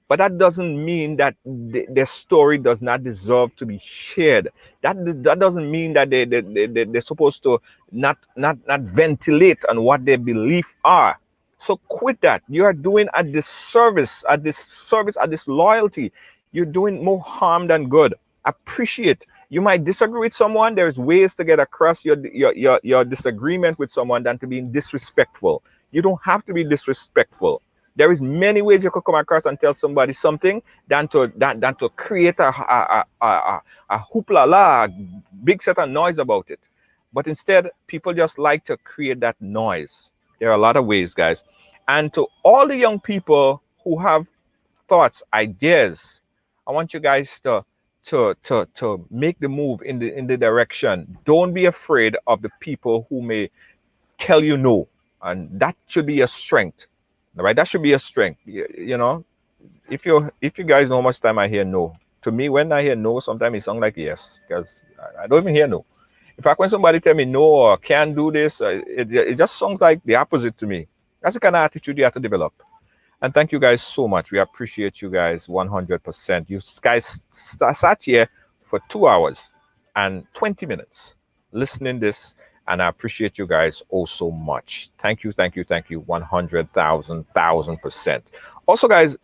but that doesn't mean that their story does not deserve to be shared. That doesn't mean that they're supposed to not ventilate on what their beliefs are. So quit that. You are doing a disservice, a this loyalty. You're doing more harm than good. Appreciate. You might disagree with someone. There's ways to get across your disagreement with someone than to be disrespectful. You don't have to be disrespectful. There is many ways you could come across and tell somebody something than to create a hoopla la, a big set of noise about it. But instead, people just like to create that noise. There are a lot of ways, guys. And to all the young people who have thoughts, ideas, I want you guys to make the move in the direction. Don't be afraid of the people who may tell you no. and that should be a strength. All right, that should be a strength. You know, if you guys know how much time I hear no, to me when I hear no, sometimes it sounds like yes, because I don't even hear no. In fact, when somebody tell me no or can't do this, it just sounds like the opposite to me. That's the kind of attitude you have to develop. And thank you guys so much. We appreciate you guys 100%. You guys sat here for 2 hours and 20 minutes listening this, and I appreciate you guys oh so much. Thank you, thank you, thank you 100,000%. Also, guys,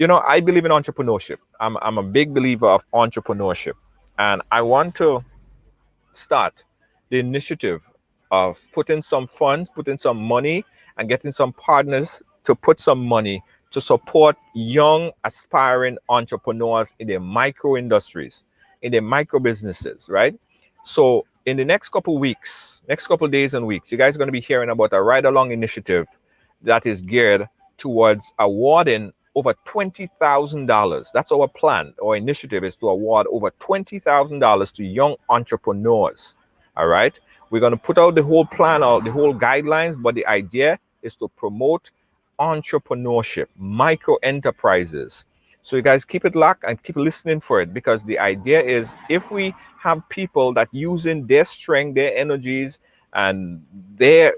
you know, I believe in entrepreneurship. I'm a big believer of entrepreneurship, and I want to start the initiative of putting some funds, putting some money, and getting some partners to put some money to support young aspiring entrepreneurs in the micro industries, in the micro businesses, right? So in the next couple weeks, next couple days and weeks, you guys are going to be hearing about a ride along initiative that is geared towards awarding over $20,000. That's our plan. Our initiative is to award over $20,000 to young entrepreneurs. All right. We're going to put out the whole plan or the whole guidelines, but the idea is to promote entrepreneurship, micro enterprises. So you guys keep it locked and keep listening for it, because the idea is if we have people that using their strength, their energies, and their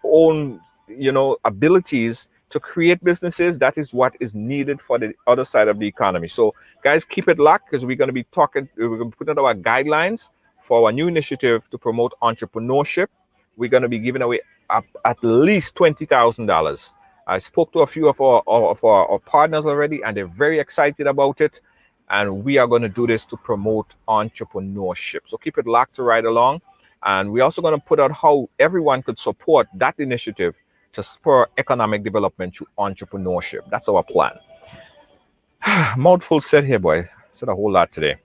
own, you know, abilities to create businesses, that is what is needed for the other side of the economy. So guys, keep it locked, because we're going to be talking, we're going to put out our guidelines for our new initiative to promote entrepreneurship. We're going to be giving away at least $20,000. I spoke to a few of our partners already, and they're very excited about it. And we are going to do this to promote entrepreneurship. So keep it locked to Ride Along. And we're also going to put out how everyone could support that initiative to spur economic development through entrepreneurship. That's our plan. Mouthful said here, boy. Said a whole lot today.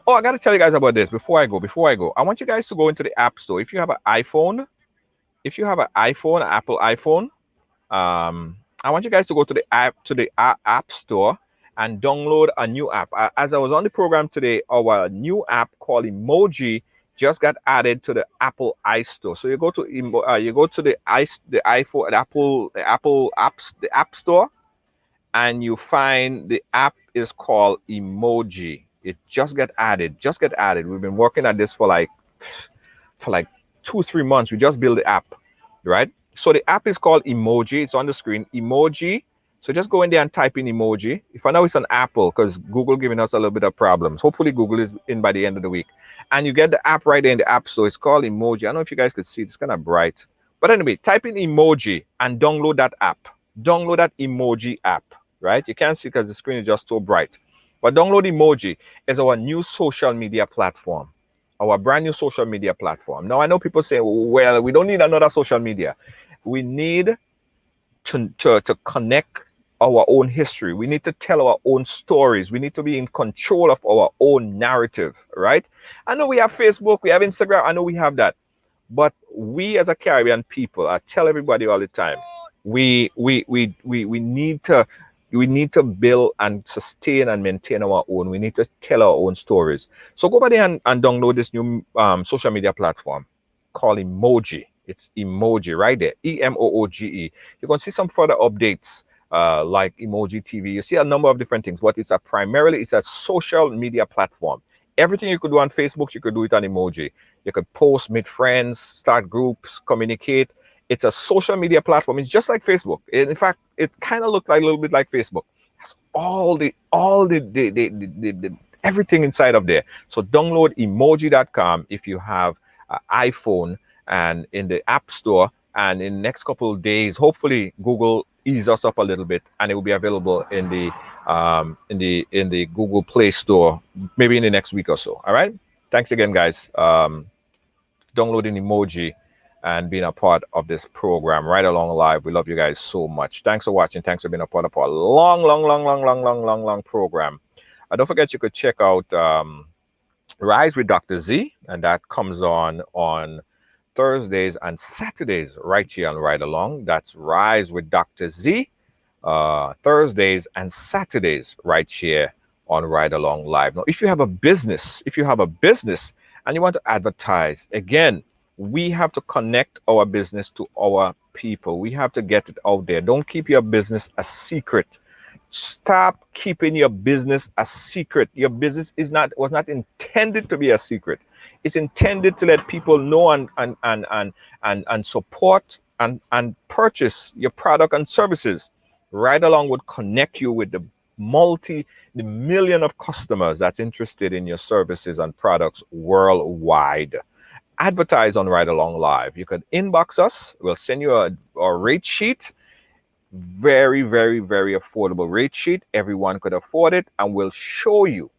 Oh, I got to tell you guys about this before I go. I want you guys to go into the App Store. If you have an iPhone, Apple iPhone, I want you guys to go to the App Store and download a new app. As I was on the program today, our new app called Emoji just got added to the Apple iStore. So you go to the App Store, and you find the app is called Emoji. It just got added. We've been working at this for like 2-3 months. We just built the app, right? So the app is called Emoji. It's on the screen, Emoji. So just go in there and type in Emoji. If I know it's an Apple, because Google giving us a little bit of problems. Hopefully Google is in by the end of the week. And you get the app right there in the App Store. It's called Emoji. I don't know if you guys could see it. It's kind of bright. But anyway, type in Emoji and download that app. Download that Emoji app, right? You can't see because the screen is just so bright. But download Emoji is our new social media platform. Our brand new social media platform. Now, I know people say, well, we don't need another social media. We need to connect our own history. We need to tell our own stories. We need to be in control of our own narrative, right? I know we have Facebook, we have Instagram. I know we have that. But we as a Caribbean people, I tell everybody all the time, we need to build and sustain and maintain our own. We need to tell our own stories. So go over there and download this new social media platform called Emoji. It's Emoji right there, Emooge. You're going to see some further updates like Emoji TV. You see a number of different things, but it's a social media platform. Everything you could do on Facebook, you could do it on Emoji. You could post, meet friends, start groups, communicate. It's a social media platform. It's just like Facebook. In fact, it kind of looked like a little bit like Facebook. It's all the everything inside of there. So download emoji.com if you have an iPhone, and in the App Store. And in the next couple of days, hopefully Google ease us up a little bit, and it will be available in the Google Play Store maybe in the next week or so. All right. Thanks again, guys. Downloading Emoji and being a part of this program Ride Along Live. We love you guys so much. Thanks for watching. Thanks for being a part of our long program. Don't forget you could check out Rise with Dr. Z, and that comes on Thursdays and Saturdays right here on Ride Along. That's Rise with Dr. Z, Thursdays and Saturdays right here on Ride Along Live. Now, if you have a business and you want to advertise, again, We have to connect our business to our people. We have to get it out there. Don't keep your business a secret. Stop keeping your business a secret. Your business was not intended to be a secret. It's intended to let people know and support and purchase your product and services. Ridealong would connect you with the million of customers that's interested in your services and products worldwide. Advertise on Ridealong Live. You could inbox us. We'll send you a rate sheet. Very, very, very affordable rate sheet. Everyone could afford it, and we'll show you.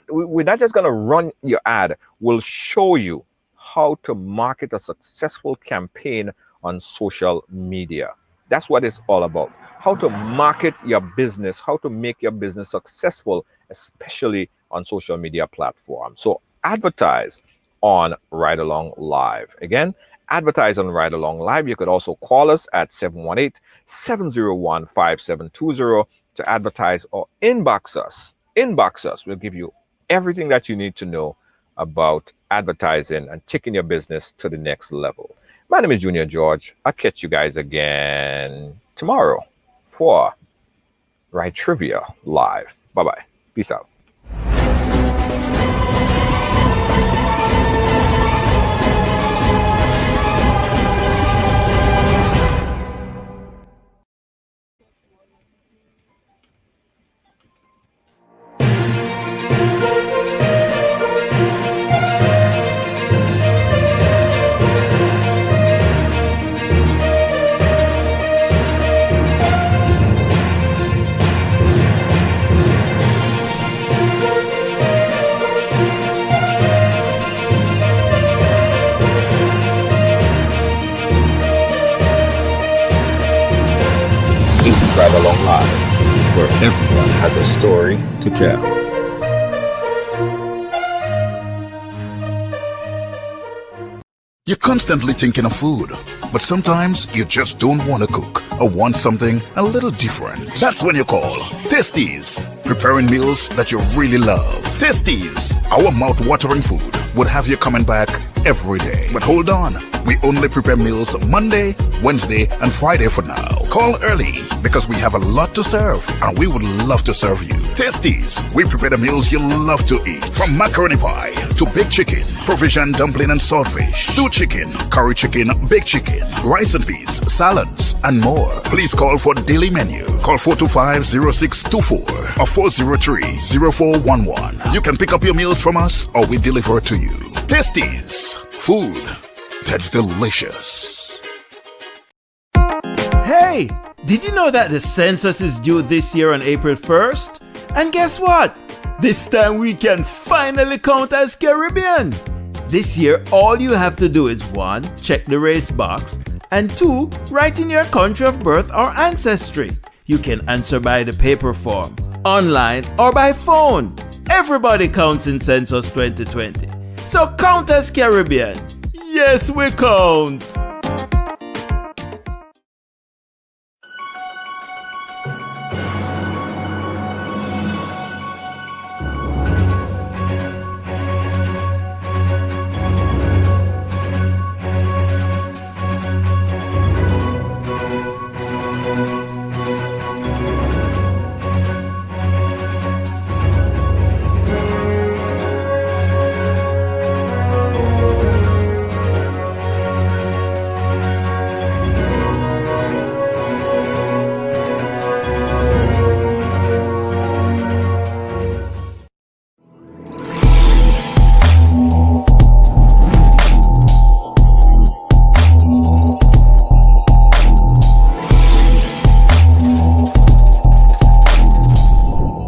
We're not just going to run your ad. We'll show you how to market a successful campaign on social media. That's what it's all about. How to market your business, how to make your business successful, especially on social media platforms. So advertise on Ridealong Live. Again, advertise on Ridealong Live. You could also call us at 718-701-5720 to advertise, or inbox us. Inbox us. We'll give you everything that you need to know about advertising and taking your business to the next level. My name is Junior George. I'll catch you guys again tomorrow for Ride Trivia Live. Bye-bye. Peace out. Ridealong Live, where everyone has a story to tell. You're constantly thinking of food, but sometimes you just don't want to cook or want something a little different. That's when you call Tasties, preparing meals that you really love. Tasties, our mouth-watering food, would have you coming back every day. But hold on, we only prepare meals Monday, Wednesday, and Friday for now. Call early because we have a lot to serve, and we would love to serve you. Tasties, we prepare the meals you love to eat. From macaroni pie to baked chicken, provision dumpling and saltfish, stewed chicken, curry chicken, baked chicken, rice and peas, salads, and more. Please call for daily menu. Call 425-0624 or 403-0411. You can pick up your meals from us or we deliver to you. Tasties, food that's delicious. Hey, did you know that the census is due this year on April 1st? And guess what? This time we can finally count as Caribbean. This year, all you have to do is 1. Check the race box, and 2. Write in your country of birth or ancestry. You can answer by the paper form, online, or by phone. Everybody counts in Census 2020. So count as Caribbean. Yes, we count.